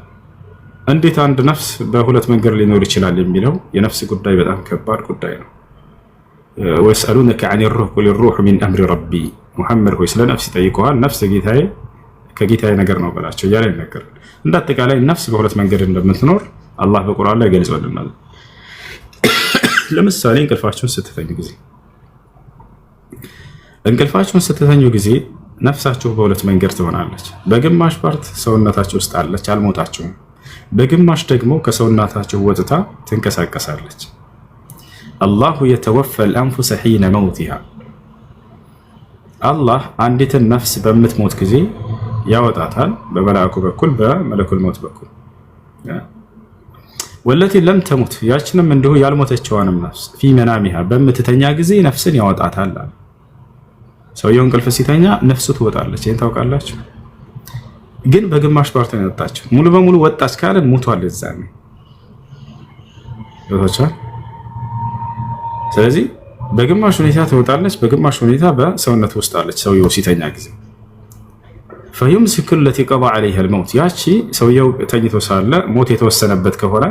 [SPEAKER 1] እንዴት አንድ ነፍስ በሁለት መንገድ ሊኖር ይችላል የሚለው የነፍስ ጉዳይ በጣም ከባድ ጉዳይ ነው። ወይስአሉነከ ዐኒ ሩህ ቁል ሩህ ሚን አምሪ ረቢ፣ ሙሐመድ ሆይ ስለ ነፍስ ይጠይቀዋል። ነፍስ ከጌታዬ ነገር ነው በላቸው እያለ ይነገራል። እንደ አጠቃላይ ነፍስ በሁለት መንገድ እንደምትኖር አላህ በቁርአን ላይ ገልጾልናል። ለምሳሌ እንቅልፋችሁን ስትተኙ ጊዜ ነፍሳችሁ በሁለት መንገድ ትሆናለች። በግማሽ ፓርት ሰውነታችሁ ውስጥ አለች፣ አልሞታችሁም። በግማሽ ደግሞ ከሰውነታችሁ ወጥታ ትንቀሳቀሳለች። አላሁ የተወፈል አንፉሰ ሒነ መውቲሃ፣ አላህ አንዲትን ነፍስ በምትሞት ጊዜ ያወጣታል፣ በመላእኩ በኩል በመለኩል ሞት በኩል። ወለቲ ለም ተሙት፣ ያችንም እንዲሁ ያልሞተችዋንም ነፍስ ፊ መናሚሃ በምትተኛ ጊዜ ነፍስን ያወጣታል። ሰውየው እንቅልፍ ሲተኛ ነፍሱ ትወጣለች። ይሄን ታውቃላችሁ። ግን በግማሽ ፓርት ነው የወጣችው። ሙሉ በሙሉ ወጣች ካለን ሞቷል እዛኔ። ስለዚህ በግማሽ ሁኔታ ትወጣለች፣ በግማሽ ሁኔታ በሰውነት ውስጥ አለች ሰውየው ሲተኛ ጊዜ። فيمسك التي قضى عليها الموت ያቺ ሰውየው ተኝቶ ሳለ ሞት የተወሰነበት ከሆነ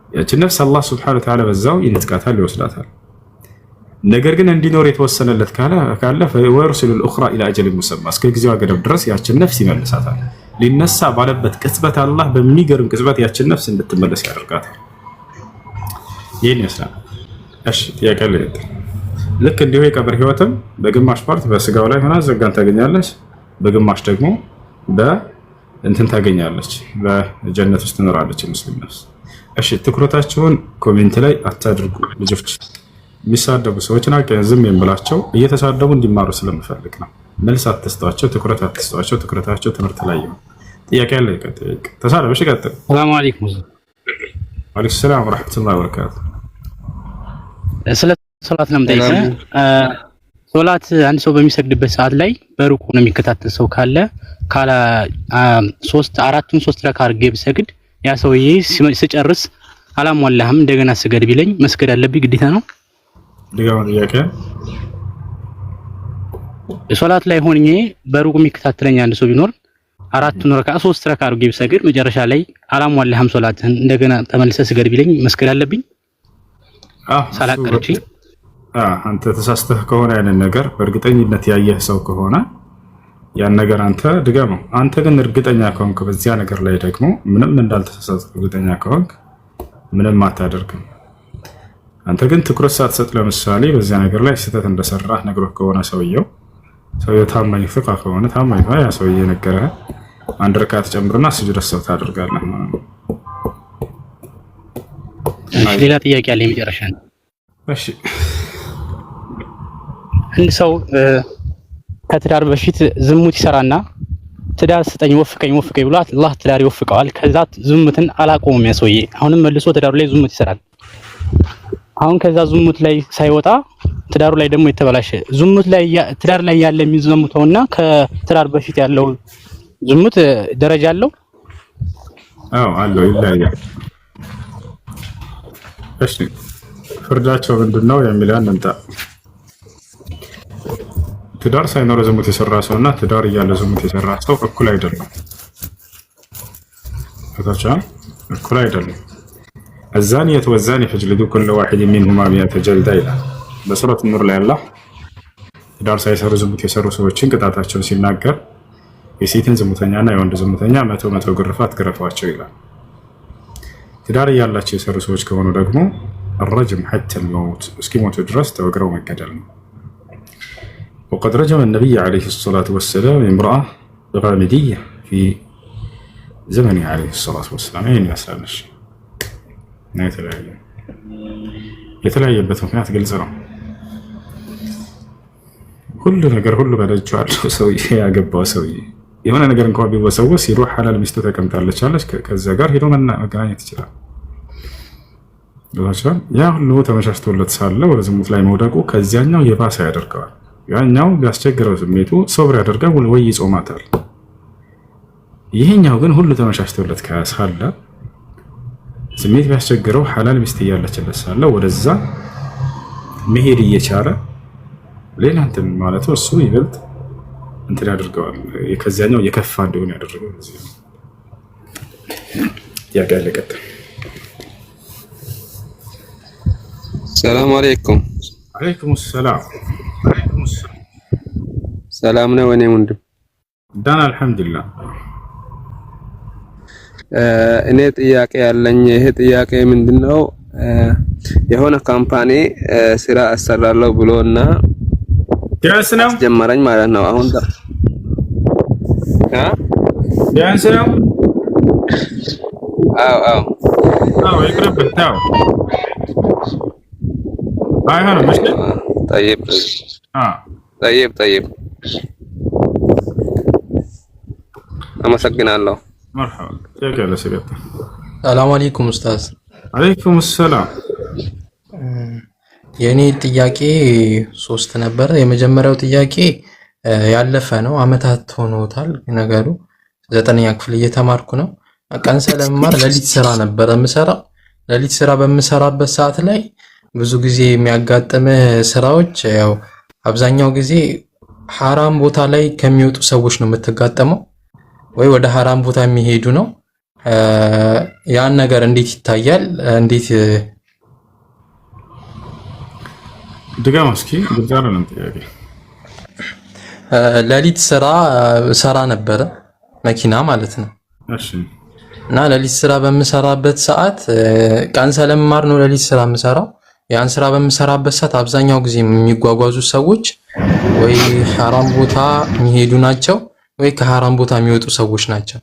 [SPEAKER 1] ያቺ ነፍስ አላህ Subhanahu Wa Ta'ala በዛው ይነጥቃታል ይወስዳታል። ነገር ግን እንዲኖር የተወሰነለት ካለ فيرسل الأخرى إلى أجل مسمى እስከ ጊዜዋ ገደብ ድረስ ያቺን ነፍስ ይመልሳታል። ሊነሳ ባለበት ቅጽበት አላህ በሚገርም ቅጽበት ያቺን ነፍስ እንድትመለስ ያደርጋታል። ይሄን ይመስላል። እሺ ጥያቄ አለ። ልክ እንዲሁ የቀብር ህይወትም በግማሽ ፓርት በስጋው ላይ ሆና ዘጋን ታገኛለች፣ በግማሽ ደግሞ በእንትን ታገኛለች፣ በጀነት ውስጥ ትኖራለች ሙስሊም ነፍስ። እሺ ትኩረታችሁን ኮሜንት ላይ አታድርጉ ልጆች። የሚሳደቡ ሰዎችን አቀን ዝም የምላቸው እየተሳደቡ እንዲማሩ ስለምፈልግ ነው። መልስ አትስጧቸው፣ ትኩረት አትስጧቸው። ትኩረታቸው ትምህርት ላይ ይሁን። ጥያቄ አለ። ተሳደበሽ ይቀጥል።
[SPEAKER 16] ሰላም አለይኩም።
[SPEAKER 1] ወአለይኩም ሰላም ወራህመቱላሂ ወበረካቱ።
[SPEAKER 16] ስለ ሶላት ነው የምጠይቀው። ሶላት አንድ ሰው በሚሰግድበት ሰዓት ላይ በሩቁ ነው የሚከታተል ሰው ካለ ሶስት ረካ አድርጌ ብሰግድ ያ ሰውዬ ሲጨርስ አላሟላህም እንደገና ስገድ ቢለኝ መስገድ አለብኝ ግዴታ ነው?
[SPEAKER 1] ድጋሚ ጥያቄ።
[SPEAKER 16] ሶላት ላይ ሆኜ በሩቁ የሚከታተለኝ አንድ ሰው ቢኖር ሶስት ረካ አድርጌ ብሰግድ መጨረሻ ላይ አላሟላህም ሶላትህን እንደገና ተመልሰህ ስገድ ቢለኝ መስገድ አለብኝ? ሳላቀርጪ
[SPEAKER 1] አንተ ተሳስተህ ከሆነ ያንን ነገር በእርግጠኝነት ያየህ ሰው ከሆነ ያን ነገር አንተ ድገመው። አንተ ግን እርግጠኛ ከሆንክ በዚያ ነገር ላይ ደግሞ ምንም እንዳልተሳሳትክ እርግጠኛ ከሆንክ ምንም አታደርግም። አንተ ግን ትኩረት ሳትሰጥ ለምሳሌ በዚያ ነገር ላይ ስህተት እንደሰራህ ነግሮህ ከሆነ ሰውየው ታማኝ ፍቃ ከሆነ ታማኝ ያ ሰውዬ ነገረህ አንድ ረካት ጨምርና ስጁድ ሰው ታደርጋለህ ማለት ነው።
[SPEAKER 16] ሌላ ጥያቄ አለ የመጨረሻ ነው።
[SPEAKER 1] እሺ
[SPEAKER 16] አንድ ሰው ከትዳር በፊት ዝሙት ይሰራና ትዳር ስጠኝ ወፍቀኝ ብሎ አላህ ትዳር ይወፍቀዋል። ከዛ ዝሙትን አላቆመም ያ ሰውዬ አሁንም መልሶ ትዳሩ ላይ ዝሙት ይሰራል። አሁን ከዛ ዝሙት ላይ ሳይወጣ ትዳሩ ላይ ደግሞ የተበላሸ ዝሙት ላይ ትዳር ላይ ያለ የሚዘሙተውና ከትዳር በፊት ያለው ዝሙት ደረጃ አለው?
[SPEAKER 1] አዎ አለው፣ ይለያያል። እሺ ፍርዳቸው ምንድነው የሚለውን እንጣ። ትዳር ሳይኖር ዝሙት የሰራ ሰውና ትዳር እያለ ዝሙት የሰራ ሰው እኩል አይደለም። እኩል አይደለም። الزانية والزاني فاجلدوا كل واحد منهما 100 جلدة ይላል በሱረት ኑር ላይ አላህ ትዳር ሳይሰሩ ዝሙት የሰሩ ሰዎችን ቅጣታቸውን ሲናገር የሴትን ዝሙተኛና የወንድ ዝሙተኛ 100 ግርፋት ግረፏቸው ይላል። ትዳር እያላቸው የሰሩ ሰዎች ከሆኑ ደግሞ الرجم حتى الموت እስኪሞቱ ድረስ ተወግረው መገደል ነው። وقد رجم النبي عليه الصلاة والسلام امرأة غامدية في زمنه عليه الصلاة والسلام ይህን ያስላለሽ የተለያየበት ምክንያት ግልጽ ነው። ሁሉ ነገር ሁሉ በደጁ አለው ሰውዬ ያገባው ሰውዬ የሆነ ነገር እንኳን ቢወሰወስ ሄዶ ሐላል ሚስቱ ተቀምጣለች አለች ከዛ ጋር ሄዶ መገናኘት ይችላል። ያ ሁሉ ተመቻችቶለት ሳለ ወደ ዝሙት ላይ መውደቁ ከዚያኛው የባሰ ያደርገዋል። ያኛው ቢያስቸግረው ስሜቱ ሶብር ያደርጋል ወይ ይጾማታል። ይሄኛው ግን ሁሉ ተመቻችቶለት ሳለ ስሜት ቢያስቸግረው ሐላል ሚስት እያለችለት ሳለ ወደዛ መሄድ እየቻለ ሌላ እንትን ማለት እሱ ይበልጥ እንትን ያደርገዋል። ከዚያኛው የከፋ እንደሆነ ያደርገው እዚህ ነው። ያጋለቀት
[SPEAKER 17] ሰላም አለይኩም።
[SPEAKER 1] አለይኩም ሰላም።
[SPEAKER 17] ሰላም ነው ወኔ ወንድም?
[SPEAKER 1] ዳና አልሐምዱሊላህ።
[SPEAKER 17] እኔ ጥያቄ ያለኝ ይሄ ጥያቄ ምንድነው የሆነ ካምፓኒ ስራ አሰራለሁ ብሎና ጀመረኝ ማለት ነው። አሁን
[SPEAKER 1] ቢያንስ ነው። አዎ ይቅርብህ ተው። አይሆንም። እሺ
[SPEAKER 17] ጠይብ አመሰግናለሁ።
[SPEAKER 1] مرحبا كيف قال سيدي؟
[SPEAKER 18] ሰላም አለይኩም ኡስታዝ።
[SPEAKER 1] አለይኩም ሰላም።
[SPEAKER 18] የኔ ጥያቄ 3 ነበር። የመጀመሪያው ጥያቄ ያለፈ ነው፣ አመታት ሆኖታል ነገሩ። 9ኛ ክፍል እየተማርኩ ነው። ቀን ስለመማር ሌሊት ስራ ነበር የምሰራው። ሌሊት ስራ በምሰራበት ሰዓት ላይ ብዙ ጊዜ የሚያጋጥም ስራዎች ያው አብዛኛው ጊዜ ሐራም ቦታ ላይ ከሚወጡ ሰዎች ነው የምትጋጠመው፣ ወይ ወደ ሐራም ቦታ የሚሄዱ ነው። ያን ነገር እንዴት ይታያል? እንዴት
[SPEAKER 1] ድጋም እስኪ ግልጽ አይደለም ጥያቄ።
[SPEAKER 18] ሌሊት ሰራ ነበረ መኪና ማለት ነው።
[SPEAKER 1] እሺ።
[SPEAKER 18] እና ሌሊት ስራ በምሰራበት ሰዓት ቀን ስለምማር ነው ሌሊት ስራ የምሰራው። ያን ስራ በምሰራበት ሰዓት አብዛኛው ጊዜ የሚጓጓዙ ሰዎች ወይ ሐራም ቦታ የሚሄዱ ናቸው ወይ ከሐራም ቦታ የሚወጡ ሰዎች ናቸው።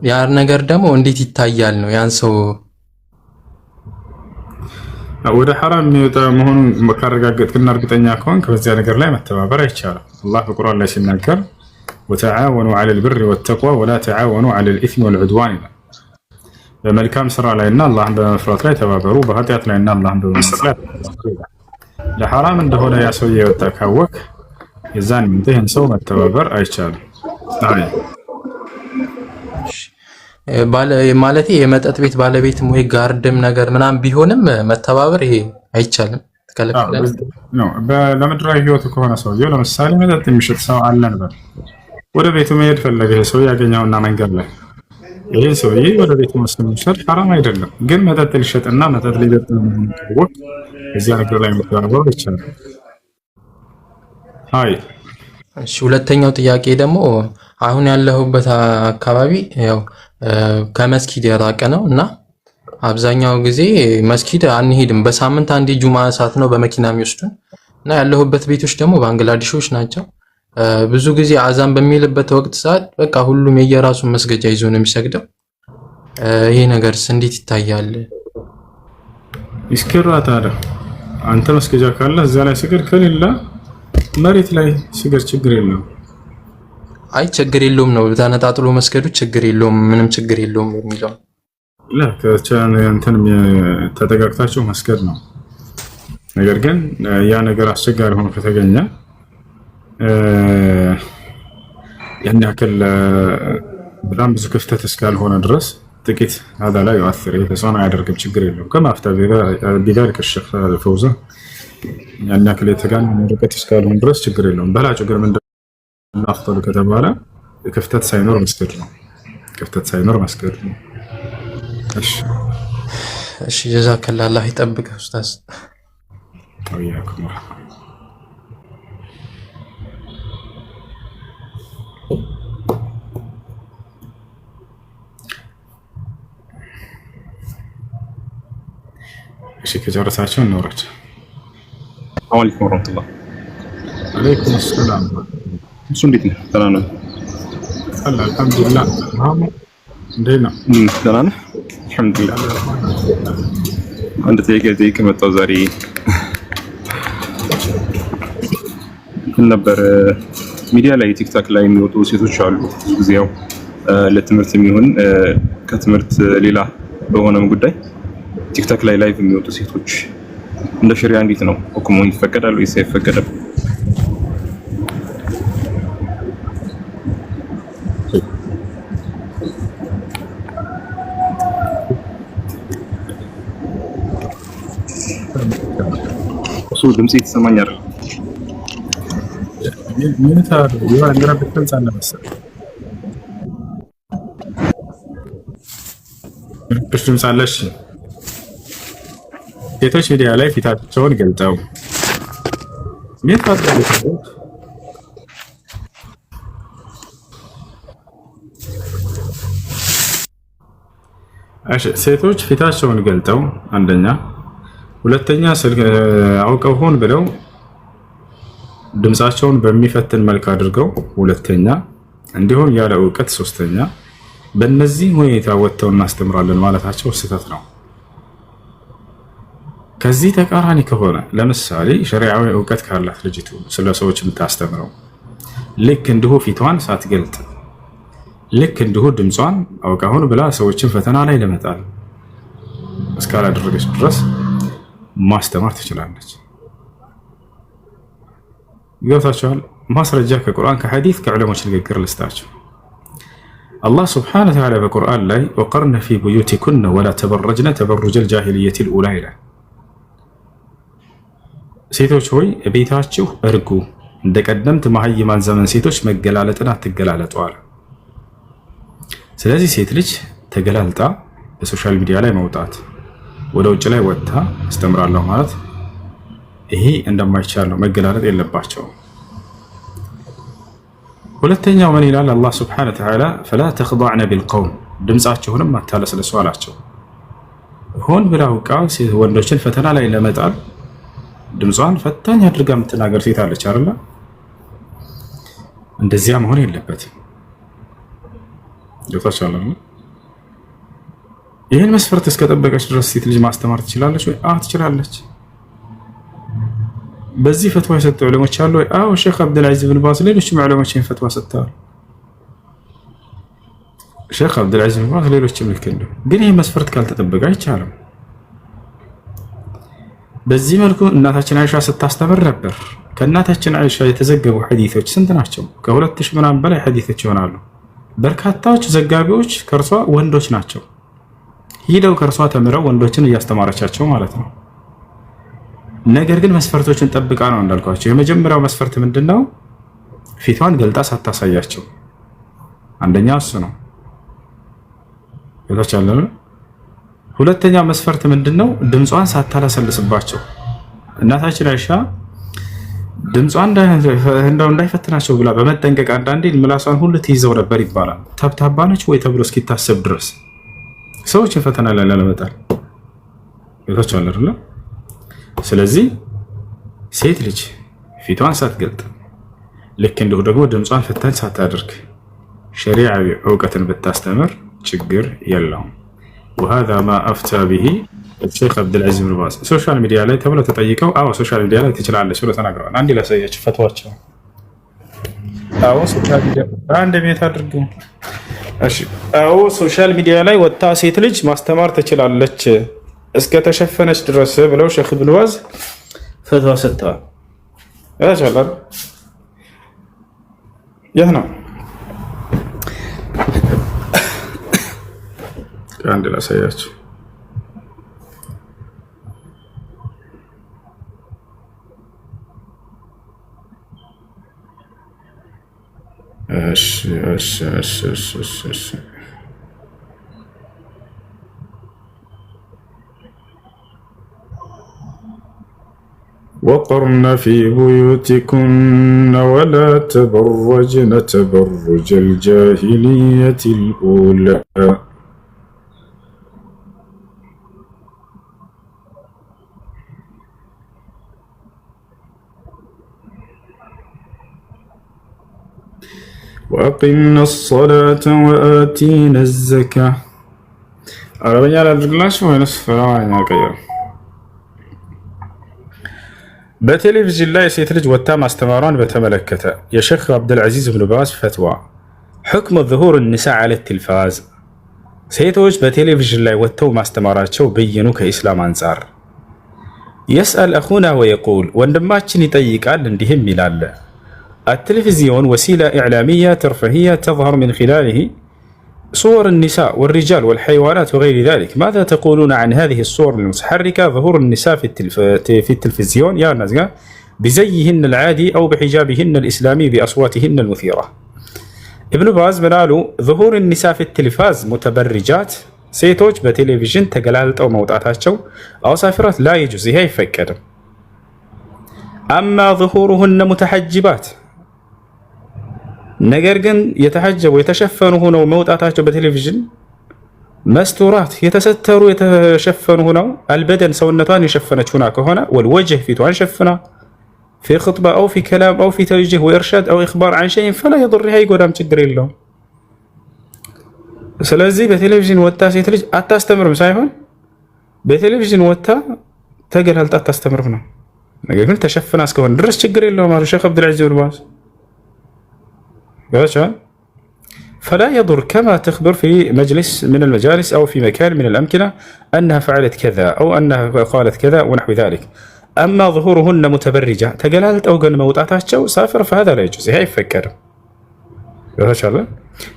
[SPEAKER 18] ያን ነገር ደግሞ እንዴት ይታያል ነው ያን ሰው
[SPEAKER 1] ወደ ሐራም የሚወጣ መሆኑን ካረጋገጥክና እርግጠኛ ከሆንክ በዚያ ነገር ላይ መተባበር አይቻልም። አላህ በቁርአን ላይ ሲናገር ወተዓወኑ ዐለል ቢሪ ወተቅዋ ወላ ተዓወኑ ዐለል ኢስሚ ወልዑድዋን ይላል። በመልካም ስራ ላይና አላህን በመፍራት ላይ ተባበሩ፣ በኃጢአት ላይና አላህን በመፍራት ላይ ተባበሩ። ለሐራም እንደሆነ ያ ሰው የወጣ ካወቅ የዛን ይህን ሰው መተባበር አይቻልም።
[SPEAKER 18] ማለት የመጠጥ ቤት ባለቤትም ወይ ጋርድም ነገር ምናምን ቢሆንም መተባበር ይሄ አይቻልም፣ ተከለከለ
[SPEAKER 1] ነው። ለምድራዊ ህይወቱ ከሆነ ሰውየው ለምሳሌ መጠጥ የሚሸጥ ሰው አለን በል፣ ወደ ቤቱ መሄድ ፈለገ። ይሄ ሰው ያገኘውና መንገድ ላይ ይሄ ሰውዬ ወደ ቤቱ መስመር ሐራም አይደለም፣ ግን መጠጥ ሊሸጥና መጠጥ ሊጠጥ ነው። እዚያ ነገር ላይ መተባበር አይቻልም። አይ
[SPEAKER 18] እሺ። ሁለተኛው ጥያቄ ደግሞ አሁን ያለሁበት አካባቢ ያው ከመስጊድ የራቀ ነው እና አብዛኛው ጊዜ መስጊድ አንሄድም። በሳምንት አንዴ ጁማ ሰዓት ነው በመኪና የሚወስዱን እና ያለሁበት ቤቶች ደግሞ ባንግላዴሾች ናቸው። ብዙ ጊዜ አዛን በሚልበት ወቅት ሰዓት በቃ ሁሉም የየራሱን መስገጃ ይዞ ነው የሚሰግደው። ይሄ ነገርስ እንዴት ይታያል?
[SPEAKER 1] ይስከራ ታዲያ አንተ መስገጃ ካለ እዛ ላይ ስገድ፣ ከሌላ መሬት ላይ ስገድ፣ ችግር የለውም።
[SPEAKER 18] አይ ችግር የለውም ነው ተነጣጥሎ መስገዱ ችግር የለውም፣ ምንም ችግር የለውም የሚለው
[SPEAKER 1] እንትን ተጠጋግታችሁ መስገድ ነው። ነገር ግን ያ ነገር አስቸጋሪ ሆኖ ከተገኘ ያን ያክል በጣም ብዙ ክፍተት እስካልሆነ ድረስ ጥቂት هذا لا يؤثر የተሰና ያደርግም ችግር የለውም። ከማፍታ ቢጋር ከሸخ ፈውዘ ያን ያክል የተጋነነ ርቀት እስካልሆነ ድረስ ችግር የለውም። በላጩ ግን ምንድነው አፍጠሉ ከተባለ ክፍተት ሳይኖር መስገድ ነው። ክፍተት ሳይኖር መስገድ ነው።
[SPEAKER 18] እሺ ጀዛከላህ አላህ ይጠብቅህ ኡስታዝ።
[SPEAKER 1] ወያኩም እሺ ከጨረሳችሁ እንወራጭ።
[SPEAKER 2] አለይኩም ወራህመቱላህ።
[SPEAKER 1] አለይኩም ሰላም።
[SPEAKER 2] እሱ እንዴት ነው? ደህና ነው
[SPEAKER 1] አልሐምዱሊላህ። እንዴት ነው?
[SPEAKER 2] ደህና ነህ? አልሐምዱሊላህ። አንድ ጥያቄ መጣው ዛሬ ነበር። ሚዲያ ላይ ቲክታክ ላይ የሚወጡ ሴቶች አሉ። ብዙ ጊዜ ያው ለትምህርት የሚሆን ከትምህርት ሌላ በሆነም ጉዳይ ቲክታክ ላይ ላይቭ የሚወጡ ሴቶች እንደ ሸሪዓ እንዴት ነው ሁክሙ? ይፈቀዳል ወይስ አይፈቀድም? እሱ ድምጽ የተሰማኝ አይደል?
[SPEAKER 1] ምን ታር የሆነ ነገር ብትገልጽ አለ መሰለኝ። እሺ ድምጽ አለሽ። ሴቶች ሚዲያ ላይ ፊታቸውን ገልጠው ምን ታደርጋለች? እሺ ሴቶች ፊታቸውን ገልጠው አንደኛ፣ ሁለተኛ ስልክ አውቀው ሆን ብለው ድምጻቸውን በሚፈትን መልክ አድርገው ሁለተኛ፣ እንዲሁም ያለ ዕውቀት ሶስተኛ፣ በእነዚህ ሁኔታ ወጥተው እናስተምራለን ማለታቸው ስህተት ነው። ከዚህ ተቃራኒ ከሆነ ለምሳሌ ሸሪዓዊ ዕውቀት ካላት ልጅቱ ስለ ሰዎች የምታስተምረው ልክ እንዲሁ ፊቷን ሳትገልጥ ልክ እንዲሁ ድምጿን አውቃሁን ብላ ሰዎችን ፈተና ላይ ለመጣል እስካላደረገች ድረስ ማስተማር ትችላለች። ገብታችኋል? ማስረጃ ከቁርአን ከሐዲስ ከዑለሞች ንግግር ልስጣችሁ። አላህ ስብሓነሁ ወተዓላ በቁርአን ላይ ወቀርነ ፊ ቡዩቲኩነ ወላ ተበረጅነ ተበሩጀል ጃሂልየቲል ኡላ ይላል። ሴቶች ሆይ ቤታችሁ እርጉ፣ እንደ ቀደምት መሀይማን ዘመን ሴቶች መገላለጥን አትገላለጡ አለ። ስለዚህ ሴት ልጅ ተገላልጣ በሶሻል ሚዲያ ላይ መውጣት፣ ወደ ውጭ ላይ ወጥታ አስተምራለሁ ማለት ይሄ እንደማይቻል ነው። መገላለጥ የለባቸውም። ሁለተኛው ምን ይላል አላህ ስብሓነሁ ወተዓላ ፈላ ተኽضዕነ ቢልቀውል ድምፃችሁንም አታለስልሱ አላቸው። ሆን ብላ አውቃ ወንዶችን ፈተና ላይ ለመጣል ድምጿን ፈታኝ አድርጋ የምትናገር ሴት አለች አይደል? እንደዚያ መሆን የለበትም። ይወጣቻለሁ። ይህን መስፈርት እስከጠበቀች ድረስ ሴት ልጅ ማስተማር ትችላለች ወይ? አዎ ትችላለች። በዚህ ፈትዋ የሰጡ ዑለሞች አሉ ወይ? አዎ ሼክ አብዱልዓዚዝ ብን ባዝ ሌሎችም ዑለሞች ይህን ፈትዋ ሰጥተዋል። ሼክ አብዱልዓዚዝ ብን ባዝ ሌሎችም ልክ እንደው። ግን ይህ መስፈርት ካልተጠበቀ አይቻልም። በዚህ መልኩ እናታችን አይሻ ስታስተምር ነበር። ከእናታችን አይሻ የተዘገቡ ሐዲሶች ስንት ናቸው? ከ2000 ምናምን በላይ ሐዲሶች ይሆናሉ። በርካታዎች ዘጋቢዎች ከእርሷ ወንዶች ናቸው። ሂደው ከእርሷ ተምረው ወንዶችን እያስተማረቻቸው ማለት ነው። ነገር ግን መስፈርቶችን ጠብቃ ነው እንዳልኳቸው። የመጀመሪያው መስፈርት ምንድነው? ፊቷን ገልጣ ሳታሳያቸው። አንደኛ እሱ ነው። ይታቻለና ሁለተኛ መስፈርት ምንድነው? ድምጿን ሳታለሰልስባቸው። እናታችን አይሻ ድምጿን እንዳይፈትናቸው ብላ በመጠንቀቅ አንዳንዴ ምላሷን ሁሉ ትይዘው ነበር ይባላል። ታብታባ ነች ወይ ተብሎ እስኪታሰብ ድረስ ሰዎችን ፈተና ላይ ለመጣል ይታቻለና። ስለዚህ ሴት ልጅ ፊቷን ሳትገልጥ ልክ እንዲሁ ደግሞ ድምጿን ፈታኝ ሳታደርግ ሸሪዓዊ ዕውቀትን ብታስተምር ችግር የለውም። وهذا ما أفتى به الشيخ عبد العزيز بن باز ሶሻል ሚዲያ ላይ ተብለው ተጠይቀው አዎ ሶሻል ሚዲያ ላይ ትችላለች ብለው ተናግረዋል። አንዴ ላሳያችሁ ፈትዋቸው። አዎ ሶሻል ሚዲያ አንድ ቤት አድርገው። እሺ አዎ ሶሻል ሚዲያ ላይ ወጣ ሴት ልጅ ማስተማር ትችላለች እስከ ተሸፈነች ድረስ ብለው ሼክ ኢብኑ ባዝ ፈትዋ ሰጥተዋል። ያቻላል ይህ ነው። አንድ ላሳያችሁ። እሺ وقرن في بيوتكن ولا تبرجن تبرج الجاهلية الأولى وأقمنا الصلاة وآتينا الزكاة. عربية لا تقلاش ونصف فرعنا كيا. በቴሌቪዥን ላይ ሴት ልጅ ወጣ ማስተማሯን በተመለከተ የሼክ አብዱልዓዚዝ ብን ባዝ ፈትዋ حكم ظهور النساء على التلفاز ሴቶች በቴሌቪዥን ላይ ወጥተው ማስተማራቸው በየኑ ከኢስላም አንፃር يسأل أخونا ويقول ወንድማችን ይጠይቃል እንዲህም ይላል التلفزيون وسيلة إعلامية ترفيهية تظهر من خلاله صور النساء والرجال والحيوانات وغير ذلك. ماذا تقولون عن هذه الصور المتحركة ظهور النساء في التلفزيون يا ناس بزيهن العادي أو بحجابهن الإسلامي بأصواتهن المثيرة. ابن باز بنالو ظهور النساء في التلفاز متبرجات سيتوج بتلفزيون تقلالت أو موضعاتشو أو سافرات لا يجوز هي يفكر. أما ظهورهن متحجبات ነገር ግን የተሐጀቡ የተሸፈኑ ሆነው መውጣታቸው በቴሌቪዥን መስተውራት የተሰተሩ የተሸፈኑ ሆነው አልበደን ሰውነቷን የሸፈነች ሆና ከሆነ ወልወጅህ ፊቷን ሸፍና في خطبة أو في كلام أو في توجيه وإرشاد أو إخبار عن شيء فلا يضرها يقدام ችግር የለውም። ስለዚህ በቴሌቪዥን ወጣ ሴት ልጅ አታስተምርም ሳይሆን በቴሌቪዥን ወጣ ተገላልጣ አታስተምርም ነው። ነገር ግን ተሸፍና እስከሆነ ድረስ ችግር የለውም አሉ ሼክ አብዱልዓዚዝ ብን ባዝ فلا يضر كما تخبر في مجلس من المجالس أو في مكان من الأمكنة أنها فعلت كذا أو أنها قالت كذا ونحو ذلك. أما ظهورهن متبرجة تقلالت أو قل موتاتها سافر فهذا لا يجوز هي يفكر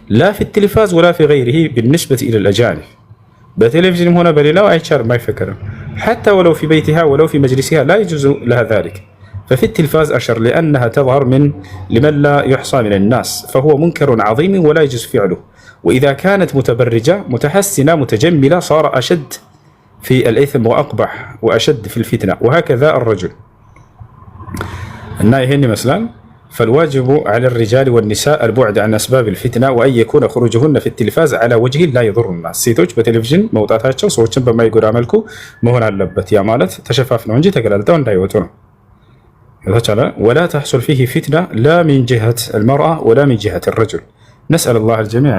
[SPEAKER 1] لا في التلفاز ولا في غيره بالنسبة إلى الأجانب. بتلفزيون هنا بليلا وأيشار ما يفكر حتى ولو في بيتها ولو في مجلسها لا يجوز لها ذلك. ففي التلفاز أشر لأنها تظهر لمن لا يحصى من الناس، فهو منكر عظيم ولا يجوز فعله. وإذا كانت متبرجة متحسنة متجملة صار أشد في الإثم وأقبح وأشد في الفتنة، وهكذا الرجل. الناهي مثلا فالواجب على الرجال والنساء البعد عن أسباب الفتنة وأن يكون خروجهن في التلفاز على وجه لا يضر الناس. سيتوج بتلفزيون موضاتቸው ሰዎችን በማይጎዳ መልኩ መሆን አለበት። ያ ማለት ተሸፋፍነው እንጂ ተገላልጠው እንዳይወጡ ነው። ولا تحصل فيه فتنة لا من جهة المرأة ولا من جهة الرجل. نسأل الله الجميع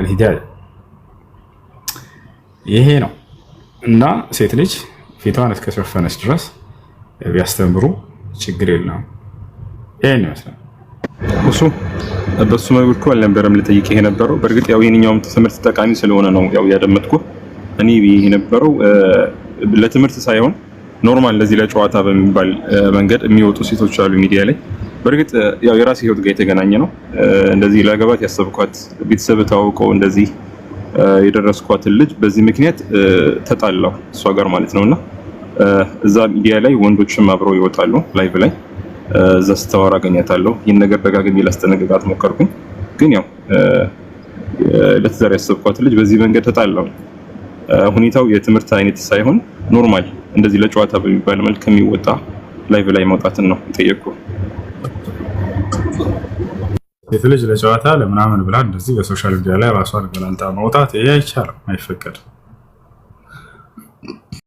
[SPEAKER 1] الهداية. ይሄ ነው እና ሴት ልጅ ፊቷን እስከሸፈነች ድረስ ቢያስተምሩ ችግር የለውም። ይሄን ይመስላል።
[SPEAKER 2] እሱ በሱ መልኩ አልነበረም ልጠይቅ ይሄ ነበረው። በእርግጥ ያው የኛውም ትምህርት ጠቃሚ ስለሆነ ነው ያው ያደመጥኩ። እኔ ይሄ ነበረው ለትምህርት ሳይሆን ኖርማል እንደዚህ ለጨዋታ በሚባል መንገድ የሚወጡ ሴቶች አሉ ሚዲያ ላይ። በእርግጥ ያው የራሴ ህይወት ጋር የተገናኘ ነው። እንደዚህ ላገባት ያሰብኳት ቤተሰብ ታውቀው እንደዚህ የደረስኳትን ልጅ በዚህ ምክንያት ተጣላሁ እሷ ጋር ማለት ነውና እዛ ሚዲያ ላይ ወንዶችም አብረው ይወጣሉ ላይቭ ላይ እዛ ስታወራ አገኛታለሁ። ይህን ነገር ደጋግሜ ላስጠነቅቃት ሞከርኩኝ፣ ግን ያው ለትዳር ያሰብኳት ልጅ በዚህ መንገድ ተጣላሁ። ሁኔታው የትምህርት አይነት ሳይሆን ኖርማል እንደዚህ ለጨዋታ በሚባል መልክ የሚወጣ ላይቭ ላይ መውጣትን ነው የጠየቅኩ።
[SPEAKER 1] ሴት ልጅ ለጨዋታ ለምናምን ብላ እንደዚህ በሶሻል ሚዲያ ላይ ራሷን ገላልጣ መውጣት ይሄ አይቻልም፣ አይፈቀድም።